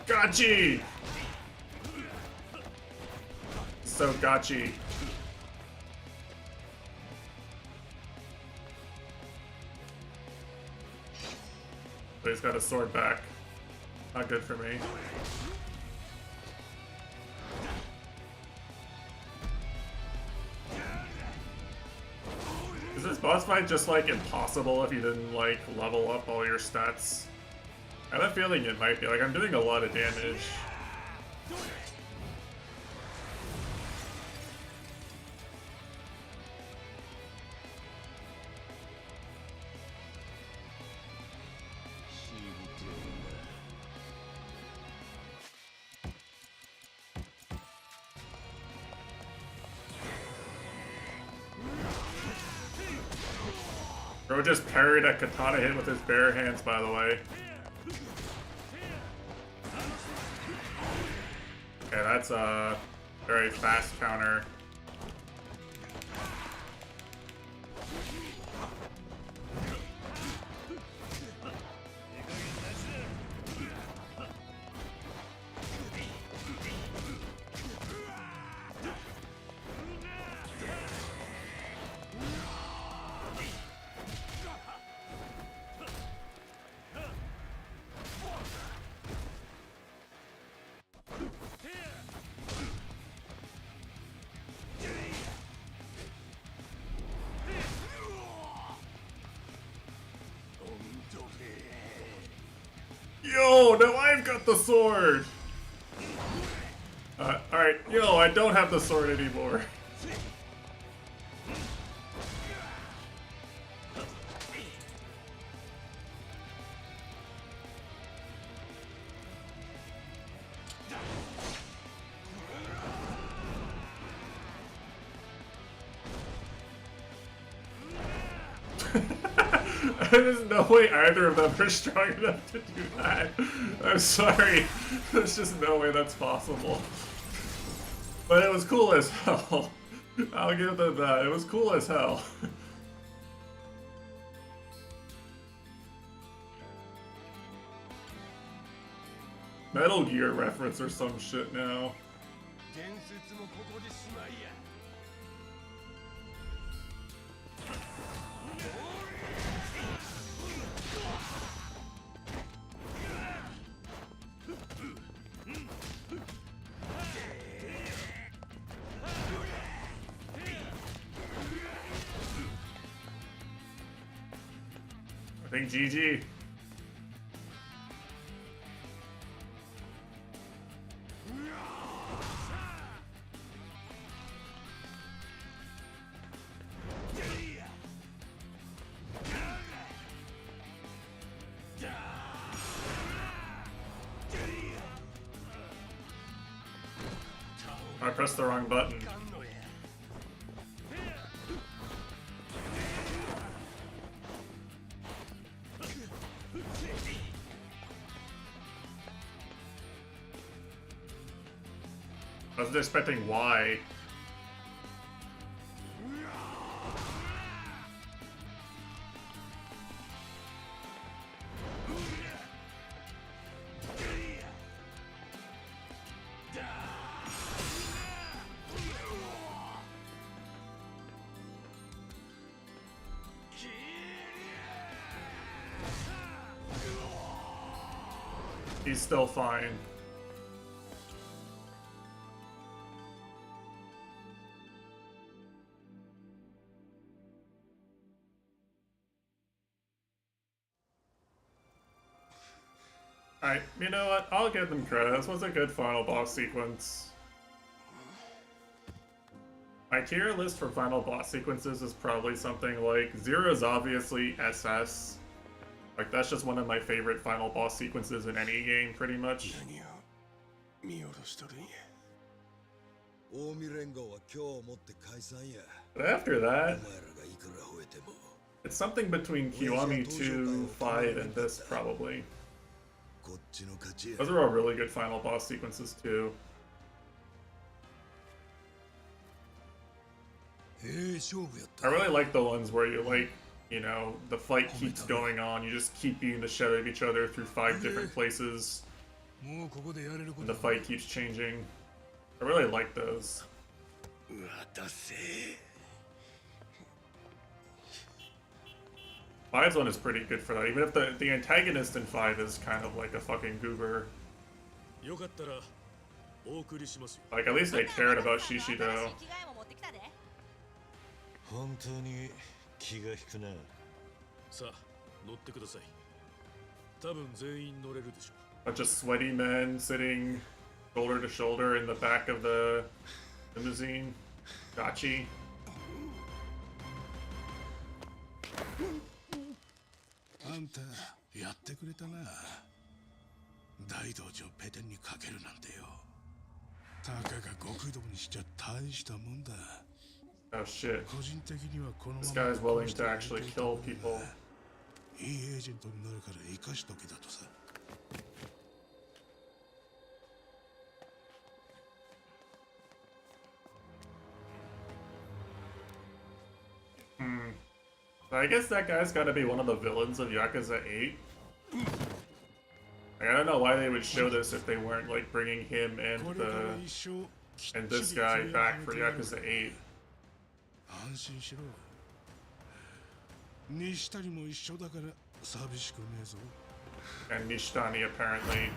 Gotchi! So gotchi. But he's got a sword back. Not good for me. Is this boss fight just like impossible if you didn't like level up all your stats? I have a feeling it might be. Like, I'm doing a lot of damage. Bro just parried a katana hit with his bare hands, by the way. Okay, that's a very fast counter. Yo, now I've got the sword! Alright, yo, I don't have the sword anymore. There's no way either of them are strong enough to do that. I'm sorry. There's just no way that's possible. But it was cool as hell. I'll give them that. It was cool as hell. Metal Gear reference or some shit now. I think GG. I pressed the wrong button. I wasn't expecting Y. He's still fine. Alright, you know what? I'll give them credit. This was a good final boss sequence. My tier list for final boss sequences is probably something like Zero's obviously SS. Like, that's just one of my favorite final boss sequences in any game, pretty much. But after that, it's something between Kiwami 2, 5, and this, probably. Those are all really good final boss sequences, too. I really like the ones where you, like, you know, the fight keeps going on, you just keep being the shadow of each other through 5 different places, and the fight keeps changing. I really like those. 5's one is pretty good for that, even if the antagonist in 5 is kind of like a fucking goober. Like, at least I cared about Shishido. 本当に気が引くな。さあ、乗ってください。多分全員乗れるでしょう。 Bunch of sweaty men sitting shoulder to shoulder in the back of the limousine. Gachi. あんたやってくれたな。大道場ペテンにかけるなんてよ。たかが極道にしちゃ大したもんだ。 Oh shit. This guy's willing to actually kill people. So I guess that guy's gotta be one of the villains of Yakuza 8. Like, I don't know why they would show this if they weren't like bringing him and this guy back for Yakuza 8. 安心しろ。西谷も一緒だから寂しくねえぞ。And Nishitani apparently.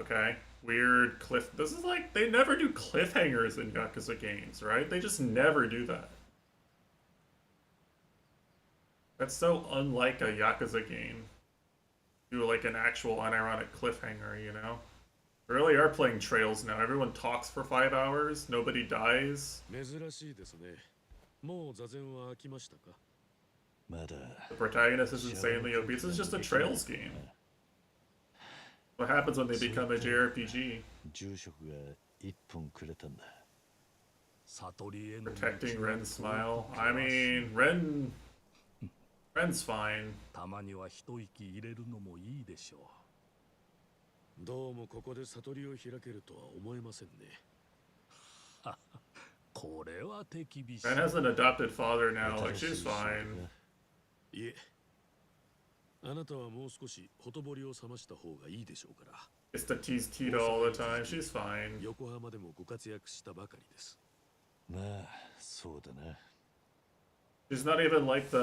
Okay. Weird cliff. This is like, they never do cliffhangers in Yakuza games, right? They just never do that. That's so unlike a Yakuza game. Do like an actual unironic cliffhanger, you know? We really are playing Trails now. Everyone talks for 5 hours, nobody dies. The protagonist is insanely obese. This is just a Trails game. What happens when they become a JRPG? Protecting Ren's smile. I mean, Ren's fine. どうもここで悟りを開けるとは思えませんね。これは手厳しい。 Ren has an adopted father now, like she's fine. いえ、あなたはもう少しほとぼりを冷ました方がいいでしょうから。It's to tease Tito all the time, she's fine. 横浜でもご活躍したばかりです。まあ、そうだな。 She's not even like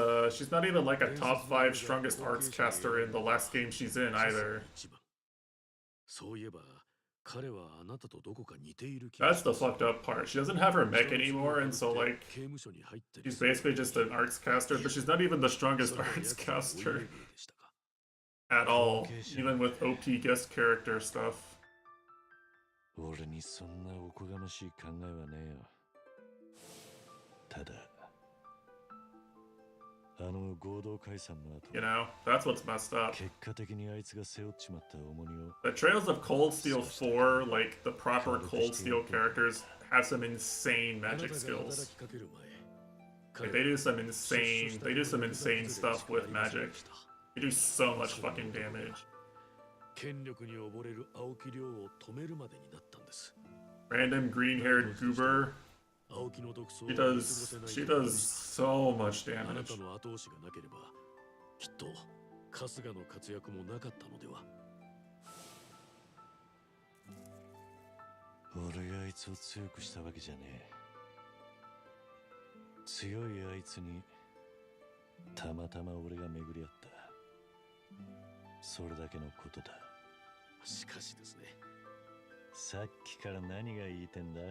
a top 5 strongest arts caster in the last game she's in either. そういえば、彼はあなたとどこか似ている気 That's the fucked up part. She doesn't have her mech anymore, and so like she's basically just an arts caster, but she's not even the strongest arts caster at all, even with OP guest character stuff. 俺にそんなおこがましい考えはねえよ。ただ You know, that's what's messed up. 結果的にあいつが背負っちまった重荷を The Trails of Cold Steel 4, like the proper Cold Steel characters, have some insane magic skills. Like, they do some insane stuff with magic. They do so much fucking damage. 権力に溺れる青木亮を止めるまでになったんです。 Random green-haired goober. She does so much あな damage. たの後押しがなければ、きっと春日の活躍もなかったのでは。俺があいつを強くしたわけじゃねえ。強いあいつにたまたま俺が巡り合った。それだけのことだ。しかしですね。さっきから何が言いてんだ？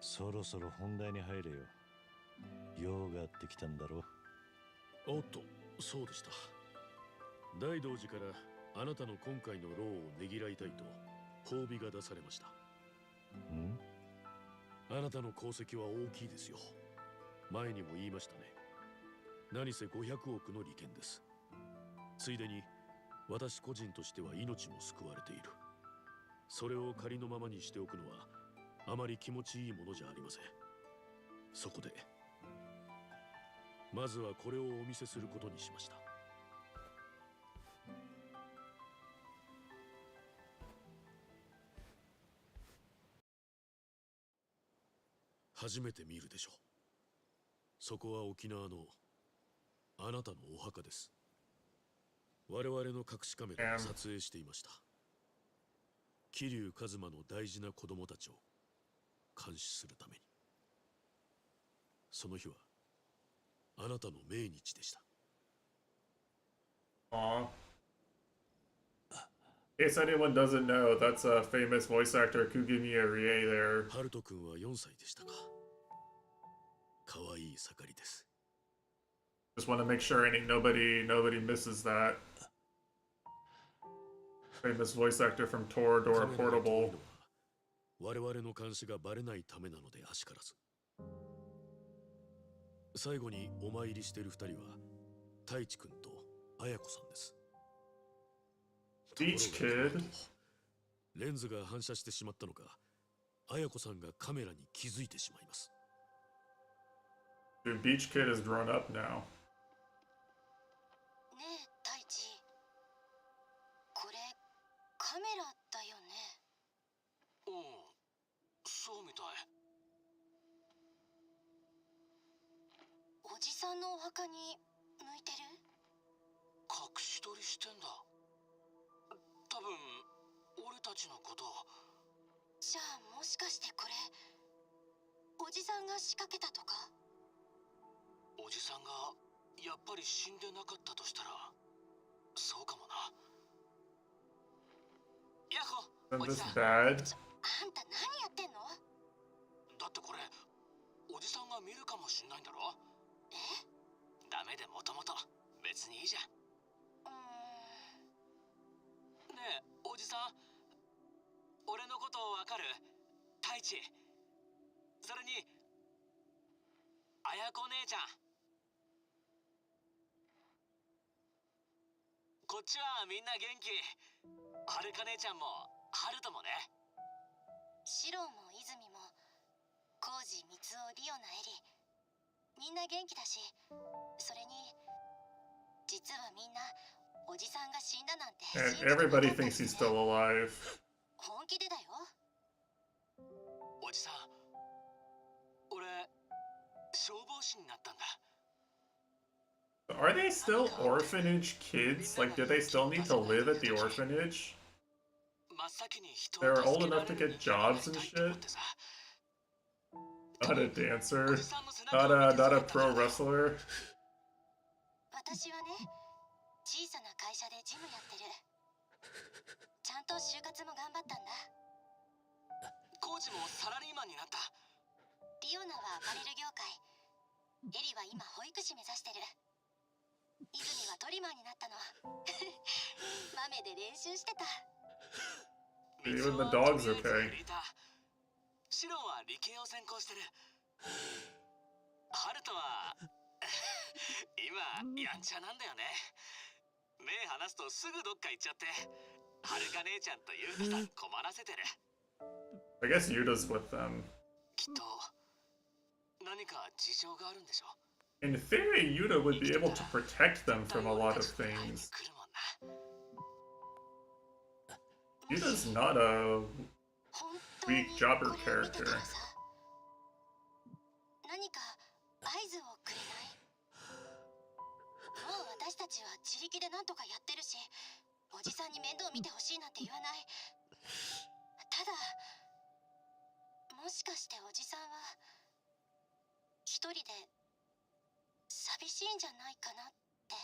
そろそろ本題に入れよ。用があってきたんだろ。おっと、そうでした。大道寺からあなたの今回の労をねぎらいたいと褒美が出されました。ん？あなたの功績は大きいですよ。前にも言いましたね。何せ500億の利権です。ついでに私個人としては命も救われている。それを仮のままにしておくのはあまり気持ちいいものじゃありません。そこでまずはこれをお見せすることにしました。初めて見るでしょう。そこは沖縄のあなたのお墓です。我々の隠しカメラで撮影していました。桐生一馬の大事な子供たちを監視するために。その日はあなたの命日でした。Aww. In case anyone doesn't know, that's a famous voice actor Kugimiya Rie there. ハルト君は4歳でしたか。かわいい盛りです。Just want to make sure nobody misses that. Famous voice actor from Toradora Portable. 我々の監視がバレないためなのであしからず。最後にお参りしている2人は太一君と綾子さんです。Beach Kid. レンズが反射してしまったのか、綾子さんがカメラに気づいてしまいます。Dude, Beach Kid is grown up now. ねえ、太一。これカメラだよね。うん、そうみたい。おじさんのお墓に向いてる？隠し撮りしてんだ。多分俺たちのこと。じゃあもしかしてこれおじさんが仕掛けたとか？おじさんがやっぱり死んでなかったとしたらそうかもな。ヤッホー、おじさん。bad? あんた何やってんの？だってこれおじさんが見るかもしんないんだろ。え？ダメでもともと別にいいじゃん。ねえおじさん、俺のことわかる？太一。それに綾子姉ちゃん。こっちはみんな元気。はるか姉ちゃんもハルトもね。シロも泉もコウジ、ミツオ、リオナ、エリ、みんな元気だし、それに実はみんなおじさんが死んだなんて And everybody thinks he's still alive. 本気でだよ。おじさん、俺消防士になったんだ。Are they still orphanage kids? Like, do they still need to live at the orphanage? They're old enough to get jobs and shit? Not a dancer? Not a pro wrestler? 私はね、小さな会社でジムやってる。ちゃんと就活も頑張ったんだ。コーチもサラリーマンになった。リオナはアパレル業界。エリは今保育士目指してる。泉はトリマーになったの。豆で練習してた。Even the dog's okay. シロンは理系を専攻してる。ハルトは今やんちゃなんだよね。目離すとすぐどっか行っちゃって、はるか姉ちゃんとユウタさん困らせてる。I guess Yuta's with them. きっと何か事情があるんでしょ。In theory, Yuta would be able to protect them from a lot of things. Yuta's not a weak jobber character. 何か合図をくれない？もう私たちは自力で何とかやってるし、おじさんに面倒見てほしいなんて言わない。ただ、もしかしておじさんは一人で去寂しいんじゃないかなって。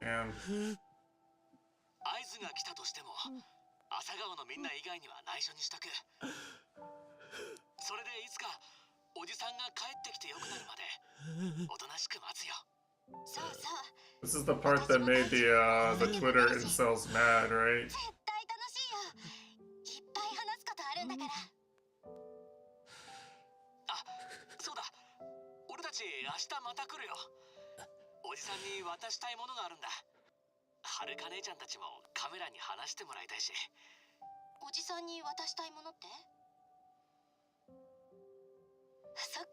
And 合図が来たとしても、朝顔のみんな以外には内緒にしとく。それでいつかおじさんが帰ってきてよくなるまでおとなしく待つよ。そうそう。this is the part that made the Twitter incels mad, right? 絶対楽しいよ。いっぱい話すことあるんだから。あ、そうだ。俺たち明日また来るよ。おじさんに渡したいものがあるんだ。はるか姉ちゃんたちもカメラに話してもらいたいし。おじさんに渡したいものって？そっか、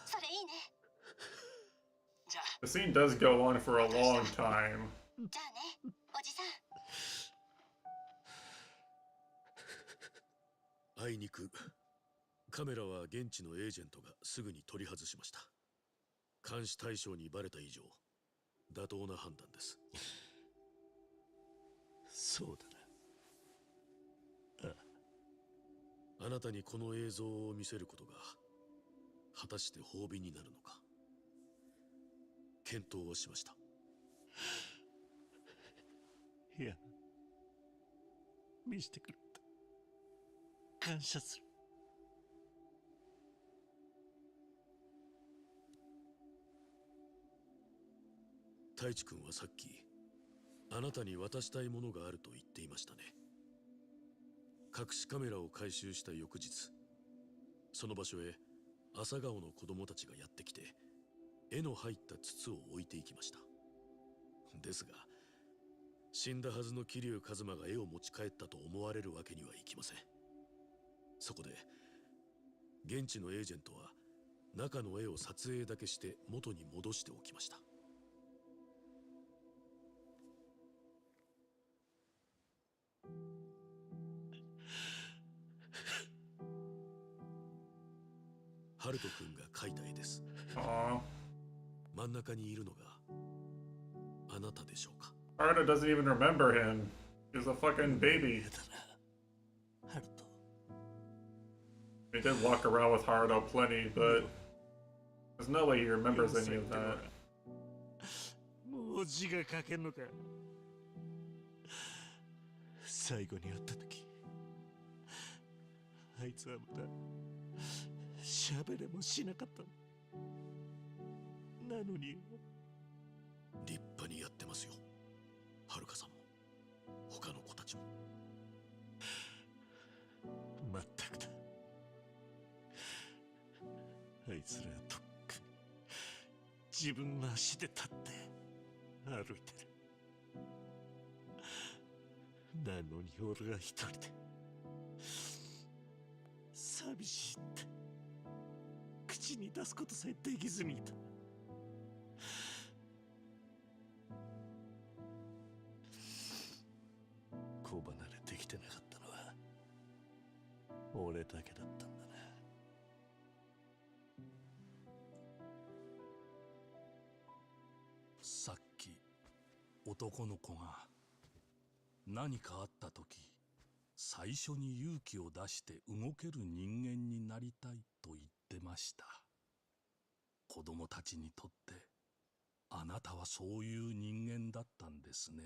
それいいね。じゃあ。 The scene does go on for a long time. じゃあね、おじさん。あいにくカメラは現地のエージェントがすぐに取り外しました。監視対象にバレた以上妥当な判断です。そうだな。あなたにこの映像を見せることが果たして褒美になるのか検討をしました。いや、見せてくれた。感謝する。太一君はさっきあなたに渡したいものがあると言っていましたね。隠しカメラを回収した翌日、その場所へ朝顔の子供たちがやってきて絵の入った筒を置いていきました。ですが死んだはずの桐生一馬が絵を持ち帰ったと思われるわけにはいきません。そこで現地のエージェントは中の絵を撮影だけして元に戻しておきました。ハルト君が描いた絵です。真ん中にいるのがあなたでしょうか。Haruto doesn't even remember him. He's a fucking baby. He did walk around with Haruto plenty, but there's no way he remembers any of that. もう字が書けんのか。最後に会った時、あいつはまだ喋れもしなかった。なのに立派にやってますよ、はるかさんも他の子たちも。まったくだ。あいつらとっくに自分の足で立って歩いてる。なのに俺が一人で寂しいって口に出すことさえできずにいた。子離れできてなかったのは俺だけだったんだな。さっき男の子が何かあった時最初に勇気を出して動ける人間になりたいと言ってました。子供たちにとってあなたはそういう人間だったんですね。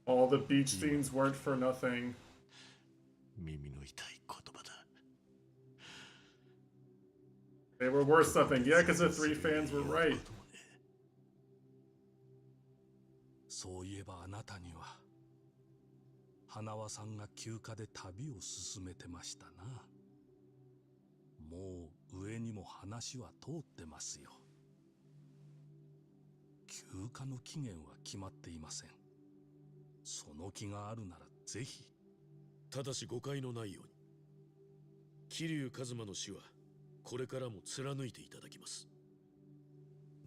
All the beach scenes weren't for nothing. 耳の痛い言葉だ。 They were worth something. Yakuza 3 fans were right. そういえばあなたには花輪さんが休暇で旅を進めてましたな。もう上にも話は通ってますよ。休暇の期限は決まっていません。その気があるならぜひ。ただし誤解のないように、桐生一馬の死はこれからも貫いていただきます。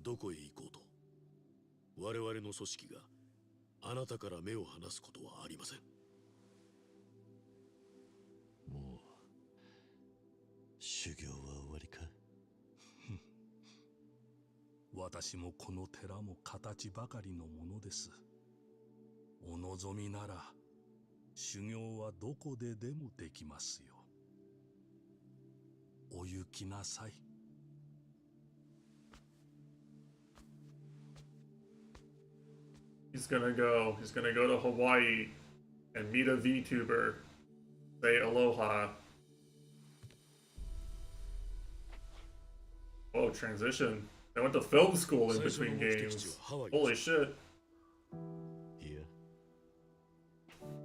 どこへ行こうと我々の組織があなたから目を離すことはありません。もう修行は終わりか。私もこの寺も形ばかりのものです。お望みなら修行はどこででもできますよ。お行きなさい。He's gonna go to Hawaii and meet a VTuber. Say aloha. Oh, transition. I went to film school in between games. Holy shit. いや、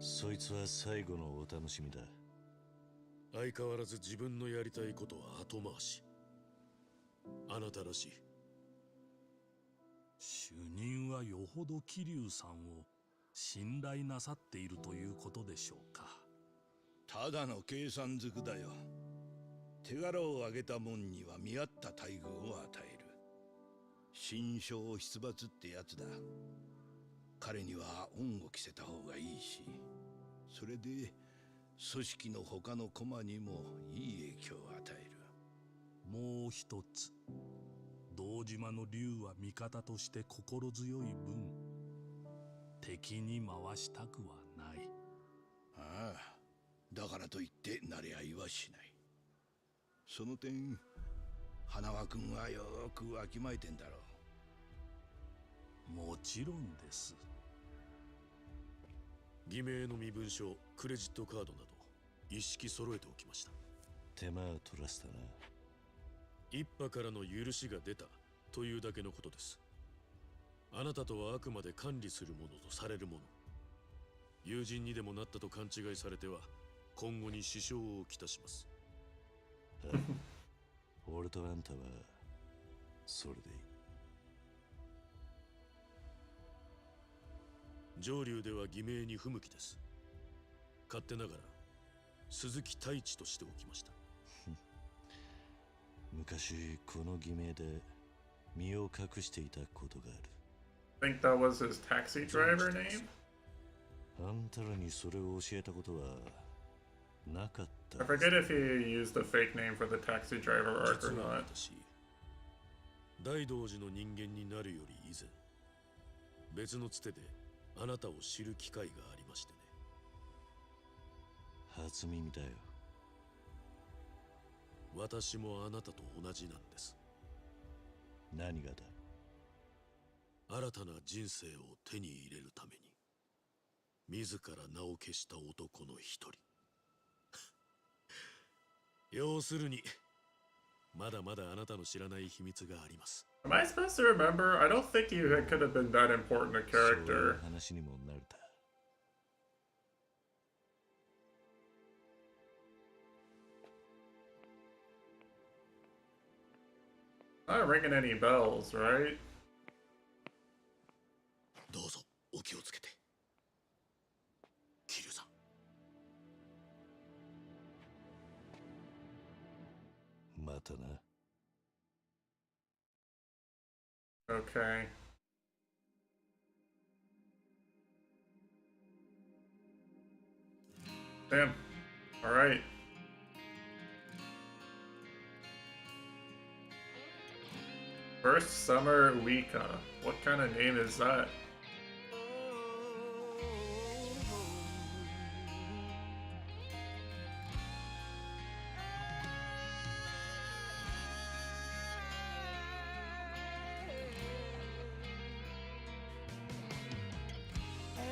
そいつは最後のお楽しみだ。相変わらず自分のやりたいことは後回し。あなたらしい。主任はよほど桐生さんを信頼なさっているということでしょうか。ただの計算づくだよ。手柄を上げたもんには見合った待遇を与える。心象出没ってやつだ。彼には恩を着せた方がいいし、それで組織の他の駒にもいい影響を与える。もう一つ、堂島の竜は味方として心強い分、敵に回したくはない。ああ、だからといって慣れ合いはしない。その点、花輪君はよくわきまえてんだろう。もちろんです。偽名の身分証、クレジットカードなど一式揃えておきました。手間を取らせたな。一派からの許しが出たというだけのことです。あなたとはあくまで管理するものとされるもの。友人にでもなったと勘違いされては今後に支障をきたします。俺とあんたはそれでいい。上流では偽名に不向きです。勝手ながら鈴木太一としておきました。昔この偽名で身を隠していたことがある。I think that was his taxi driver name? あんたらにそれを教えたことはなかった。I forget if he used a fake name for the taxi driver arc or not. 大道寺の人間になるより以前、別のつてであなたを知る機会がありましてね。初耳だよ。私もあなたと同じなんです。何がだ？新たな人生を手に入れるために自ら名を消した男の一人。要するにまだまだあなたの知らない秘密があります。Am I supposed to remember? I don't think you could have been that important a character. 話にもなるだ。Not ringing any bells, right? どうぞお気をつけて。桐生さん。またな。Okay. Damn. All right. First Summer Wika. What kind of name is that?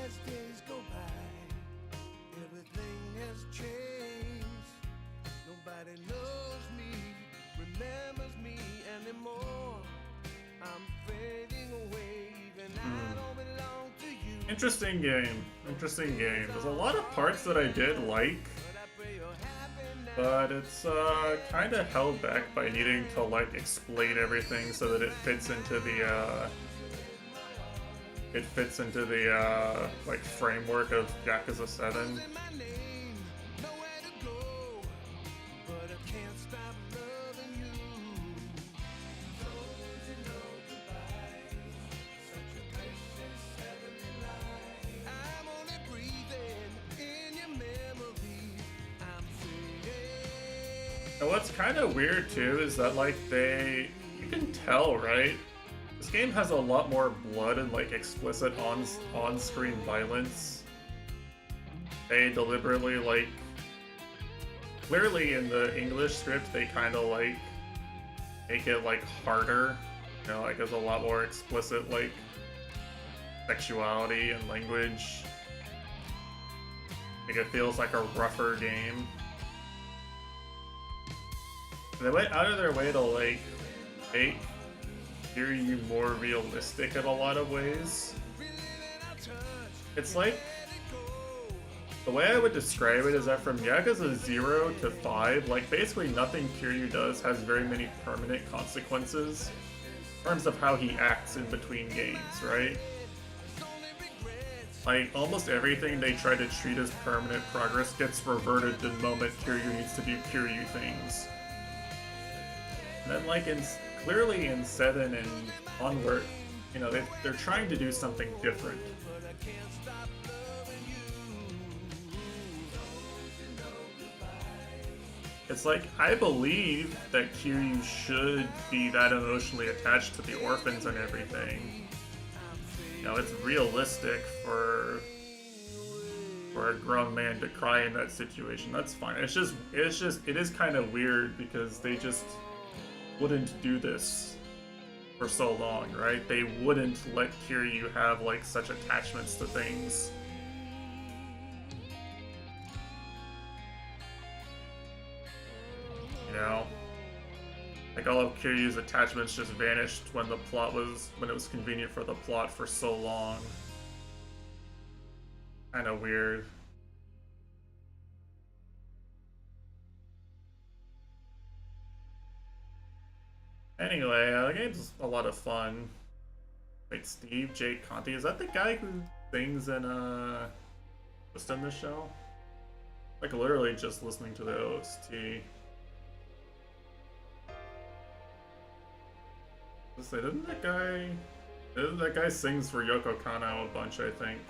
As days go by, everything has changed. Nobody knows me, remembers me anymore. I'm fading away, even I don't belong to you. Interesting game. Interesting game. There's a lot of parts that I did like, but it's kind of held back by needing to like explain everything so that it fits into the like framework of Yakuza 7. And what's kind of weird too is that like you can tell, right? This game has a lot more blood and like explicit on-screen violence. They deliberately like, clearly in the English script they kind of like make it like harder. You know, like there's a lot more explicit like sexuality and language. Like it feels like a rougher game. They went out of their way to like make Kiryu more realistic in a lot of ways. It's like, the way I would describe it is that from Yakuza 0 to 5, like basically nothing Kiryu does has very many permanent consequences in terms of how he acts in between games, right? Like, almost everything they try to treat as permanent progress gets reverted the moment Kiryu needs to do Kiryu things. And then, like, clearly in 7 and onward, you know, they're trying to do something different. It's like, I believe that Kiryu should be that emotionally attached to the orphans and everything. You know, it's realistic for a grown man to cry in that situation. That's fine. It is kind of weird because they just wouldn't do this for so long, right? They wouldn't let Kiryu have like such attachments to things. You know? Like all of Kiryu's attachments just vanished when it was convenient for the plot for so long. Kinda weird. Anyway, the game's a lot of fun. Wait, Steve J. Conti, is that the guy who sings in just in the show? Like literally just listening to the OST. Let's say, didn't that guy sings for Yoko Kanno a bunch, I think.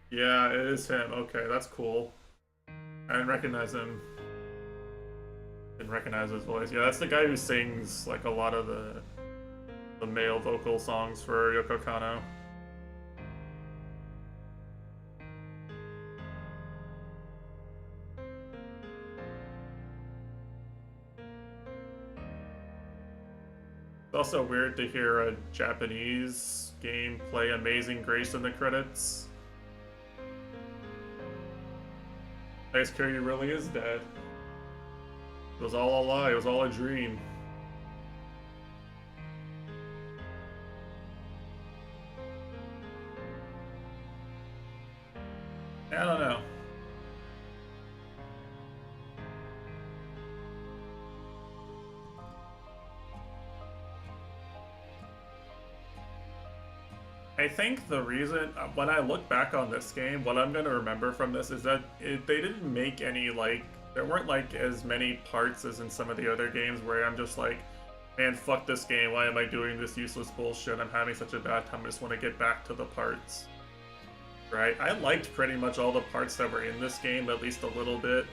Yeah, it is him. Okay, that's cool. I didn't recognize him. Didn't recognize his voice. Yeah, that's the guy who sings like a lot of the male vocal songs for Yoko Kanno. It's also weird to hear a Japanese game play Amazing Grace in the credits. I guess Kiryu really is dead. It was all a lie, it was all a dream. I don't know. I think the reason, when I look back on this game, what I'm going to remember from this is that they didn't make any, like, there weren't, like, as many parts as in some of the other games where I'm just like, man, fuck this game, why am I doing this useless bullshit, I'm having such a bad time, I just want to get back to the parts. Right? I liked pretty much all the parts that were in this game, at least a little bit.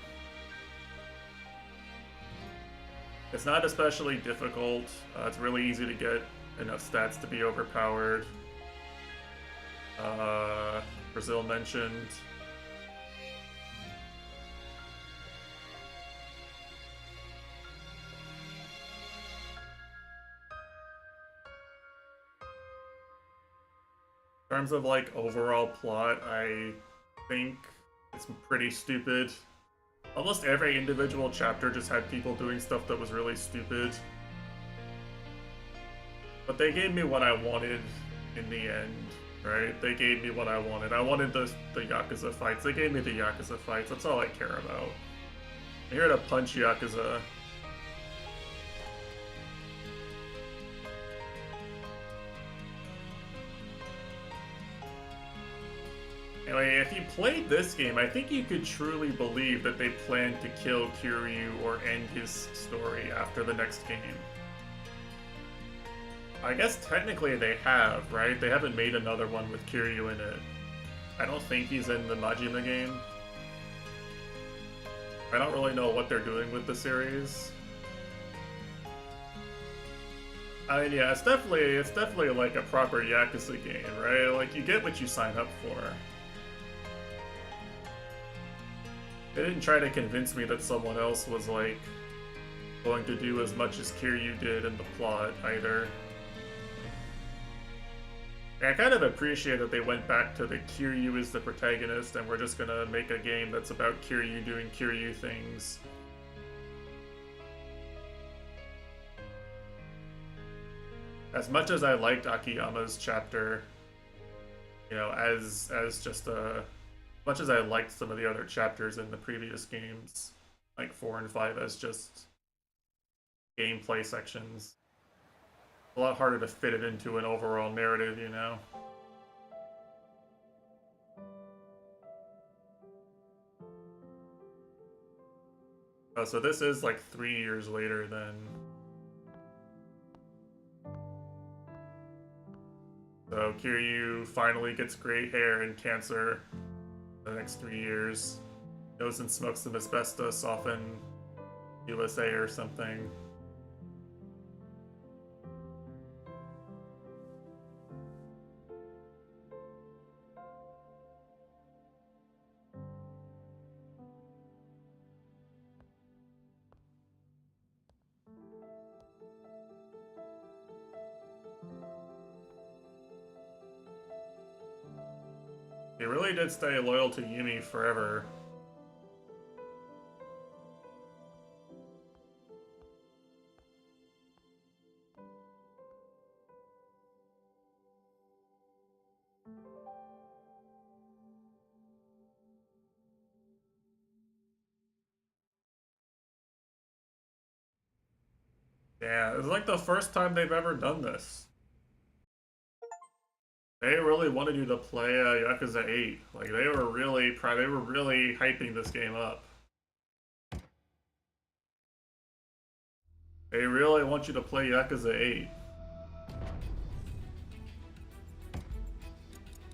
It's not especially difficult, it's really easy to get enough stats to be overpowered. Brazil mentioned. In terms of like overall plot, I think it's pretty stupid. Almost every individual chapter just had people doing stuff that was really stupid. But they gave me what I wanted in the end. Right? They gave me what I wanted. I wanted the Yakuza fights. They gave me the Yakuza fights. That's all I care about. I'm here to punch Yakuza. Anyway, if you played this game, I think you could truly believe that they planned to kill Kiryu or end his story after the next game. I guess technically they have, right? They haven't made another one with Kiryu in it. I don't think he's in the Majima game. I don't really know what they're doing with the series. I mean, yeah, it's definitely like a proper Yakuza game, right? Like, you get what you sign up for. They didn't try to convince me that someone else was like going to do as much as Kiryu did in the plot either. I kind of appreciate that they went back to the Kiryu is the protagonist and we're just gonna make a game that's about Kiryu doing Kiryu things. As much as I liked Akiyama's chapter, you know, as just much as I liked some of the other chapters in the previous games, like 4 and 5 as just gameplay sections, a lot harder to fit it into an overall narrative, you know? Oh, so this is like 3 years later then. So Kiryu finally gets gray hair and cancer the next 3 years. Goes and smokes some asbestos off in USA or something. He really did stay loyal to Yumi forever. Yeah, it's like the first time they've ever done this. They really wanted you to play Yakuza 8. Like they were really hyping this game up. They really want you to play Yakuza 8.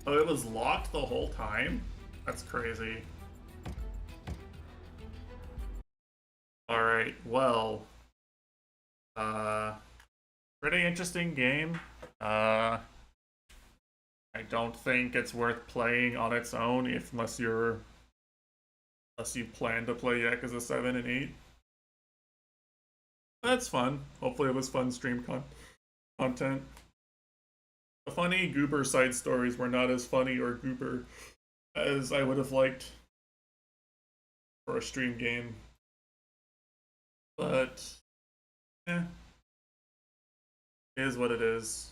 Oh, it was locked the whole time? That's crazy. Alright, well. Pretty interesting game. I don't think it's worth playing on its own unless you plan to play Yakuza 7 and 8. That's fun. Hopefully it was fun stream content. The funny goober side stories were not as funny or goober as I would have liked for a stream game. But, it is what it is.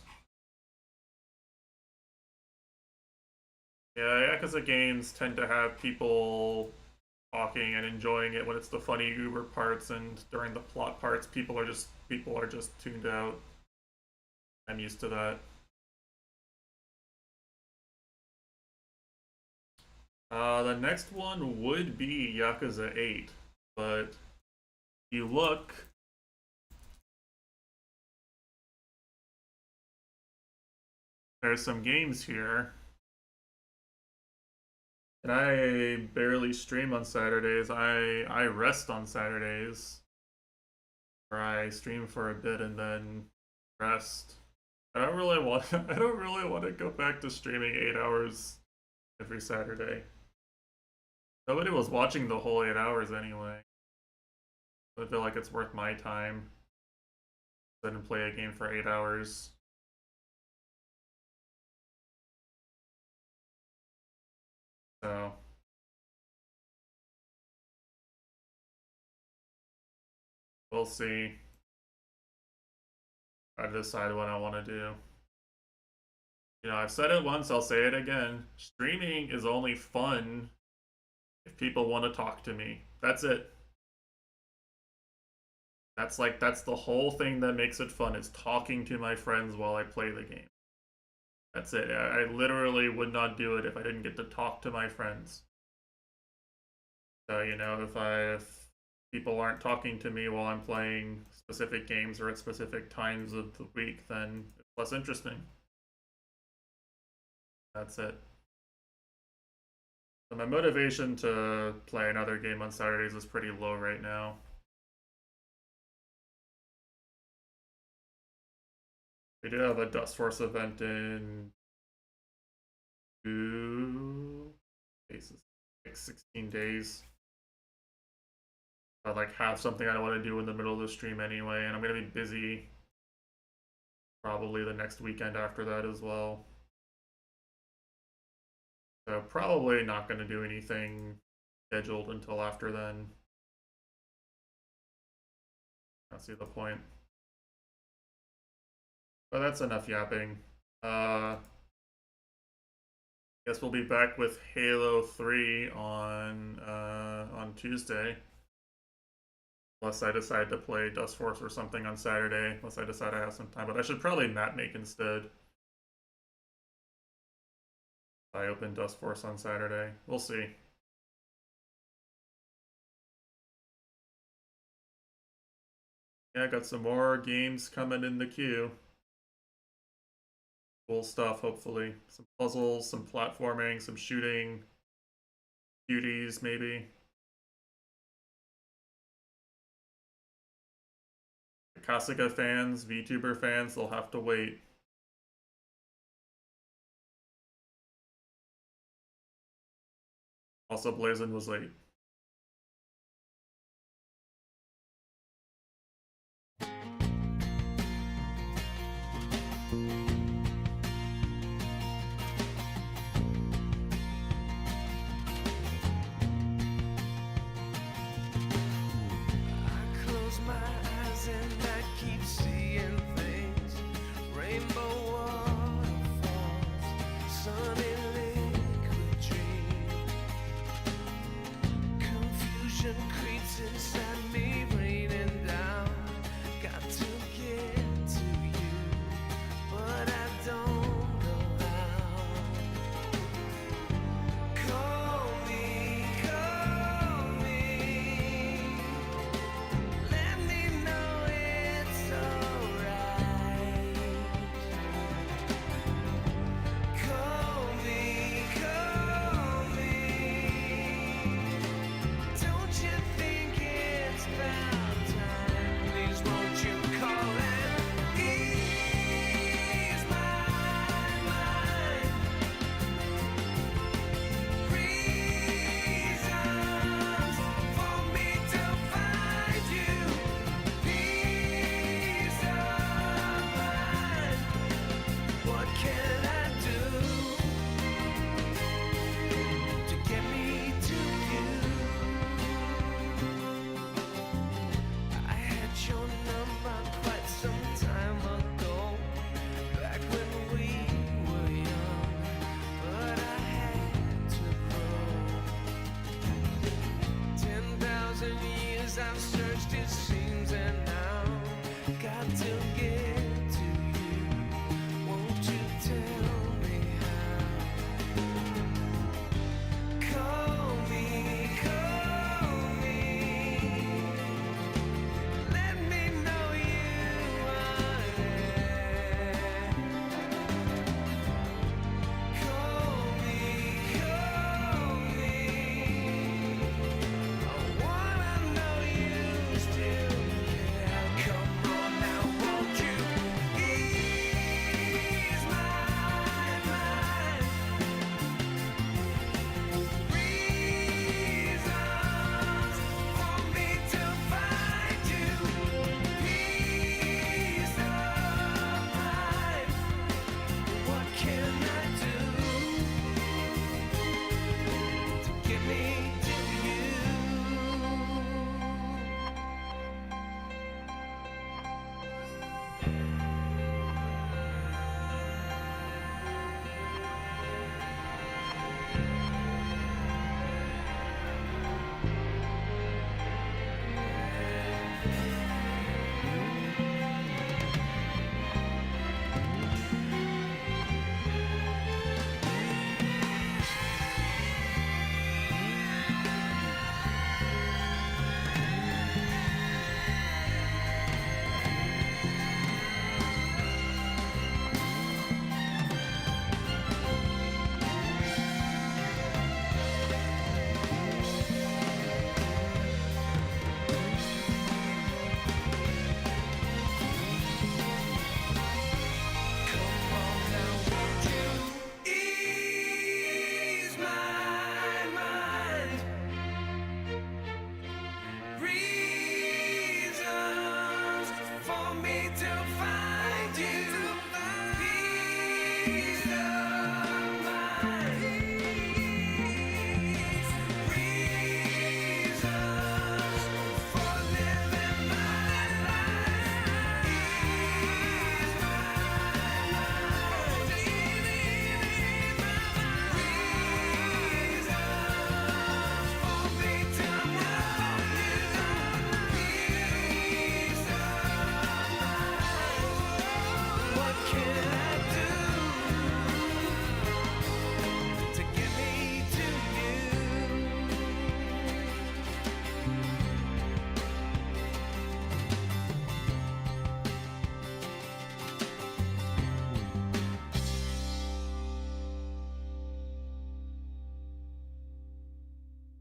Yeah, Yakuza games tend to have people talking and enjoying it when it's the funny goober parts, and during the plot parts, people are just tuned out. I'm used to that. The next one would be Yakuza 8, but if you look, there's some games here. And I barely stream on Saturdays. I rest on Saturdays. Or I stream for a bit and then rest. I don't really want to go back to streaming 8 hours every Saturday. Nobody was watching the whole 8 hours anyway. I feel like it's worth my time. Sit and play a game for 8 hours. So we'll see. I decide what I want to do. You know, I've said it once, I'll say it again. Streaming is only fun if people want to talk to me. That's it. That's the whole thing that makes it fun, is talking to my friends while I play the game. That's it. I literally would not do it if I didn't get to talk to my friends. So, you know, if people aren't talking to me while I'm playing specific games or at specific times of the week, then it's less interesting. That's it. So my motivation to play another game on Saturdays is pretty low right now. We do have a Dust Force event in 2 days, like 16 days. I like have something I want to do in the middle of the stream anyway, and I'm gonna be busy probably the next weekend after that as well. So probably not gonna do anything scheduled until after then. I see the point. But that's enough yapping. Guess we'll be back with Halo 3 on Tuesday. Unless I decide to play Dust Force or something on Saturday. Unless I decide I have some time. But I should probably map make instead. I open Dust Force on Saturday. We'll see. Yeah, got some more games coming in the queue. Cool stuff, hopefully. Some puzzles, some platforming, some shooting. Beauties, maybe. Kasuga fans, VTuber fans, they'll have to wait. Also, Blazin was late.